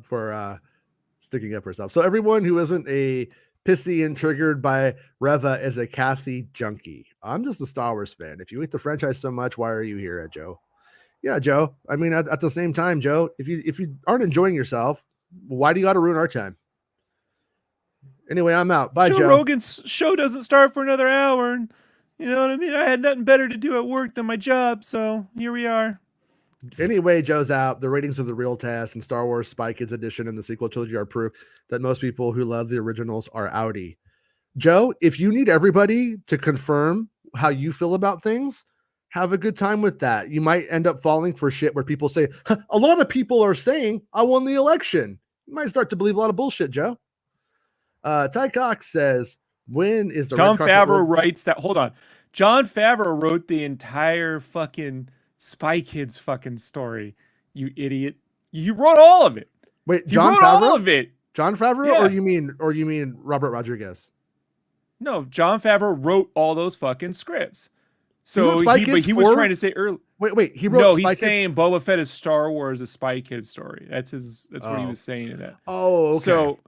for sticking up for herself. So everyone who isn't a pissy and triggered by Reva is a Kathy junkie. I'm just a Star Wars fan. If you hate the franchise so much, why are you here, Joe? Yeah, Joe. I mean, at the same time, Joe, if you aren't enjoying yourself, why do you got to ruin our time? Anyway, I'm out. Bye, Joe. Joe Rogan's show doesn't start for another hour, and you know what I mean? I had nothing better to do at work than my job, so here we are. Anyway, Joe's out. The ratings of the real test and Star Wars Spy Kids edition and the sequel trilogy are proof that most people who love the originals are outie. Joe, if you need everybody to confirm how you feel about things, have a good time with that. You might end up falling for shit where people say, a lot of people are saying I won the election. You might start to believe a lot of bullshit, Joe. Ty Cox says, when is the Jon Favreau writes that? Hold on. Jon Favreau wrote the entire fucking Spy Kids fucking story. You idiot. He wrote all of it. Wait, Jon Favreau? All of it. Jon Favreau, yeah. or you mean Robert Rodriguez? No, Jon Favreau wrote all those fucking scripts. So he was trying to say early. Wait, he wrote. No, he's saying Boba Fett is Star Wars, a Spy Kids story. That's what he was saying in that. Oh, okay. So,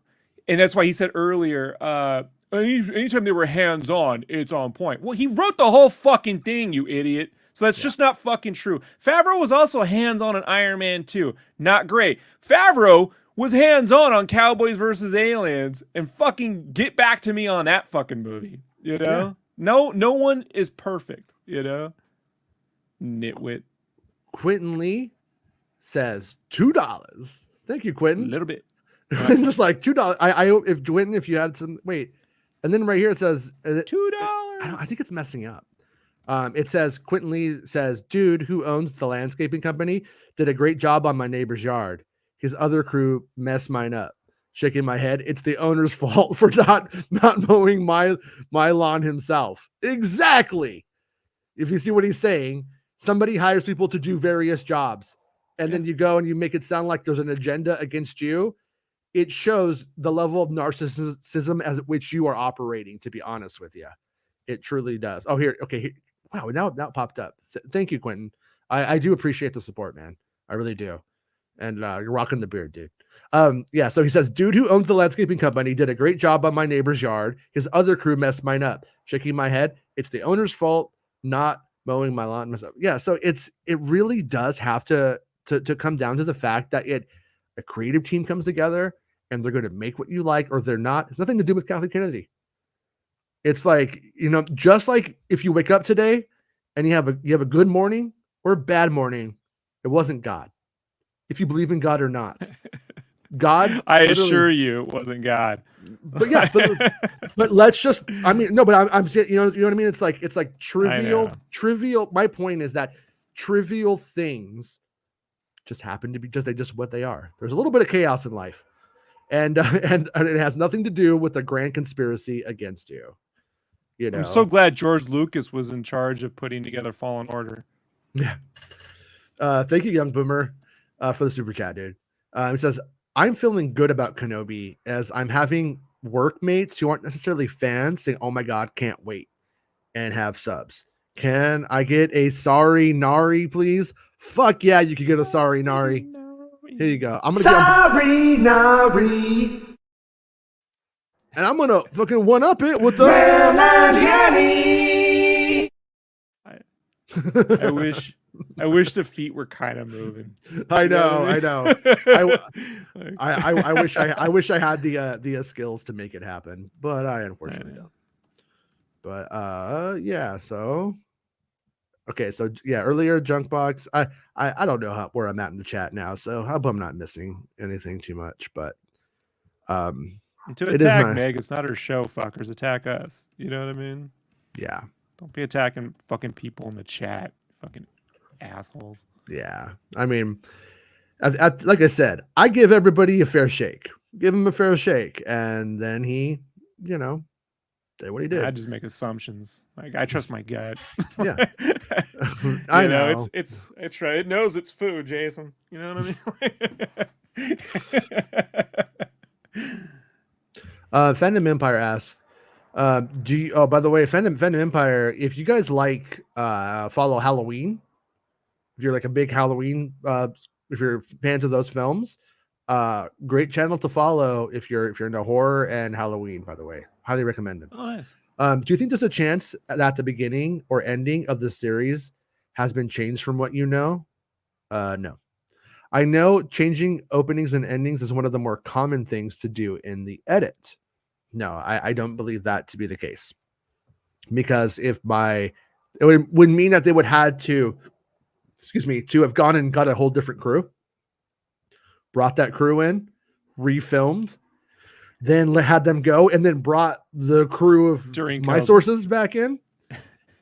and that's why he said earlier, anytime they were hands-on, it's on point. Well, he wrote the whole fucking thing, you idiot. So that's just not fucking true. Favreau was also hands-on in Iron Man 2. Not great. Favreau was hands-on on Cowboys versus Aliens, and fucking get back to me on that fucking movie. You know? Yeah. No one is perfect, you know? Nitwit. Quentin Lee says $2. Thank you, Quentin. A little bit. Just like $2. If you had some, wait. And then right here it says $2. I think it's messing up. It says Quentin Lee says, dude who owns the landscaping company did a great job on my neighbor's yard. His other crew messed mine up. Shaking my head. It's the owner's fault for not mowing my lawn himself. Exactly. If you see what he's saying, somebody hires people to do various jobs, and then you go and you make it sound like there's an agenda against you. It shows the level of narcissism as which you are operating, to be honest with you. It truly does. Oh, here. Okay. Here. Wow. Now it popped up. Thank you, Quentin. I do appreciate the support, man. I really do. And you're rocking the beard, dude. Yeah. So he says, dude who owns the landscaping company did a great job on my neighbor's yard. His other crew messed mine up. Shaking my head. It's the owner's fault, not mowing my lawn myself. Yeah. So it really does have to come down to the fact that a creative team comes together and they're going to make what you like or they're not. It's nothing to do with Kathleen Kennedy. It's like, you know, just like if you wake up today and you have a good morning or a bad morning, it wasn't God. If you believe in God or not. God, I assure you it wasn't God. but yeah, but let's just. I mean, no, but I'm saying, you know what I mean. It's like trivial. My point is that trivial things just happen to be just what they are. There's a little bit of chaos in life, and it has nothing to do with the grand conspiracy against you. You know, I'm so glad George Lucas was in charge of putting together Fallen Order. Yeah. Thank you, Young Boomer, for the super chat, dude. He says, I'm feeling good about Kenobi as I'm having workmates who aren't necessarily fans saying, oh my God, can't wait, and have subs. Can I get a sorry Nari, please? Fuck yeah, you can get a sorry Nari. Here you go. I'm gonna Nari. And I'm gonna fucking one up it with the I wish the feet were kind of moving. I know. I wish I had the skills to make it happen, but I unfortunately don't. But yeah, so okay, so yeah, earlier junk box. I don't know where I'm at in the chat now, so I hope I'm not missing anything too much. But to attack Meg, it's not her show, fuckers. Attack us. You know what I mean? Yeah. Don't be attacking fucking people in the chat, fucking assholes. Yeah, I mean, like I said, I give everybody a fair shake. Give him a fair shake, and then he, you know, did what he did. I just make assumptions. Like I trust my gut. Yeah, I know. It's right. It knows it's food, Jason. You know what I mean? Fandom Empire asks, do you? Oh, by the way, Fandom Empire, if you guys like follow Halloween, if you're like a big Halloween, if you're fans of those films, great channel to follow if you're into horror and Halloween. By the way, highly recommended. Oh, nice. Do you think there's a chance that the beginning or ending of the series has been changed from what you know? No. I know changing openings and endings is one of the more common things to do in the edit. No, I don't believe that to be the case. Because it would mean that they would had to, to have gone and got a whole different crew, brought that crew in, refilmed, then had them go, and then brought the crew of my sources back in.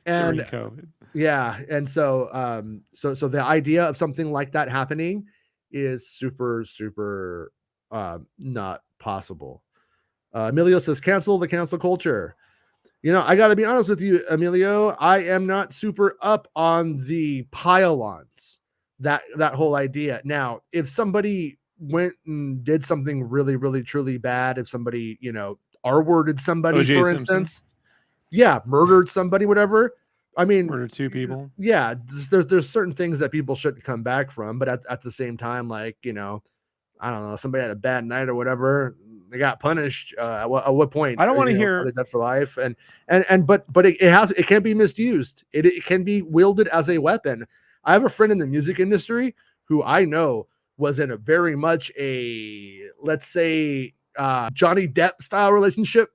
And during COVID. Yeah, and so so the idea of something like that happening is super not possible. Emilio says, cancel the cancel culture. You know, I got to be honest with you, Emilio. I am not super up on the pile-ons, that whole idea. Now, if somebody went and did something really, really, truly bad, if somebody, you know, R-worded somebody, O.J. for Simpson. instance, yeah, murdered somebody, whatever. I mean, murdered two people. Yeah, there's certain things that people shouldn't come back from, but at the same time, like, you know, I don't know, somebody had a bad night or whatever, they got punished. At what point? I don't want to hear. Are they dead for life? But it can be misused. It can be wielded as a weapon. I have a friend in the music industry who I know was in a very much a, let's say, Johnny Depp style relationship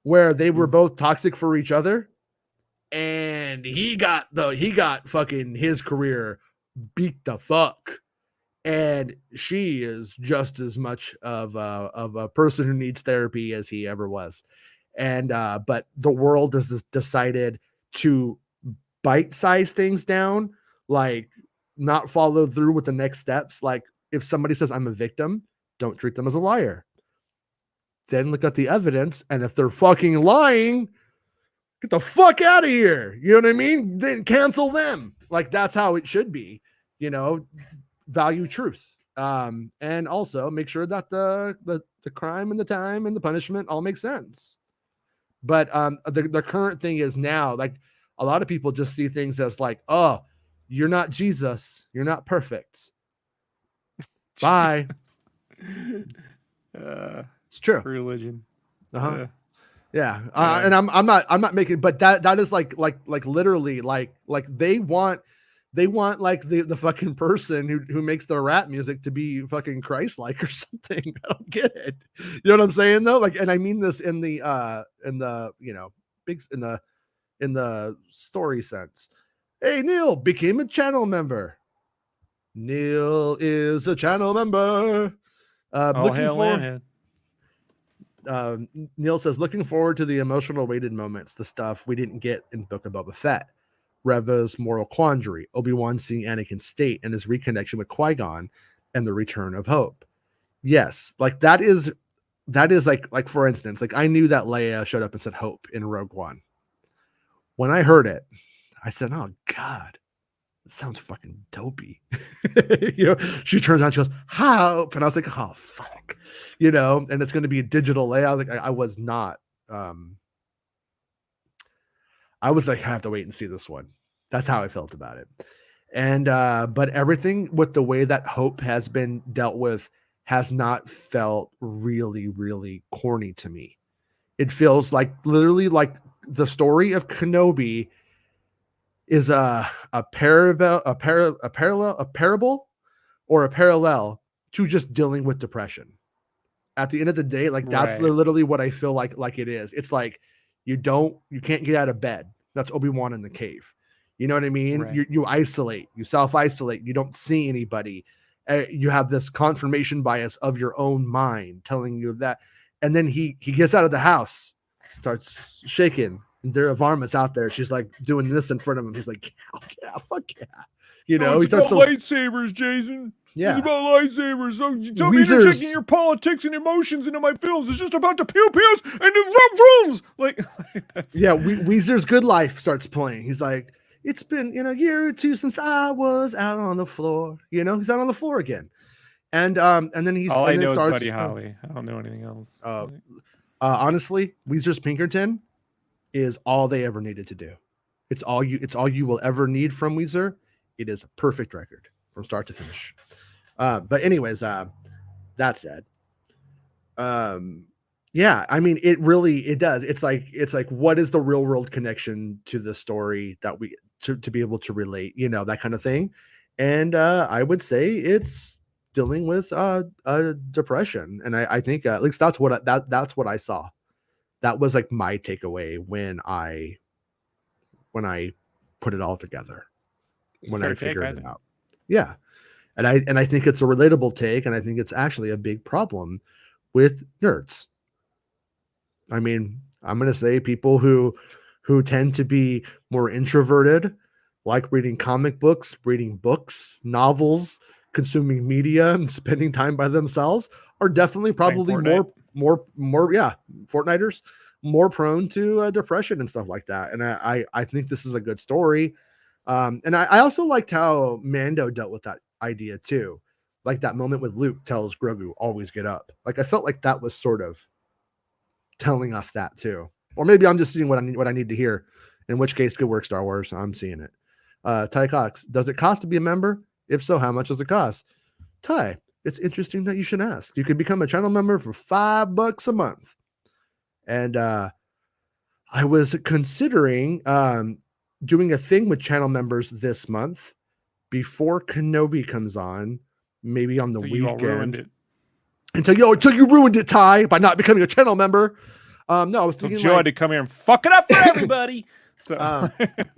where they were both toxic for each other, and he got fucking his career beat the fuck. And she is just as much of a person who needs therapy as he ever was. And but the world has decided to bite-size things down, like not follow through with the next steps. Like if somebody says I'm a victim, don't treat them as a liar. Then look at the evidence, and if they're fucking lying, get the fuck out of here. You know what I mean? Then cancel them. Like that's how it should be, you know. Value truth, and also make sure that the crime and the time and the punishment all make sense. But the current thing is now, like, a lot of people just see things as like, oh, you're not Jesus, you're not perfect. Bye. It's true. Religion. Yeah. And I'm not making, but that is like literally like they want like the fucking person who makes the rap music to be fucking Christ-like or something. I don't get it. You know what I'm saying though? Like, and I mean this in the you know, big in the story sense. Hey, Neil became a channel member. Neil is a channel member. All hail Lambhead. Neil says, looking forward to the emotional weighted moments, the stuff we didn't get in Book of Boba Fett. Reva's moral quandary, Obi-Wan seeing Anakin's state and his reconnection with Qui-Gon, and the return of hope. Yes, like that is like for instance, like I knew that Leia showed up and said hope in Rogue One. When I heard it, I said, "Oh God, it sounds fucking dopey." She turns around, she goes, "Hope," and I was like, "Oh fuck," and it's going to be a digital Leia. I was like, I was not. I was like, I have to wait and see this one. That's how I felt about it. And but everything with the way that hope has been dealt with has not felt really, really corny to me. It feels like literally like the story of Kenobi is a parable or a parallel to just dealing with depression. At the end of the day, like that's literally what I feel like it is. It's like you can't get out of bed. That's Obi-Wan in the cave. You know what I mean? Right. You isolate, you self-isolate, you don't see anybody. You have this confirmation bias of your own mind telling you that. And then he gets out of the house, starts shaking, and Daravarma's out there. She's like doing this in front of him. He's like, yeah, fuck yeah. It's about lightsabers, Jason. Yeah. It's about lightsabers. So you tell me interjecting your politics and emotions into my films. It's just about the pew-pews and the rules. Weezer's Good Life starts playing. He's like, it's been a year or two since I was out on the floor. He's out on the floor again. And then he's all I know starts, is Buddy Holly. I don't know anything else. Honestly, Weezer's Pinkerton is all they ever needed to do. It's all you will ever need from Weezer. It is a perfect record from start to finish. But anyways, that said, yeah, I mean, it does. It's like, what is the real world connection to the story that we to be able to relate, that kind of thing. And I would say it's dealing with depression. And I think at least that's what I saw. That was like my takeaway when I put it all together, when I figured it out. Yeah. And I think it's a relatable take, and I think it's actually a big problem with nerds. I mean, I'm going to say people who tend to be more introverted, like reading comic books, reading books, novels, consuming media, and spending time by themselves are definitely probably more Fortniters, more prone to depression and stuff like that. And I think this is a good story. And I also liked how Mando dealt with that idea too. Like that moment with Luke tells Grogu, always get up. Like I felt like that was sort of telling us that too. Or maybe I'm just seeing what I need to hear, in which case good work, Star Wars. I'm seeing it. Ty Cox, does it cost to be a member? If so, how much does it cost? Ty, it's interesting that you should ask. You can become a channel member for $5 a month. And I was considering doing a thing with channel members this month before Kenobi comes on, maybe on the weekend. You all ruined it. Until you ruined it, Ty, by not becoming a channel member. No, I was thinking Joe had to come here and fuck it up for everybody. So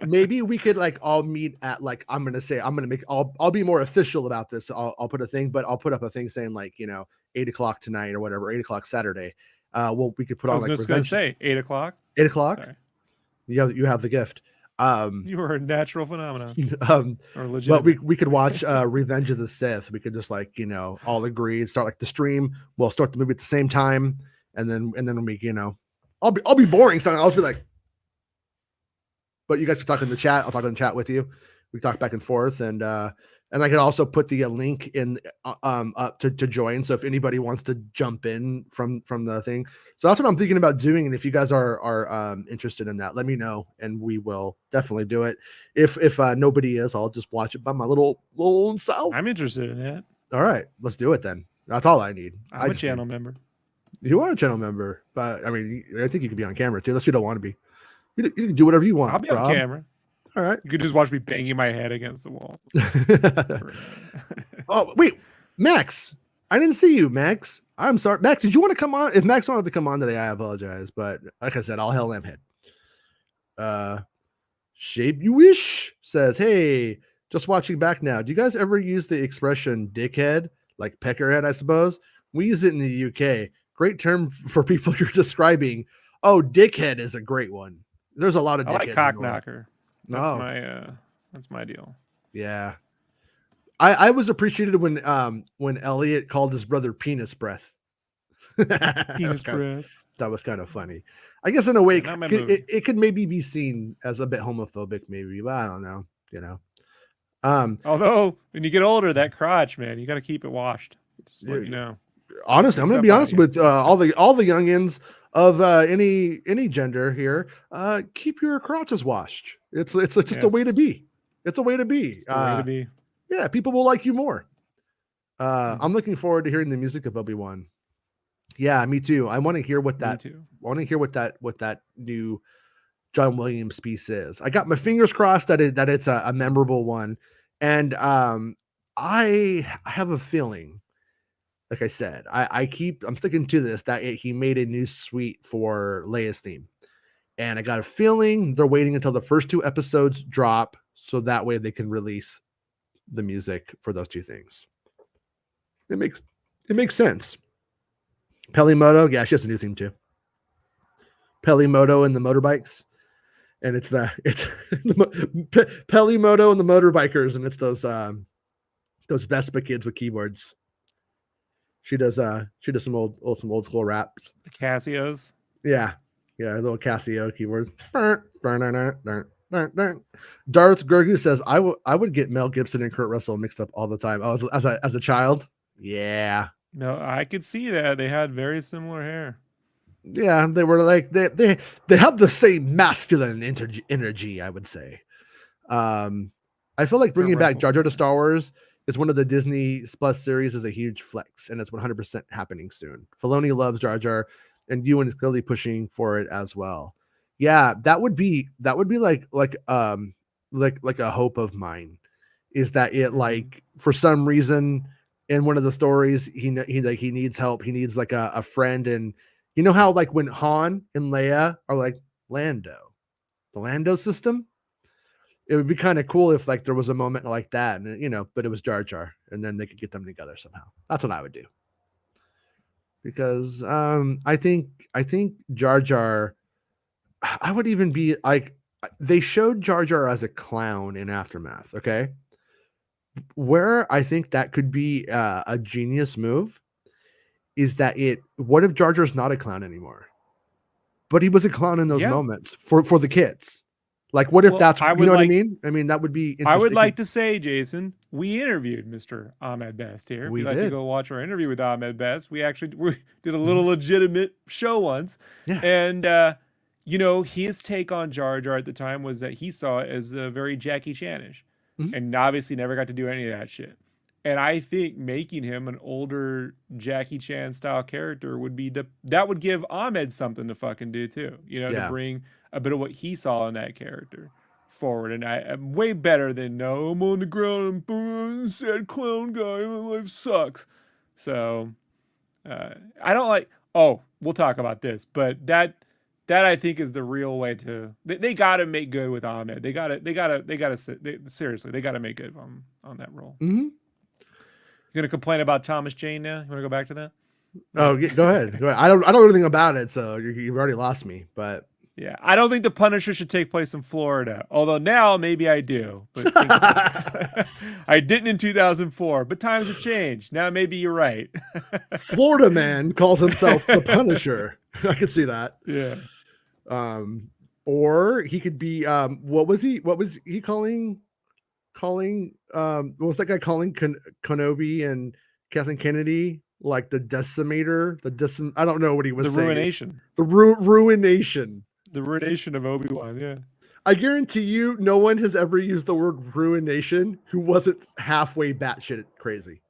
maybe we could all meet at I'll be more official about this. I'll put a thing, but I'll put up a thing saying 8:00 tonight or whatever, 8:00 Saturday. We could put on. I was just gonna say 8:00. 8:00. Sorry. You have the gift. You are a natural phenomenon. Or legit. But we could watch Revenge of the Sith. We could just all agree, start the stream. We'll start the movie at the same time, and then we I'll be boring. So I'll just be like, but you guys can talk in the chat. I'll talk in the chat with you. We talk back and forth, and I can also put the link in up to join. So if anybody wants to jump in from the thing, so that's what I'm thinking about doing. And if you guys are interested in that, let me know, and we will definitely do it. If nobody is, I'll just watch it by my little own self. I'm interested in that. All right, let's do it then. That's all I need. I'm a channel member. You are a channel member, but I mean, I think you could be on camera too, unless you don't want to be. You can do whatever you want. I'll be on camera. All right. You could just watch me banging my head against the wall. Oh, wait. Max. I didn't see you, Max. I'm sorry. Max, did you want to come on? If Max wanted to come on today, I apologize. But like I said, all hell am head. Shape You Wish says, hey, just watching back now. Do you guys ever use the expression dickhead? Like peckerhead, I suppose. We use it in the UK. great term for people you're describing. Oh, dickhead is a great one. There's a lot of dickheads. I like cock knocker. No, That's my deal. Yeah. I was appreciated when Elliot called his brother penis breath. Penis breath. That was kind of funny. I guess in a way, Yeah, it could maybe be seen as a bit homophobic, maybe, but I don't know. You know. Although when you get older, that crotch, man, you got to keep it washed. Just let you know. Honestly, I'm gonna be honest with all the youngins of any gender here. Keep your crotches washed. It's just a way to be. It's a way to be. Yeah, people will like you more. I'm looking forward to hearing the music of Obi-Wan. Yeah, me too. I want to hear what that. I want to hear what that new John Williams piece is. I got my fingers crossed that it's a memorable one, and I have a feeling. Like I said, I'm sticking to this that he made a new suite for Leia's theme, and I got a feeling they're waiting until the first 2 episodes drop so that way they can release the music for those 2 things. It makes sense. Pelimoto, yeah, she has a new theme too. Pelimoto and the motorbikes, and it's Pelimoto and the motorbikers, and it's those Vespa kids with keyboards. She does some old school raps. The Casios. Yeah, little Casio keyboards. Darth Gurgu says I would get Mel Gibson and Kurt Russell mixed up all the time. As a child. Yeah. No, I could see that. They had very similar hair. Yeah, they were like they have the same masculine energy, I would say. I feel like bringing back Jar Jar to Star Wars is one of the Disney Plus series is a huge flex, and it's 100% happening soon. Filoni loves Jar Jar, and Ewan is clearly pushing for it as well. Yeah, that would be like a hope of mine, is that it like for some reason in one of the stories he needs help. He needs like a friend, and you know how like when Han and Leia are like Lando, the Lando system. It would be kind of cool if like there was a moment like that, and but it was Jar Jar, and then they could get them together somehow. That's what I would do. Because I think Jar Jar, I would even be like, they showed Jar Jar as a clown in Aftermath. Okay, where I think that could be a genius move is that what if Jar Jar's not a clown anymore, but he was a clown in those moments for the kids. Like, what if that's, what I mean? I mean, that would be interesting. I would like to say, Jason, we interviewed Mr. Ahmed Best here. We if you'd like to go watch our interview with Ahmed Best, we did a little legitimate show once. Yeah. And, his take on Jar Jar at the time was that he saw it as very Jackie Chan-ish. And obviously never got to do any of that shit. And I think making him an older Jackie Chan style character would give Ahmed something to fucking do too. To bring a bit of what he saw in that character forward. And I'm way better than I'm on the ground, I'm sad clown guy, my life sucks. So I don't like, we'll talk about this, but that I think is the real way to, they got to make good with Ahmed. They got to seriously, they got to make good on that role. Mm-hmm. You're going to complain about Thomas Jane now? You want to go back to that? Oh, go ahead. I don't know anything about it, so you've already lost me, but yeah, I don't think the Punisher should take place in Florida. Although now maybe I do. But I didn't in 2004. But times have changed. Now maybe you're right. Florida man calls himself the Punisher. I could see that. Yeah. Or he could be. What was he calling? What was that guy calling Kenobi and Kathleen Kennedy? Like the decimator, I don't know what he was saying. Ruination. The ruination. The ruination of Obi-Wan, yeah. I guarantee you no one has ever used the word ruination who wasn't halfway batshit crazy.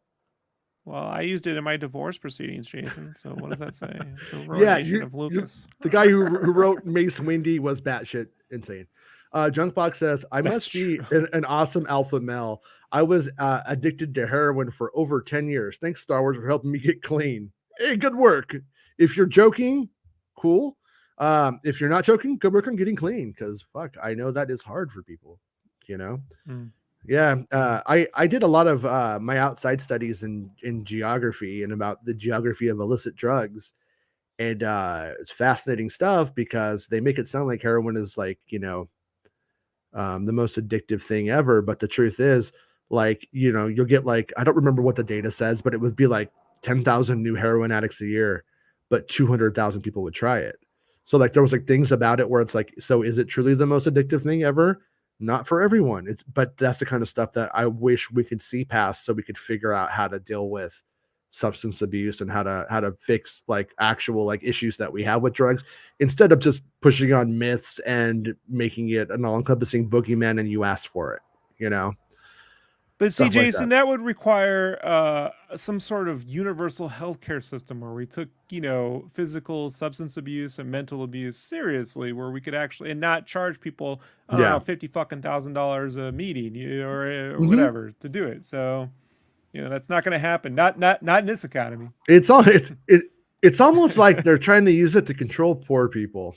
Well, I used it in my divorce proceedings, Jason. So what does that say? It's the ruination of Lucas. The guy who wrote Mace Windy was batshit insane. Junkbox says, I must be an awesome alpha male. I was addicted to heroin for over 10 years. Thanks, Star Wars, for helping me get clean. Hey, good work. If you're joking, cool. If you're not joking, good work on getting clean, because fuck, I know that is hard for people, Yeah. I did a lot of my outside studies in geography and about the geography of illicit drugs. And it's fascinating stuff because they make it sound like heroin is like, the most addictive thing ever. But the truth is, like, you'll get like, I don't remember what the data says, but it would be like 10,000 new heroin addicts a year, but 200,000 people would try it. So like there was like things about it where it's like, so is it truly the most addictive thing ever? Not for everyone. But that's the kind of stuff that I wish we could see past so we could figure out how to deal with substance abuse and how to fix like actual like issues that we have with drugs instead of just pushing on myths and making it an all-encompassing boogeyman and you asked for it, But see, stuff like Jason, that. that would require some sort of universal healthcare system where we took, physical substance abuse and mental abuse seriously, where we could actually and not charge people, I don't know, $50,000 a meeting, or whatever to do it. So, that's not going to happen. Not in this economy. It's almost like they're trying to use it to control poor people.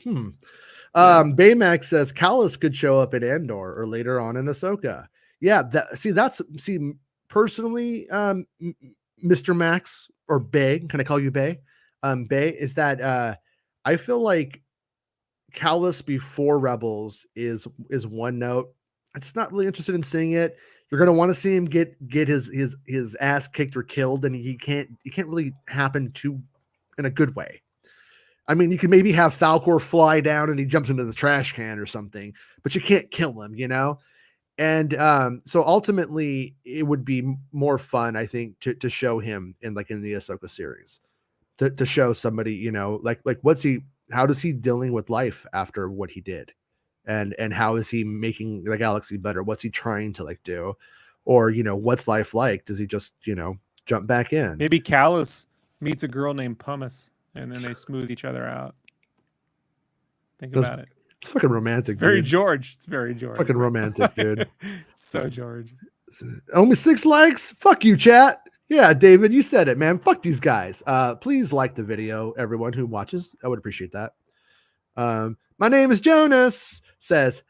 Baymax says Callus could show up in Andor or later on in Ahsoka. Yeah, personally, Mr. Max or Bay, can I call you Bay? Bay is that I feel like Callus before Rebels is one note. I'm just not really interested in seeing it. You're gonna want to see him get his ass kicked or killed, and he can't really happen in a good way. I mean, you can maybe have Falcor fly down and he jumps into the trash can or something, but you can't kill him, And so ultimately, it would be more fun, I think, to show him in the Ahsoka series, to show somebody, like how does he dealing with life after what he did, and how is he making the galaxy better? What's he trying to do, or what's life like? Does he just jump back in? Maybe Callus meets a girl named Pumice, and then they smooth each other out. Think about it. It's fucking romantic. It's very dude. George. It's very George. Fucking romantic, dude. It's so George. Only 6 likes? Fuck you, chat. Yeah, David, you said it, man. Fuck these guys. Please like the video, everyone who watches. I would appreciate that. My name is Jonas, says,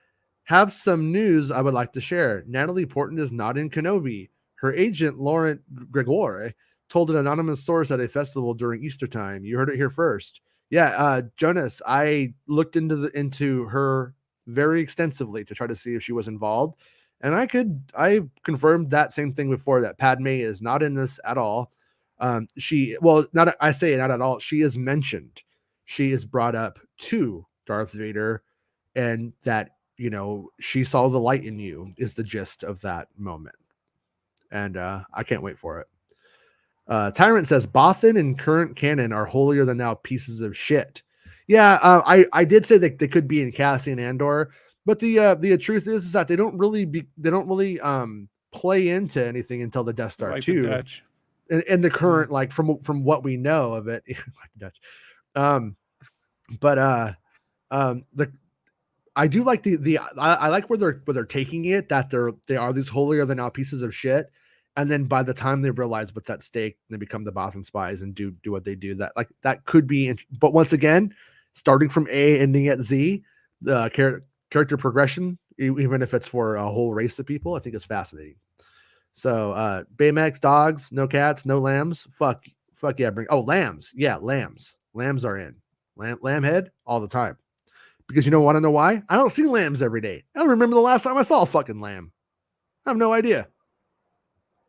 have some news I would like to share. Natalie Portman is not in Kenobi. Her agent, Laurent Gregor, told an anonymous source at a festival during Easter time. You heard it here first. Yeah, Jonas, I looked into her very extensively to try to see if she was involved. And I confirmed that same thing before, that Padme is not in this at all. I say not at all. She is mentioned. She is brought up to Darth Vader, and that, she saw the light in you is the gist of that moment. And I can't wait for it. Tyrant says Bothan and current canon are holier than thou pieces of shit. Yeah, I did say that they could be in Cassian Andor, but the truth is that they don't really play into anything until the Death Star 2. And the current, like from what we know of it, like the Dutch. I do like I like where they're taking it, that they are these holier than thou pieces of shit. And then by the time they realize what's at stake, they become the Bothan spies and do what they do. That could be, but once again, starting from A, ending at Z, the character progression, even if it's for a whole race of people, I think it's fascinating. So Baymax, dogs, no cats, no lambs. Fuck yeah, lambs. Yeah, lambs. Lambs are in. Lamb head all the time. Because you don't want to know why? I don't see lambs every day. I don't remember the last time I saw a fucking lamb. I have no idea.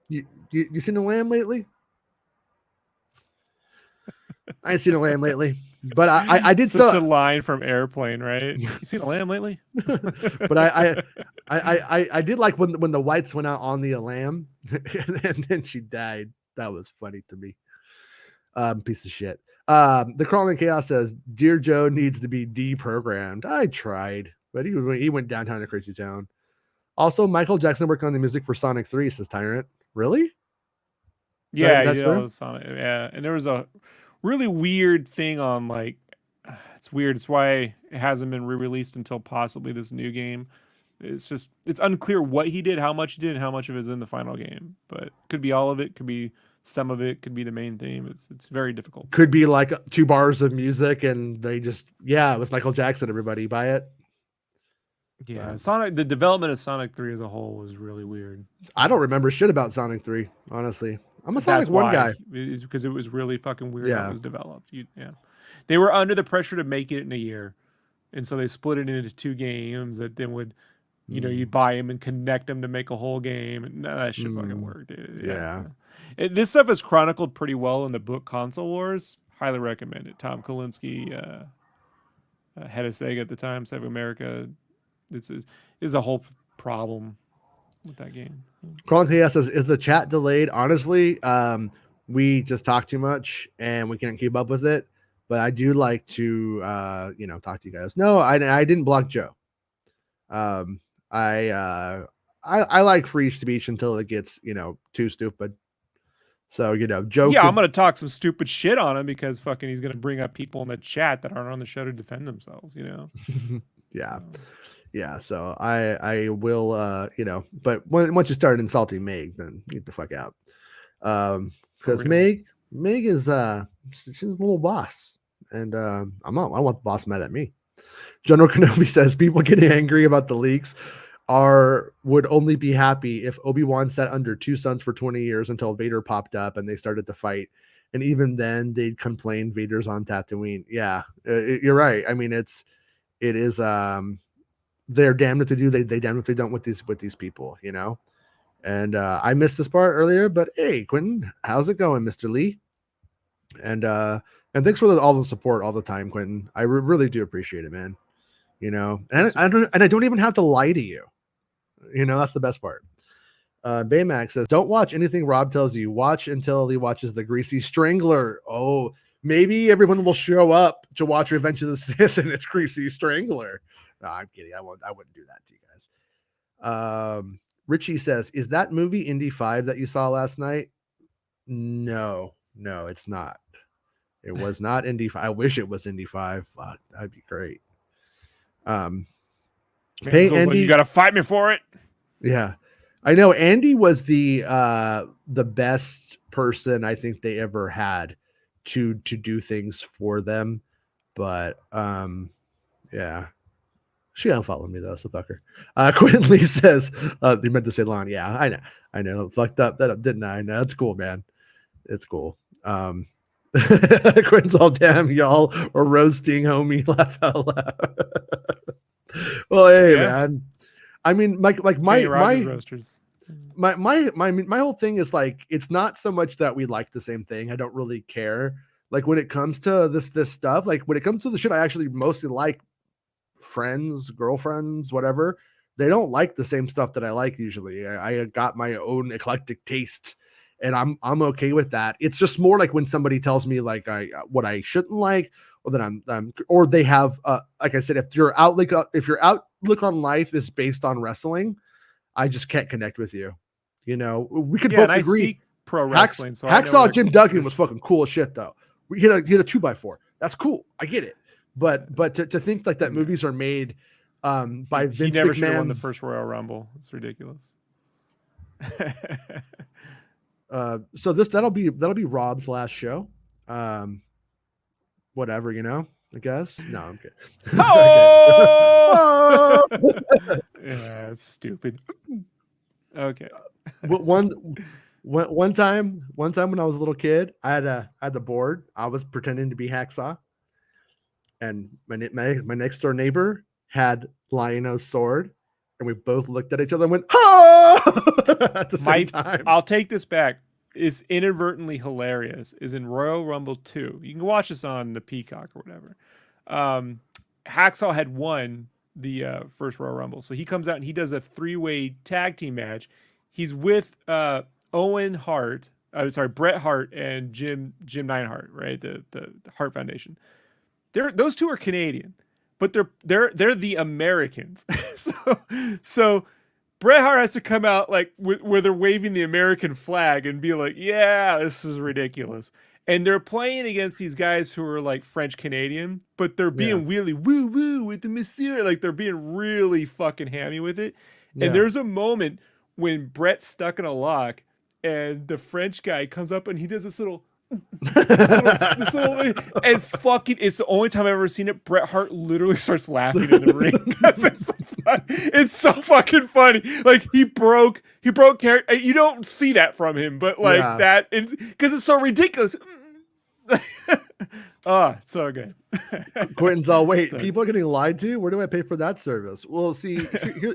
You seen a lamb lately? I ain't seen a lamb lately, but I did. Such a line from Airplane, right? You seen a lamb lately? But I did like when the lights went out on the lamb, and then she died. That was funny to me. Piece of shit. The Crawling Chaos says Dear Joe needs to be deprogrammed. I tried, but he went downtown to Crazy Town. Also, Michael Jackson worked on the music for Sonic 3, says Tyrant. Really? Yeah, Sonic. Yeah, and there was a really weird thing on it's weird. It's why it hasn't been re-released until possibly this new game. It's unclear what he did, how much he did, and how much of it is in the final game. But it could be all of it, could be some of it, could be the main theme. It's very difficult. Could be like 2 bars of music, and they just it was Michael Jackson. Everybody buy it. Yeah, the development of Sonic 3 as a whole was really weird. I don't remember shit about Sonic 3, honestly. I'm a Sonic That's 1 why, guy. because it was really fucking weird how it Yeah. was developed. They were under the pressure to make it in a year, and so they split it into 2 games that then would, you'd buy them and connect them to make a whole game, and none of that shit fucking worked. Yeah. This stuff is chronicled pretty well in the book Console Wars. Highly recommend it. Tom Kalinske, head of Sega at the time, Sega America. This is a whole problem with that game. Cronky says, is the chat delayed? Honestly, we just talk too much and we can't keep up with it. But I do like to, talk to you guys. No, I didn't block Joe. I like free speech until it gets, too stupid. So, Joe. Yeah, I'm going to talk some stupid shit on him because fucking he's going to bring up people in the chat that aren't on the show to defend themselves, Yeah. Yeah. So I will, but once you start insulting Meg, then get the fuck out. Because Meg is, she's a little boss. And I want the boss mad at me. General Kenobi says people getting angry about the leaks would only be happy if Obi-Wan sat under 2 suns for 20 years until Vader popped up and they started to fight. And even then they'd complain Vader's on Tatooine. Yeah, you're right. I mean, it is, they're damned if they do, they damned if they don't with these people, And I missed this part earlier, but hey, Quentin, how's it going, Mr. Lee? And thanks for all the support all the time, Quentin. I really do appreciate it, man. And I don't even have to lie to you. That's the best part. Baymax says, don't watch anything Rob tells you. Watch until he watches The Greasy Strangler. Oh, maybe everyone will show up to watch Revenge of the Sith and it's Greasy Strangler. No, I'm kidding. I wouldn't do that to you guys. Richie says, is that movie Indy 5 that you saw last night? No, it's not. It was not Indy 5. I wish it was Indy 5. Fuck, that'd be great. Andy, you gotta fight me for it. Yeah, I know. Andy was the best person I think they ever had to do things for them, but yeah, she unfollowed me though, so fuck her. Quentin Lee says they meant to say Lon. Yeah, I know, fucked up that up, didn't I? No, it's cool, man. It's cool. Quentin's all, damn, y'all are roasting homie. Laugh out loud. Well, hey, man. I mean, my roasters. My whole thing is like, it's not so much that we like the same thing. I don't really care. Like when it comes to this stuff, like when it comes to the shit I actually mostly like, friends, girlfriends, whatever, they don't like the same stuff that I like usually. I got my own eclectic taste. And I'm okay with that. It's just more like when somebody tells me like what I shouldn't like, or that I'm or they have like I said, if your outlook on life is based on wrestling, I just can't connect with you. We could both agree. Speak pro wrestling. Hacksaw Jim Duggan was fucking cool as shit though. We hit a 2x4. That's cool. I get it. But to think like that movies are made by Vince he never McMahon. Should have won the first Royal Rumble. It's ridiculous. So that'll be Rob's last show. Whatever, I guess. No, I'm kidding. Oh! Yeah, it's stupid. Okay. One time when I was a little kid, I had the board. I was pretending to be Hacksaw, and my next door neighbor had Lion-O's sword, and we both looked at each other and went, "Oh!" at the same time. I'll take this back. Is inadvertently hilarious is in Royal Rumble 2. You can watch this on the Peacock or whatever. Hacksaw had won the first Royal Rumble. So he comes out and he does a 3-way tag team match. He's with Bret Hart and Jim Neidhart, right? The Hart Foundation. Those two are Canadian, but they're the Americans. so Bret Hart has to come out like where they're waving the American flag and be like, yeah, this is ridiculous. And they're playing against these guys who are like French Canadian, but they're being really woo woo with the mysterious. Like they're being really fucking hammy with it. Yeah. And there's a moment when Bret's stuck in a lock and the French guy comes up and he does this little this little, and fucking, it's the only time I've ever seen it. Bret Hart literally starts laughing in the ring. It's so fucking funny. Like he broke character. You don't see that from him, but like that, because it's so ridiculous. Oh, so good. Quentin's all, wait, people are getting lied to? Where do I pay for that service? Well, see,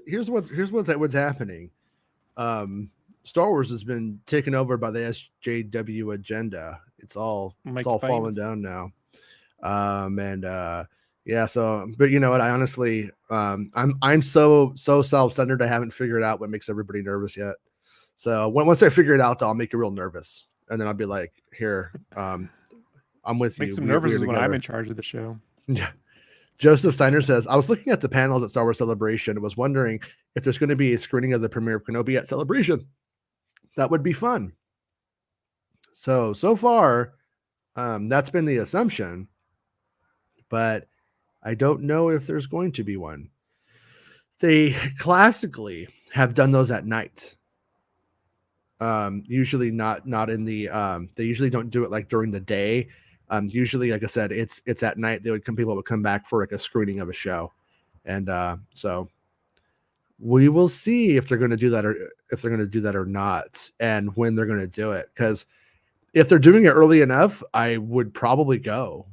here's what's happening. Star Wars has been taken over by the SJW agenda. It's all falling down now. Yeah, so, but you know what? I honestly, I'm so self-centered. I haven't figured out what makes everybody nervous yet. So once I figure it out, I'll make you real nervous, and then I'll be like, here, I'm with you. Makes them nervous when I'm in charge of the show. Yeah. Joseph Steiner says, I was looking at the panels at Star Wars Celebration and was wondering if there's going to be a screening of the premiere of Kenobi at Celebration. That would be fun. So far, that's been the assumption, but I don't know if there's going to be one. They classically have done those at night. Usually not in the, they usually don't do it like during the day. Usually, like I said, it's at night. People would come back for like a screening of a show. And so we will see if they're going to do that or not, and when they're going to do it. Because if they're doing it early enough, I would probably go.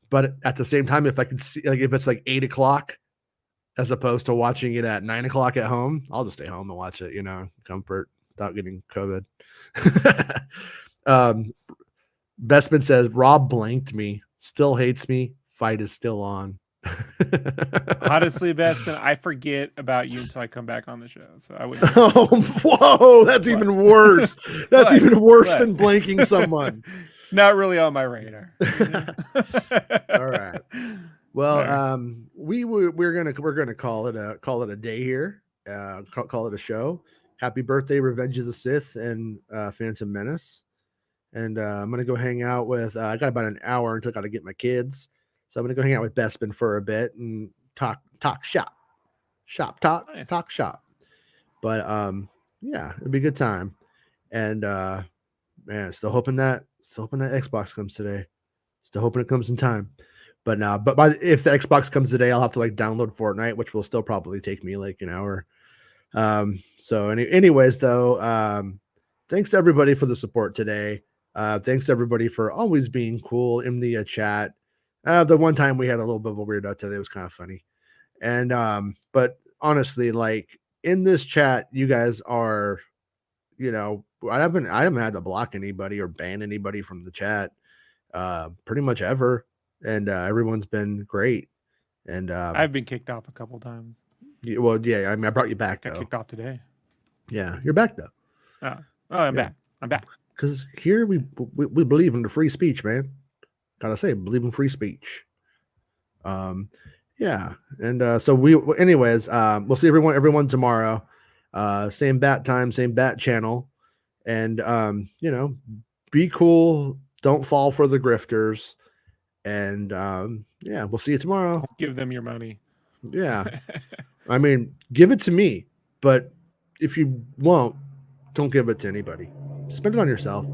But at the same time, if I could see, like if it's like 8 o'clock, as opposed to watching it at 9 o'clock at home, I'll just stay home and watch it, comfort without getting COVID. Bestman says, Rob blanked me, still hates me, fight is still on. Honestly, Bestman, I forget about you until I come back on the show. So I wouldn't. Oh, whoa, that's even worse. That's even worse than blanking someone. It's not really on my radar. All right. Well, we're gonna call it a day here. Call it a show. Happy birthday, Revenge of the Sith and Phantom Menace. And I'm going to go hang out with, I got about an hour until I got to get my kids. So I'm going to go hang out with Bespin for a bit and talk shop. Nice. Talk shop. But yeah, it'll be a good time. And man, still hoping that Xbox comes today. Still hoping it comes in time. But if the Xbox comes today, I'll have to like download Fortnite, which will still probably take me like an hour. Anyways, though, thanks to everybody for the support today. Thanks to everybody for always being cool in the chat. The one time we had a little bit of a weirdo today, it was kind of funny. And but honestly, like in this chat, you guys are, I haven't had to block anybody or ban anybody from the chat pretty much ever. And everyone's been great. And I've been kicked off a couple times. Well, yeah, I mean, I brought you back. Got kicked off today. Yeah, you're back though. Oh, I'm back. I'm back. Because here we believe in the free speech, man. Gotta say, believe in free speech. Yeah, and so we'll see everyone tomorrow. Same bat time, same bat channel, and be cool. Don't fall for the grifters, and yeah, we'll see you tomorrow. Don't give them your money. Yeah, I mean, give it to me, but if you won't, don't give it to anybody. Spend it on yourself.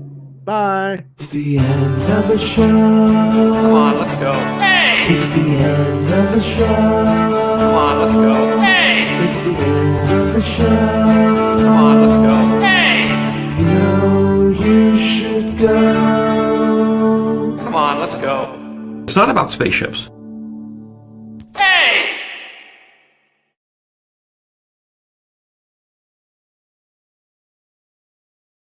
Bye. It's the end of the show. Come on, let's go. Hey! It's the end of the show. Come on, let's go. Hey! It's the end of the show. Come on, let's go. Hey! You know you should go. Come on, let's go. It's not about spaceships.